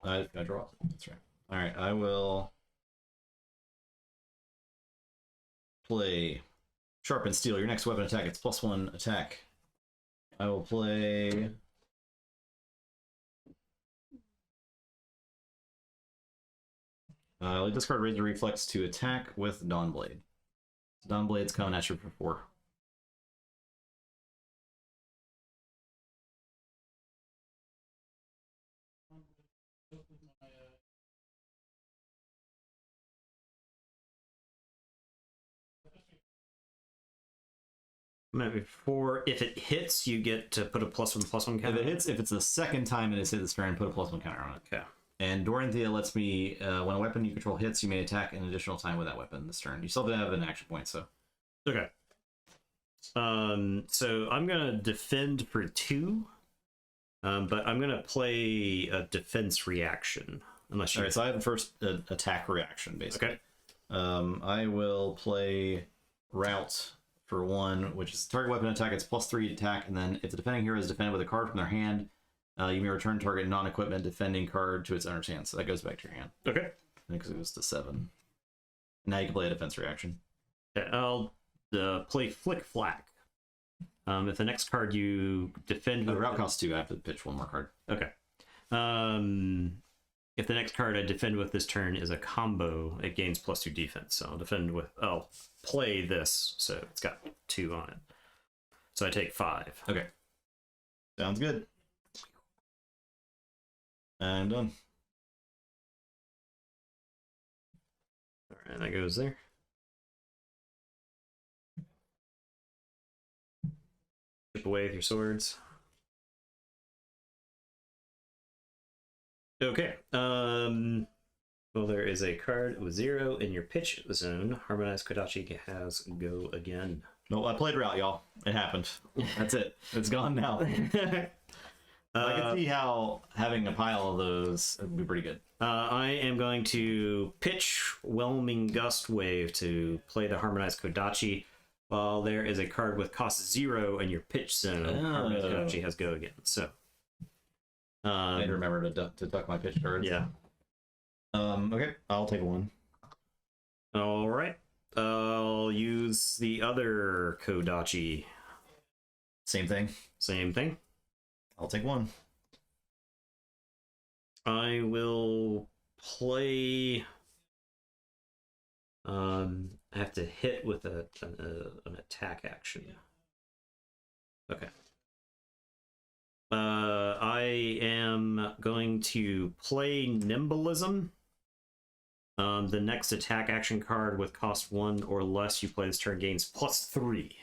I draw. That's right. All right, I will play Sharpen Steel. Your next weapon attack, it's +1 attack. I will play. I'll discard Razor Reflex to attack with Dawnblade. Dawnblade's coming at you for 4. Maybe 4. If it hits, you get to put a +1/+1 counter. If it's the second time it has hit this turn, put a +1 counter on it. Okay. And Doranthea lets me, when a weapon you control hits, you may attack an additional time with that weapon this turn. You still have an action point, so. Okay. So I'm gonna defend for 2, but I'm gonna play a defense reaction. Unless you. All right, so I have the first attack reaction, basically. Okay. I will play Route for 1, which is target weapon attack. It's +3 attack, and then if the defending hero is defended with a card from their hand, you may return target non-equipment defending card to its owner's hand. So that goes back to your hand. Okay. Because it goes to 7. Now you can play a defense reaction. Okay, I'll play Flick Flack. If the next card you defend The with... route costs 2. I have to pitch 1 more card. Okay. If the next card I defend with this turn is a combo, it gains +2 defense. So I'll play this, so it's got 2 on it. So I take 5. Okay. Sounds good. I'm done. All right, that goes there. Chip away with your swords. Okay. Well, there is a card with 0 in your pitch zone. Harmonized Kodachi has go again. No, I played route, y'all. It happened. That's it. It's gone now. I can see how having a pile of those would be pretty good. I am going to pitch Whelming Gust Wave to play the Harmonized Kodachi. While there is a card with cost 0 in your pitch zone, Harmonized Kodachi has go again. So, I need to remember to duck my pitch cards. Yeah. Okay, I'll take 1. All right. I'll use the other Kodachi. Same thing. Same thing. I'll take 1. I will play. I have to hit with an attack action. Okay. I am going to play Nimblism. The next attack action card with cost 1 or less you play this turn gains +3.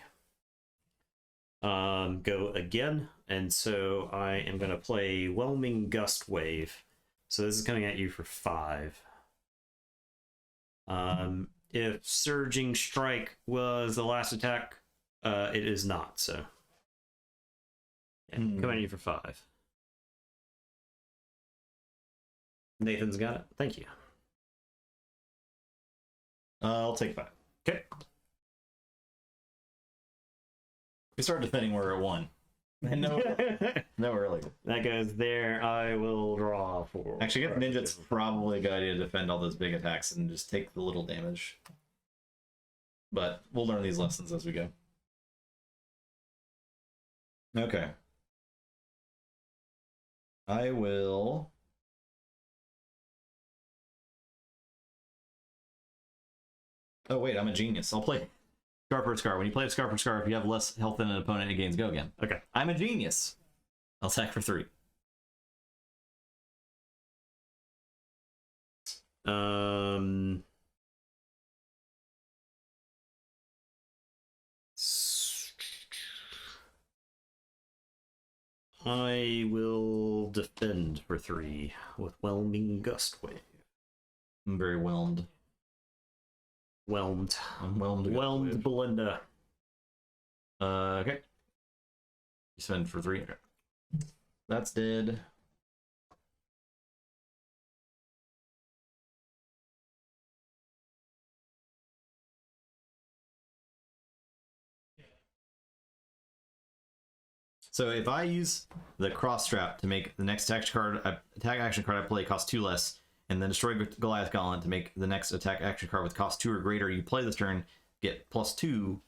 Go again, and so I am going to play Whelming Gust Wave. So this is coming at you for 5. If Surging Strike was the last attack, it is not, so. Yeah, coming at you for 5. Nathan's got it. Thank you. I'll take 5. Okay. We start defending, we're at 1. No, no earlier. That goes there. I will draw 4. Actually, against Ninja, it's probably a good idea to defend all those big attacks and just take the little damage. But we'll learn these lessons as we go. Okay. I will... Oh, wait, I'm a genius. I'll play Scarper Scar. When you play Scarper Scar, if you have less health than an opponent, it gains go again. Okay. I'm a genius. I'll attack for 3. I will defend for 3 with Whelming Gust Wave. I'm very whelmed. Whelmed. I'm whelmed. Whelmed Belinda. Okay. You spend for 3. Okay. That's dead. So if I use the cross strap to make the next attack action card I play cost 2 less, and then destroy Goliath Gauntlet to make the next attack action card with cost 2 or greater you play this turn get +2.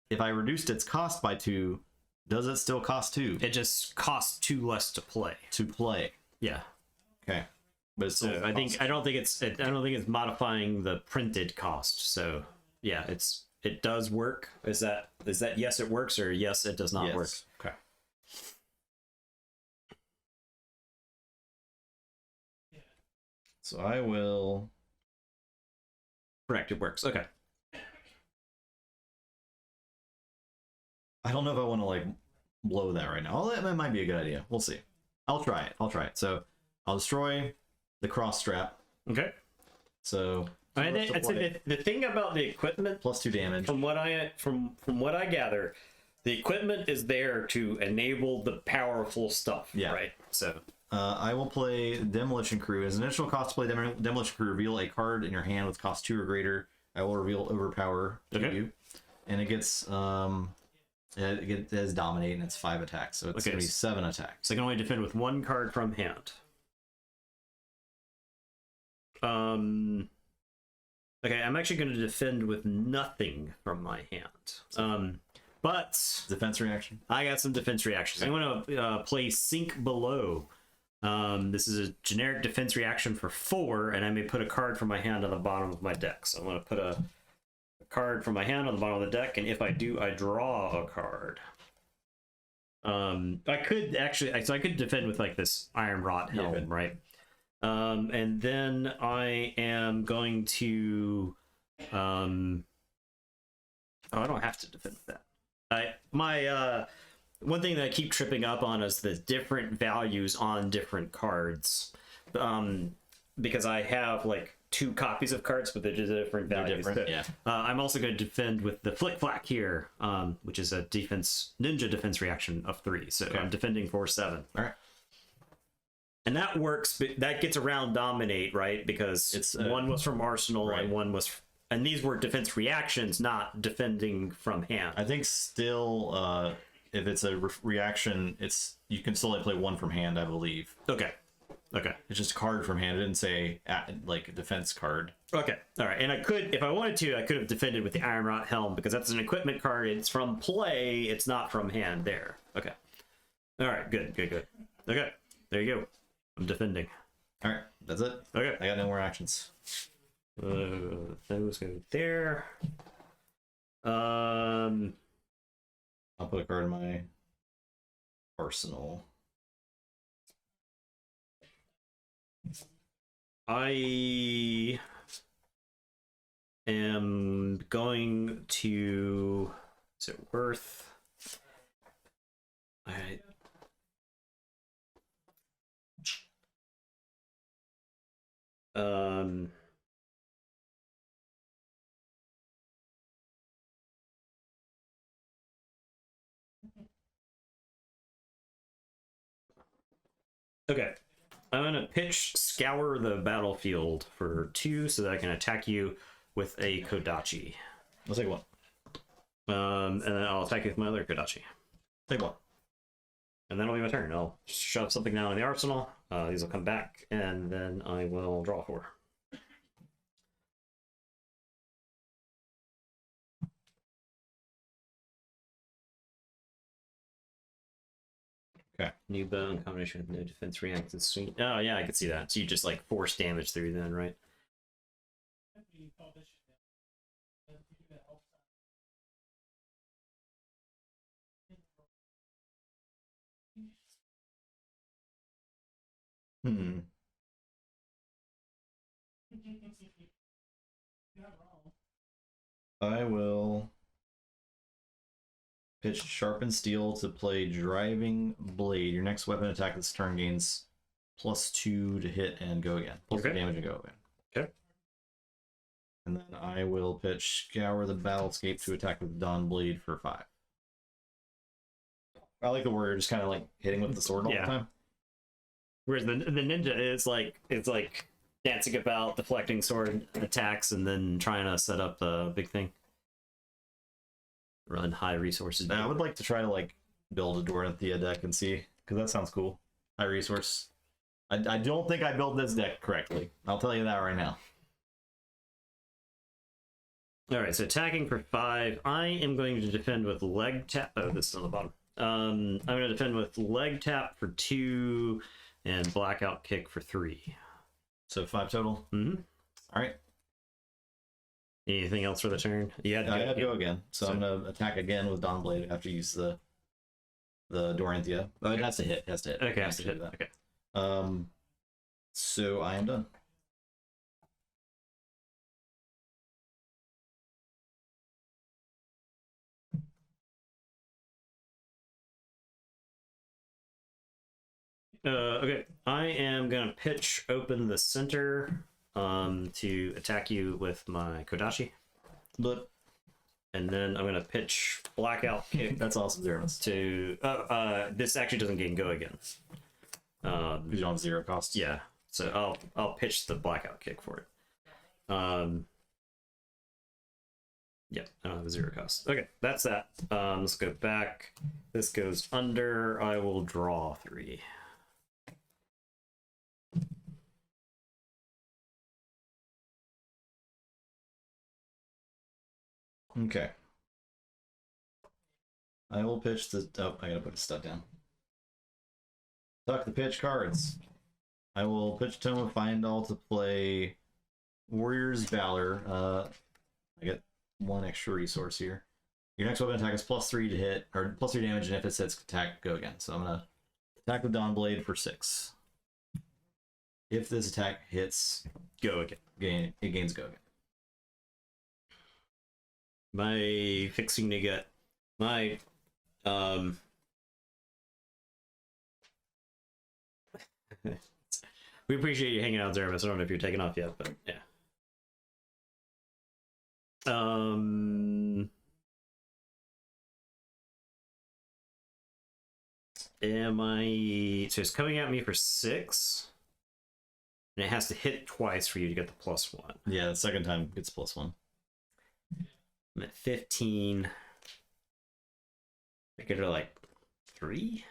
If I reduced its cost by 2, Does it still cost 2 It just costs 2 less to play. to play? Yeah. Okay, but it's still So I don't think it's modifying the printed cost. So yeah, it does work. Is that yes it works, or yes it does not yes. work? Okay. So I will. Correct, it works. Okay. I don't know if I want to like blow that right now. That might be a good idea. We'll see. I'll try it. So I'll destroy the cross strap. Okay. So I'd say the thing about the equipment, plus 2 damage. from what I gather, the equipment is there to enable the powerful stuff. Yeah. Right. So I will play Demolition Crew. As an initial cost to play Demolition Crew, reveal a card in your hand with cost 2 or greater. I will reveal Overpower to you, and it gets it has Dominate, and it's 5 attacks, so it's gonna be 7 attacks. So I can only defend with 1 card from hand. Okay, I'm actually going to defend with nothing from my hand. But Defense reaction. I got some defense reactions. I'm going to play Sink Below. This is a generic defense reaction for 4, and I may put a card from my hand on the bottom of my deck. So I'm going to put a card from my hand on the bottom of the deck, and if I do, I draw a card. I could defend with like this Iron Rot Helm, right? And then I am going to I don't have to defend with that. One thing that I keep tripping up on is the different values on different cards. Because I have like 2 copies of cards with the different values. Yeah. I'm also going to defend with the Flick Flack here, which is a ninja defense reaction of 3. So I'm defending for 7. All right. And that works. That gets around Dominate, right? Because it's one was from Arsenal, right, and one was, and these were defense reactions, not defending from hand. I think still, if it's a reaction, you can still only play 1 from hand, I believe. Okay. It's just a card from hand. It didn't say like a defense card. Okay. All right. And I could, if I wanted to, I could have defended with the Iron Rot Helm, because that's an equipment card. It's from play. It's not from hand. There. Okay. All right. Good. Okay. There you go. I'm defending. All right. That's it. Okay. I got no more actions. Those go there. I'll put a card in my arsenal. I am going to. Is it worth? Okay. I'm gonna pitch Scour the Battlefield for 2 so that I can attack you with a Kodachi. I'll take 1. And then I'll attack you with my other Kodachi. Take 1. And that'll be my turn. I'll shove something down in the arsenal. These will come back, and then I will draw 4. Okay. New bone combination with no defense reactions. Sweet. Oh yeah, I can see that. So you just like force damage through then, right? I will pitch Sharpened Steel to play Driving Blade. Your next weapon attack this turn gains +2 to hit and go again. Plus Okay. 2 damage and go again. Okay. And then I will pitch Scour the Battlescape to attack with Dawn Blade for 5. I like the warrior just kind of like hitting with the sword all the time. Whereas the ninja is like, it's like dancing about, deflecting sword attacks, and then trying to set up a big thing. Run high resources. I would like to try to like build a Dorothea deck and see, because that sounds cool. High resource. I don't think I built this deck correctly. I'll tell you that right now. All right, so attacking for 5. I am going to defend with leg tap. Oh, this is on the bottom. I'm gonna defend with leg tap for 2 and blackout kick for 3. So 5 total. Mm-hmm. All right. Anything else for the turn? Yeah, I have to go again. So I'm gonna attack again with Dawnblade after you use the Doranthia. Oh, it has to hit. It has to hit. Okay, has to hit. that. Okay. So I am done. Okay, I am gonna pitch open the center to attack you with my Kodachi. But And then I'm gonna pitch blackout kick that's awesome, Zeramus. to this actually doesn't gain go again. Because you don't have 0 cost. Yeah, so I'll pitch the blackout kick for it. Yeah, I don't have a 0 cost. Okay, that's that. Let's go back. This goes under. I will draw 3. Okay. I will pitch the. Oh, I gotta put a stud down. Tuck the pitch cards. I will pitch Tome of Findall to play Warrior's Valor. I get 1 extra resource here. Your next weapon attack is +3 to hit, or +3 damage, and if it hits, attack go again. So I'm gonna attack with Dawnblade for 6. If this attack hits, Go again. it gains go again. My fixing to get my we appreciate you hanging out, Zeramus. I don't know if you're taking off yet, but yeah. Am I so it's coming at me for 6? And it has to hit twice for you to get the +1. Yeah, the second time gets +1. I'm at 15. I get her like 3.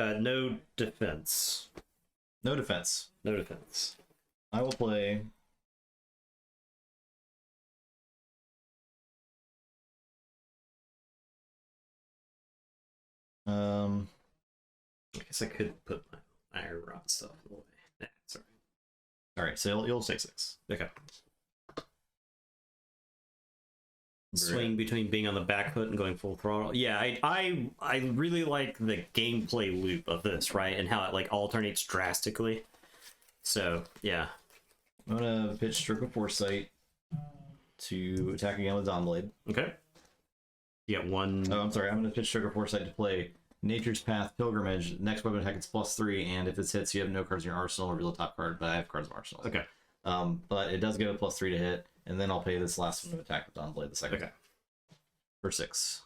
No defense. No defense. No defense. I will play. I guess I could put my iron rod stuff away. Nah, sorry. All right, so you'll say 6. Okay. Swing between being on the back foot and going full throttle. Yeah, I really like the gameplay loop of this, right? And how it like alternates drastically. So yeah. I'm gonna pitch Stroke of Foresight to attack again with Dawnblade. Okay. You get 1. Oh, I'm sorry. I'm gonna pitch Stroke of Foresight to play Nature's Path Pilgrimage. Next weapon attack it's +3, and if this hits, you have no cards in your arsenal. Reveal the top card, but I have cards in arsenal. Okay. But it does give a +3 to hit, and then I'll pay this last one to attack with Dawnblade the second. Okay. For 6.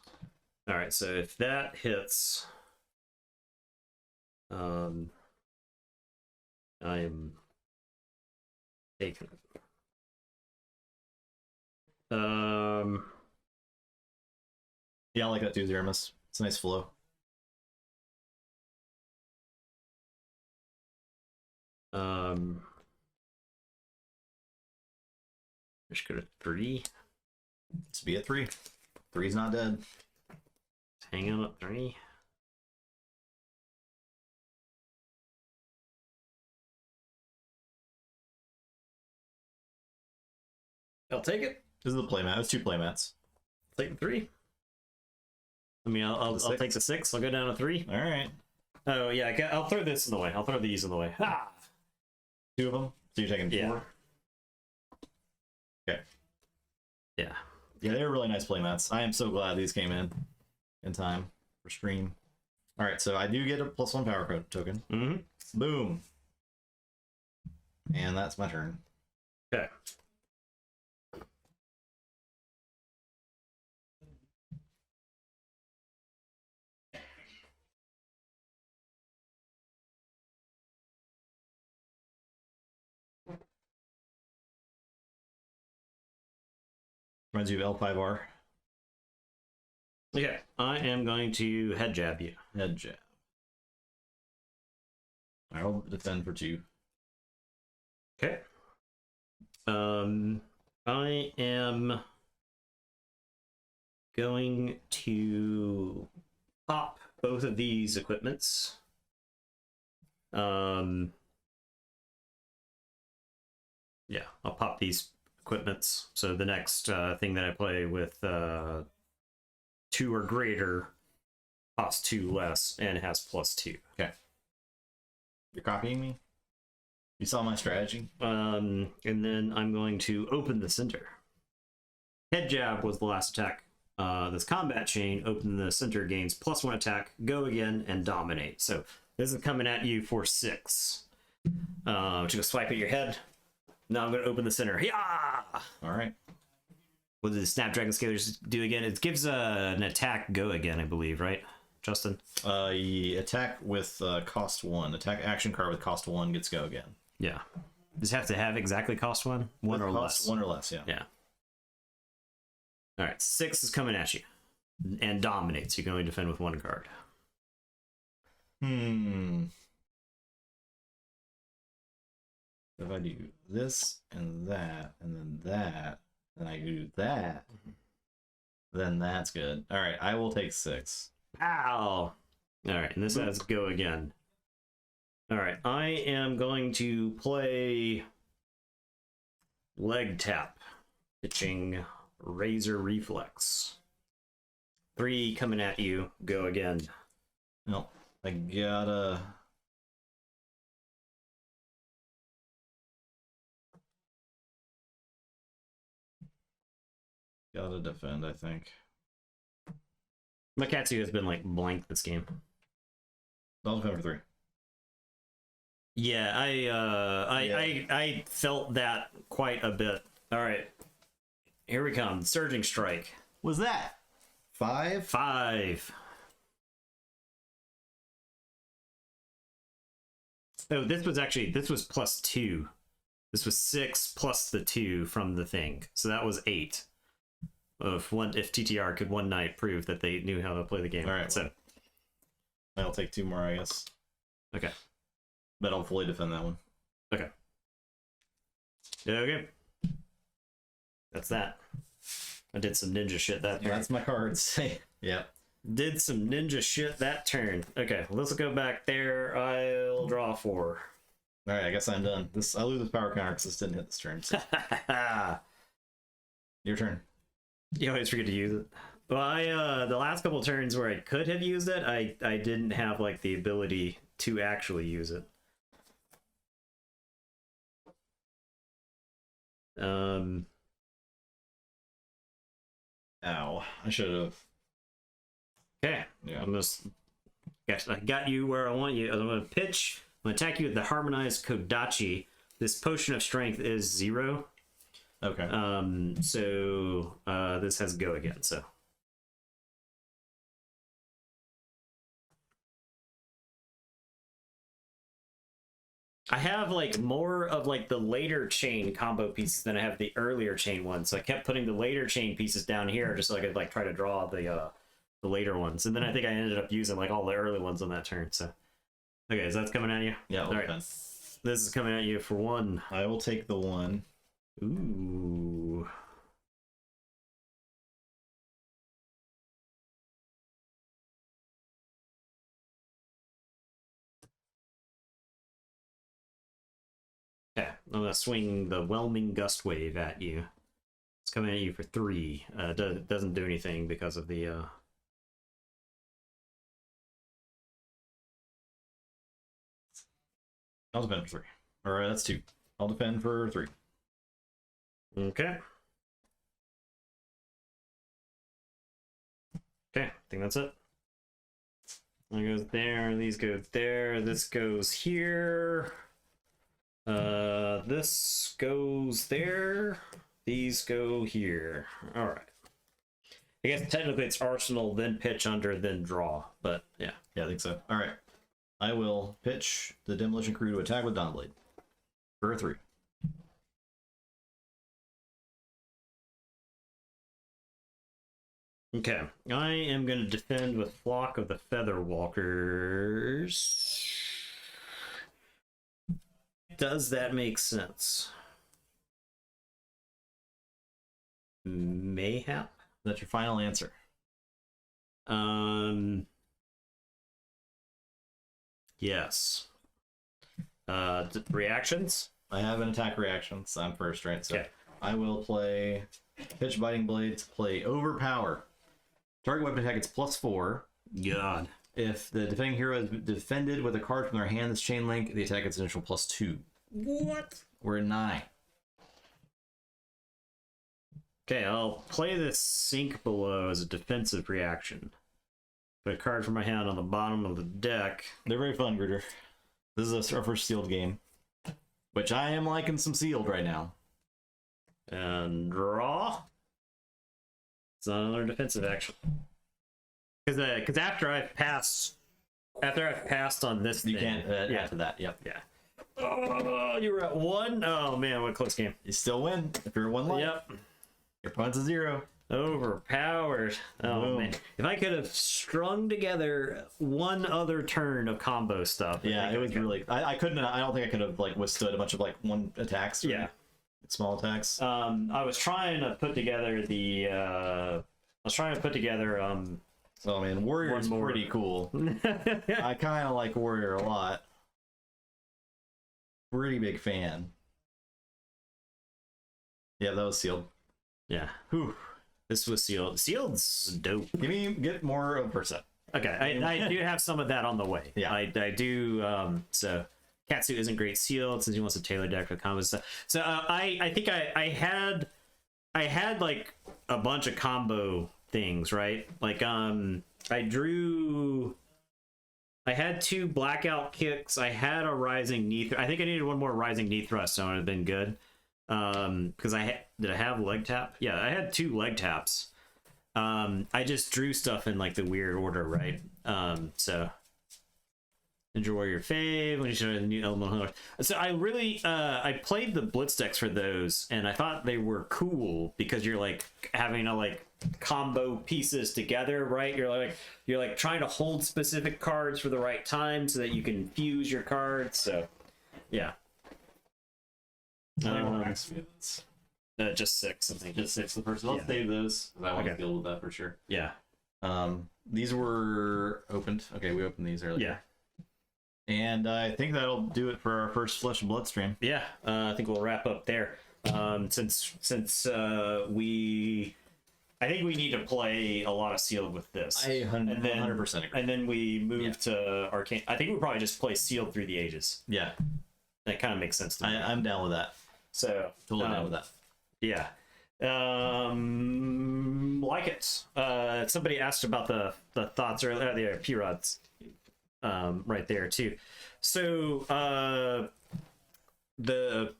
All right. So if that hits, I am taking it. Yeah, I like that too, Zeramus. It's a nice flow. Just go to 3. Let's be at 3. 3's not dead. Hang on at 3. I'll take it. This is the playmat. It's 2 playmats. Take the 3. I mean, I'll take the 6. I'll go down to 3. All right. Oh yeah, I'll throw this in the way. I'll throw these in the way. Ha! 2 of them. So you're taking 4. Yeah. Okay. Yeah. Yeah, they were really nice playmats. I am so glad these came in time for stream. All right, so I do get a +1 power code token. Mm-hmm. Boom. And that's my turn. Okay. Reminds you of L5R. Okay, I am going to head jab you. Head jab. I'll defend for 2. Okay. I am going to pop both of these equipments. Yeah, I'll pop these equipments. So the next thing that I play with 2 or greater costs 2 less and has +2. Okay. You're copying me? You saw my strategy? And then I'm going to open the center. Head jab was the last attack. This combat chain, open the center, gains +1 attack, go again, and dominate. So this is coming at you for 6. To go swipe at your head. Now I'm going to open the center. Yeah! All right. What did the Snapdragon Scalers do again? It gives an attack go again, I believe, right, Justin? Attack with cost 1. Attack action card with cost 1 gets go again. Yeah. Does it have to have exactly cost 1? 1 With or cost less? 1 or less, yeah. Yeah. All right, 6 is coming at you. And dominates. You can only defend with 1 card. If I do this and that, and then that, and I do that, then that's good. All right, I will take 6. Ow! All right, and this has go again. All right, I am going to play leg tap, pitching razor reflex. 3 coming at you, go again. No, I gotta. Gotta defend, I think. Makatsu has been like blank this game. I'll defend for 3. Yeah, I felt that quite a bit. All right, here we come. Surging strike. Was that 5? 5. Oh, this was +2. This was 6 plus the 2 from the thing, so that was 8. If TTR could one night prove that they knew how to play the game. All right, so I'll take 2 more, I guess. Okay. But I'll fully defend that one. Okay. Okay. That's that. I did some ninja shit that turn. That's my cards. Yep. Did some ninja shit that turn. Okay, let's go back there. I'll draw 4. All right, I guess I'm done. I lose this power counter because this didn't hit this turn. So. Your turn. You always forget to use it. Well, the last couple turns where I could have used it, I didn't have like the ability to actually use it. Ow! I should have. Okay. Yeah. I got you where I want you. I'm gonna pitch. I'm gonna attack you with the harmonized Kodachi. This potion of strength is 0. Okay. So this has go again. So. I have like more of like the later chain combo pieces than I have the earlier chain ones. So I kept putting the later chain pieces down here just so I could like try to draw the later ones. And then I think I ended up using like all the early ones on that turn. So okay, so that's coming at you? Yeah, all right. This is coming at you for 1. I will take the 1. Ooh. Okay, I'm gonna swing the Whelming Gust Wave at you. It's coming at you for 3. Doesn't do anything because of the I'll defend for 3. All right, that's 2. I'll defend for 3. Okay. Okay, I think that's it. That goes there, these go there, this goes here. This goes there, these go here. Alright. I guess technically it's Arsenal, then pitch under, then draw, but yeah. Yeah, I think so. All right. I will pitch the Demolition Crew to attack with Dawnblade for 3. Okay, I am going to defend with Flock of the Featherwalkers. Does that make sense? Mayhap. That's your final answer. Yes. Reactions. I have an attack reaction, so I'm first, right? So Okay. I will play Pitch Biting Blades, play Overpower. Target weapon attack, it's +4. God. If the defending hero is defended with a card from their hand that's chain link, the attack gets an additional +2. What? We're at 9. Okay, I'll play this Sink Below as a defensive reaction. Put a card from my hand on the bottom of the deck. They're very fun, Gruder. This is our first sealed game, which I am liking some sealed right now. And draw. It's another defensive action. Because after I've passed on this, You thing, can't after that. Yep. Yeah. Oh, you were at 1. Oh man, what a close game. You still win if you're 1 life. Yep. Your opponent's a 0. Overpowered. Oh Boom. man, if I could have strung together one other turn of combo stuff. Yeah, it was really. I couldn't. I don't think I could have like withstood a bunch of like 1 attacks. Yeah. Small attacks. I was trying to put together the. Oh man, Warrior is One more. pretty cool. I kind of like Warrior a lot. Pretty big fan. Yeah, that was sealed. Yeah. Whew. This was sealed. Sealed's dope. Get more of percent. Okay, I do have some of that on the way. Yeah. I do. So Katsu isn't great sealed since he wants a tailor deck for combo stuff. So I think I had like a bunch of combo things, right? Like I had 2 blackout kicks. I had a rising knee. I think I needed 1 more rising knee thrust, so it would have been good. Because did I have leg tap? Yeah, I had 2 leg taps. I just drew stuff in like the weird order, right? So enjoy your fave when you show the new element. So I really I played the Blitz decks for those, and I thought they were cool because you're like having to like combo pieces together, right? You're like trying to hold specific cards for the right time so that you can fuse your cards. So yeah. Just 6, I think. Just 6 the first. I'll save those. I want to deal with that for sure. Yeah. These were opened. Okay, we opened these earlier. Yeah. And I think that'll do it for our first Flesh and Blood stream. Yeah. I think we'll wrap up there. Since I think we need to play a lot of Sealed with this. I 100% agree. And then we move to Arcane. I think we probably just play Sealed through the ages. Yeah. That kind of makes sense to me. I'm down with that. So Totally down with that. Yeah. Like it. Somebody asked about the thoughts earlier, the P-Rods right there too. So the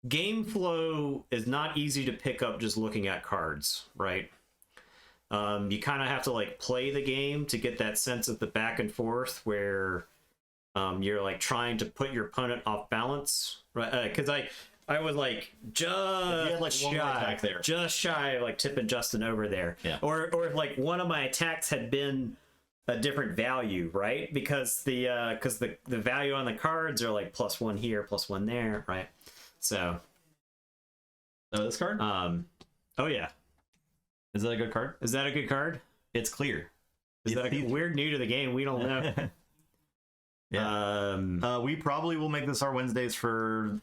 game flow is not easy to pick up just looking at cards, right? You kind of have to like play the game to get that sense of the back and forth where you're like trying to put your opponent off balance, right? Because I was like just shy of like tipping Justin over there. Yeah. Or if like one of my attacks had been a different value, right? Because the value on the cards are like +1 here, +1 there, right? So this card? oh yeah. Is that a good card? Is that a good card? It's clear. Is that we're new to the game? We don't know. Yeah. We probably will make this our Wednesdays for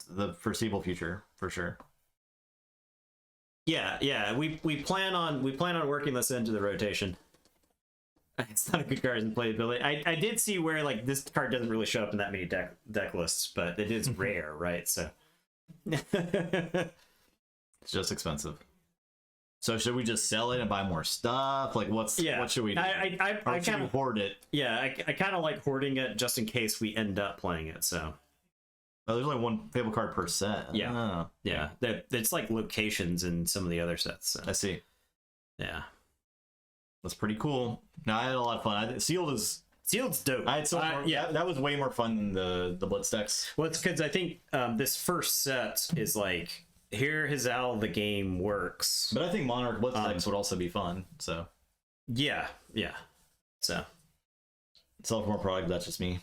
the foreseeable future, for sure. Yeah. We plan on working this into the rotation. It's not a good card in playability. I did see where like this card doesn't really show up in that many deck lists, but it is rare, right? So it's just expensive. So should we just sell it and buy more stuff? Like what should we do? I kind of hoard it. Yeah, I kind of like hoarding it just in case we end up playing it. So there's only 1 table card per set. Yeah. Yeah. It's like locations in some of the other sets. So. I see. Yeah. That's pretty cool. No, I had a lot of fun. Sealed's dope. I had so more, yeah, that was way more fun than the Blitz decks. Well, it's because I think this first set is like, here is how the game works. But I think Monarch Blitz decks would also be fun. So yeah. So sell for more product. That's just me.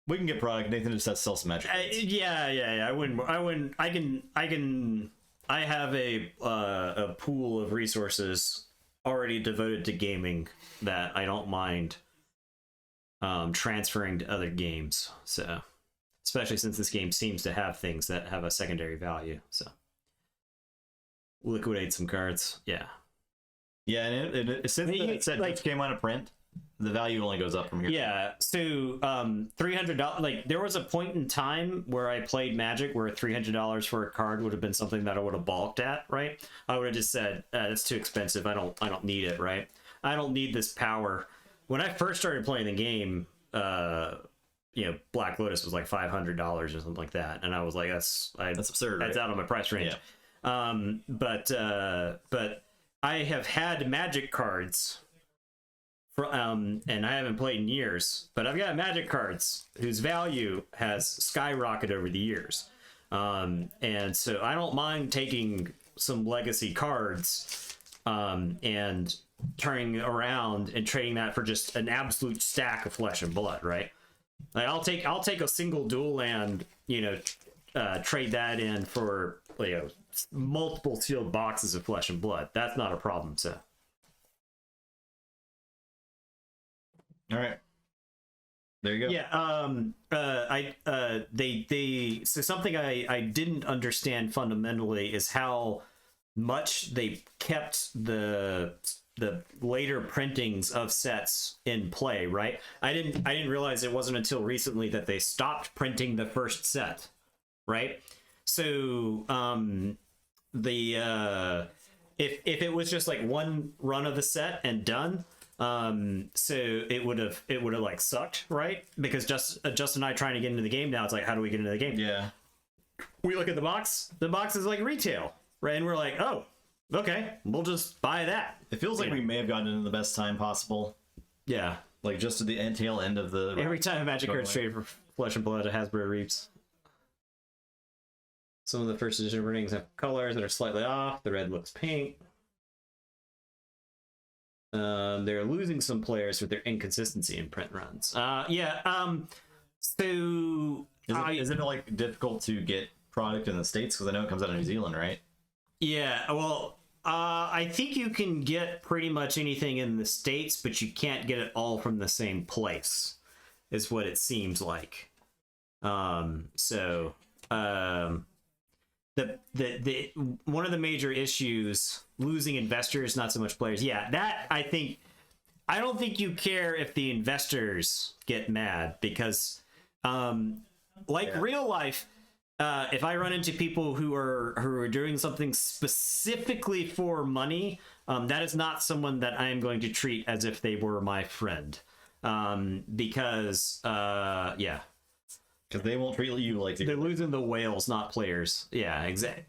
We can get product. Nathan just has to sell some magic. Yeah. I wouldn't. I I have a pool of resources already devoted to gaming that I don't mind transferring to other games. So, especially since this game seems to have things that have a secondary value. So, liquidate some cards. Yeah. Yeah, and since the set just came out of print, the value only goes up from here. Yeah, so $300. Like there was a point in time where I played Magic where $300 for a card would have been something that I would have balked at, right? I would have just said, "That's too expensive. I don't need it, right? I don't need this power." When I first started playing the game, Black Lotus was like $500 or something like that, and I was like, "That's absurd. That's right? out of my price range." Yeah. But I have had Magic cards. And I haven't played in years, but I've got Magic cards whose value has skyrocketed over the years. And so I don't mind taking some legacy cards and turning around and trading that for just an absolute stack of Flesh and Blood, right? Like I'll take a single dual land, trade that in for multiple sealed boxes of Flesh and Blood. That's not a problem, so. All right. There you go. Yeah. So something I didn't understand fundamentally is how much they kept the later printings of sets in play, right? I didn't realize it wasn't until recently that they stopped printing the first set, right? So if it was just like one run of the set and done, so it would have like sucked, right? Because Justin and I trying to get into the game now, it's like, how do we get into the game? Yeah. We look at the box is like retail, right? And we're like, oh, okay, we'll just buy that. It feels like we may have gotten into the best time possible. Yeah. Like just at the tail end of the... Every time a Magic card's traded for Flesh and Blood, Hasbro reaps. Some of the first edition printings have colors that are slightly off. The red looks pink. They're losing some players with their inconsistency in print runs. So is it like difficult to get product in the States? Because I know it comes out of New Zealand, right? Yeah, well, I think you can get pretty much anything in the States, but you can't get it all from the same place, is what it seems like. The one of the major issues, losing investors, not so much players. Yeah, that I don't think you care if the investors get mad because, real life, if I run into people who are doing something specifically for money, that is not someone that I am going to treat as if they were my friend, because because they won't treat you like they're losing the whales, not players. Yeah, exactly.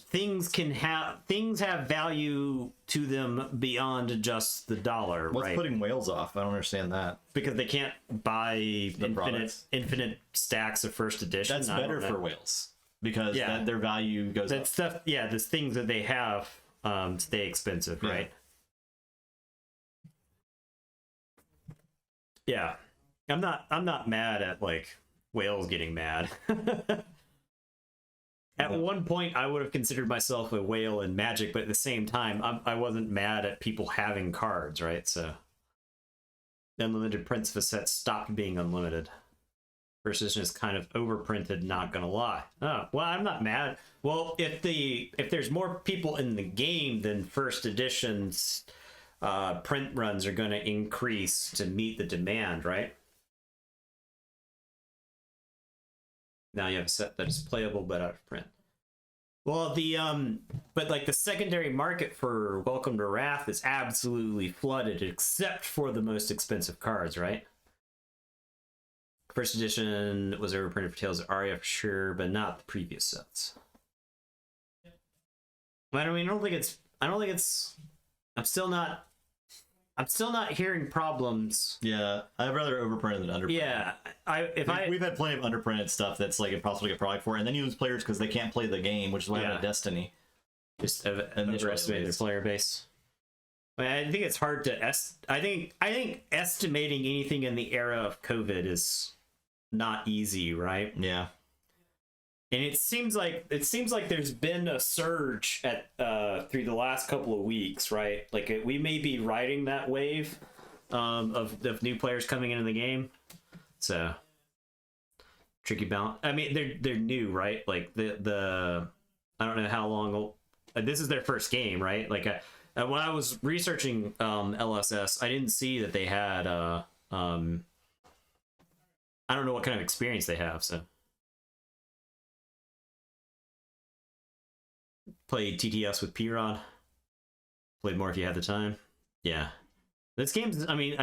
Things have value to them beyond just the dollar. What's right? putting whales off? I don't understand that. Because they can't buy infinite stacks of first edition. That's better for whales because their value goes up. Stuff. Yeah, the things that they have stay expensive, right? Yeah. I'm not mad at like whales getting mad. At one point, I would have considered myself a whale in Magic, but at the same time, I wasn't mad at people having cards, right? So, the unlimited prints of a set stopped being unlimited. First edition is kind of overprinted, not gonna lie. Oh, well, I'm not mad. Well, if there's more people in the game, then first edition's print runs are gonna increase to meet the demand, right? Now you have a set that is playable but out of print. Well, but like the secondary market for Welcome to Wrath is absolutely flooded, except for the most expensive cards, right? First edition was overprinted for Tales of Aria for sure, but not the previous sets. I mean, I don't think it's. I'm still not hearing problems. Yeah, I'd rather overprint than underprint. Yeah, we've had plenty of underprinted stuff that's like impossible to get product for, and then you lose players because they can't play the game, which is why I have Destiny. Just underestimate their player base. I think it's hard to I think estimating anything in the era of COVID is not easy, right? Yeah. And it seems like there's been a surge at through the last couple of weeks, right? Like we may be riding that wave of new players coming into the game. So tricky balance. I mean, they're new, right? Like the I don't know how long. This is their first game, right? Like when I was researching LSS, I didn't see that they had I don't know what kind of experience they have. So played TTS with P-Rod. Played more if you had the time. Yeah, this game's. I mean,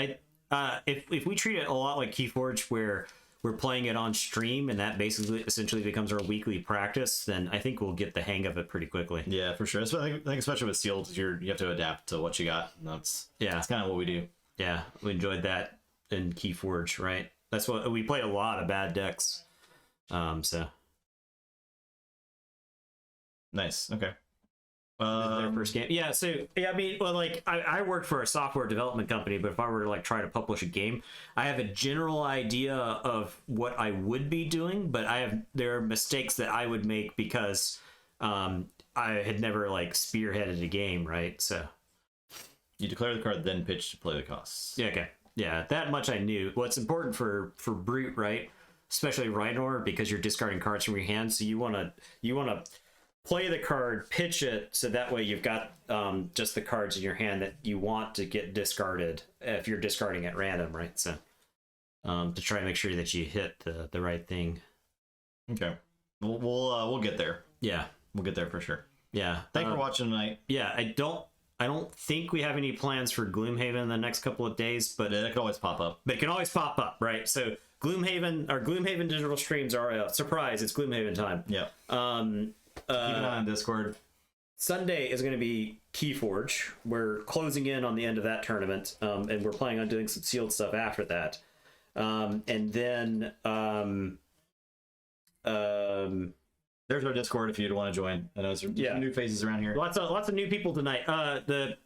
if we treat it a lot like Keyforge, where we're playing it on stream and that basically essentially becomes our weekly practice, then I think we'll get the hang of it pretty quickly. Yeah, for sure. So I think especially with sealed, you have to adapt to what you got. And that's kind of what we do. Yeah, we enjoyed that in Keyforge, right? That's what we played, a lot of bad decks. So nice. Okay. Their first game. Yeah, so yeah, I mean, well, like I work for a software development company, but if I were to like try to publish a game, I have a general idea of what I would be doing, but there are mistakes that I would make because I had never like spearheaded a game, right? So you declare the card, then pitch to play the costs. Yeah, okay. Yeah, that much I knew. What's important for Brute, right? Especially Rhinor, because you're discarding cards from your hand, so you wanna play the card, pitch it, so that way you've got just the cards in your hand that you want to get discarded if you're discarding at random, right? So to try and make sure that you hit the right thing. Okay, we'll get there. Yeah, we'll get there for sure. Yeah. Thanks for watching tonight. Yeah, I don't think we have any plans for Gloomhaven in the next couple of days, but it could always pop up. But it can always pop up, right? So Gloomhaven digital streams are a surprise. It's Gloomhaven time. Yeah. Keep an eye on Discord. Sunday is going to be Keyforge. We're closing in on the end of that tournament, and we're planning on doing some sealed stuff after that. And then there's our Discord if you'd want to join. I know there's some new faces around here. Lots of new people tonight. The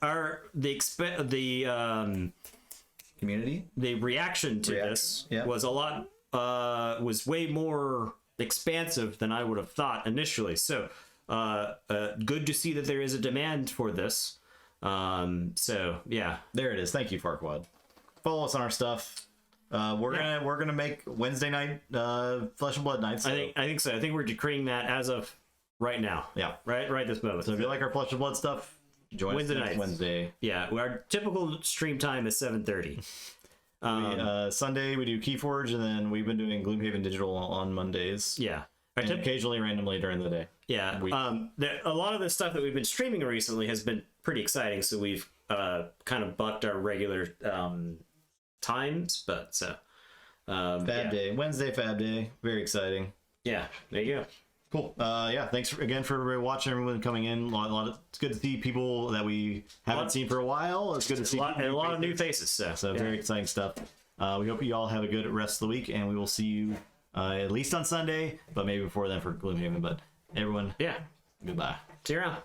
community. The reaction to this was a lot. Was way more expansive than I would have thought initially. So good to see that there is a demand for this. So yeah, there it is. Thank you, Farquad. Follow us on our stuff. We're gonna make Wednesday night Flesh and Blood nights. So. I think so. I think we're decreeing that as of right now. Yeah. Right this moment. So if you like our Flesh and Blood stuff, join Wednesday us night. Wednesday. Yeah, our typical stream time is 7:30. Sunday we do Keyforge, and then we've been doing Gloomhaven Digital on Mondays. Yeah, and occasionally randomly during the day. Yeah, a lot of the stuff that we've been streaming recently has been pretty exciting. So we've kind of bucked our regular times, but so Fab Day, Wednesday Fab Day, very exciting. Yeah, there you go. Cool. Yeah, thanks again for everybody watching, everyone coming in. It's good to see people that we haven't seen for a while. It's good to see a lot of new faces. So very exciting stuff. We hope you all have a good rest of the week, and we will see you at least on Sunday, but maybe before then for Gloomhaven. But everyone, yeah, goodbye. See you around.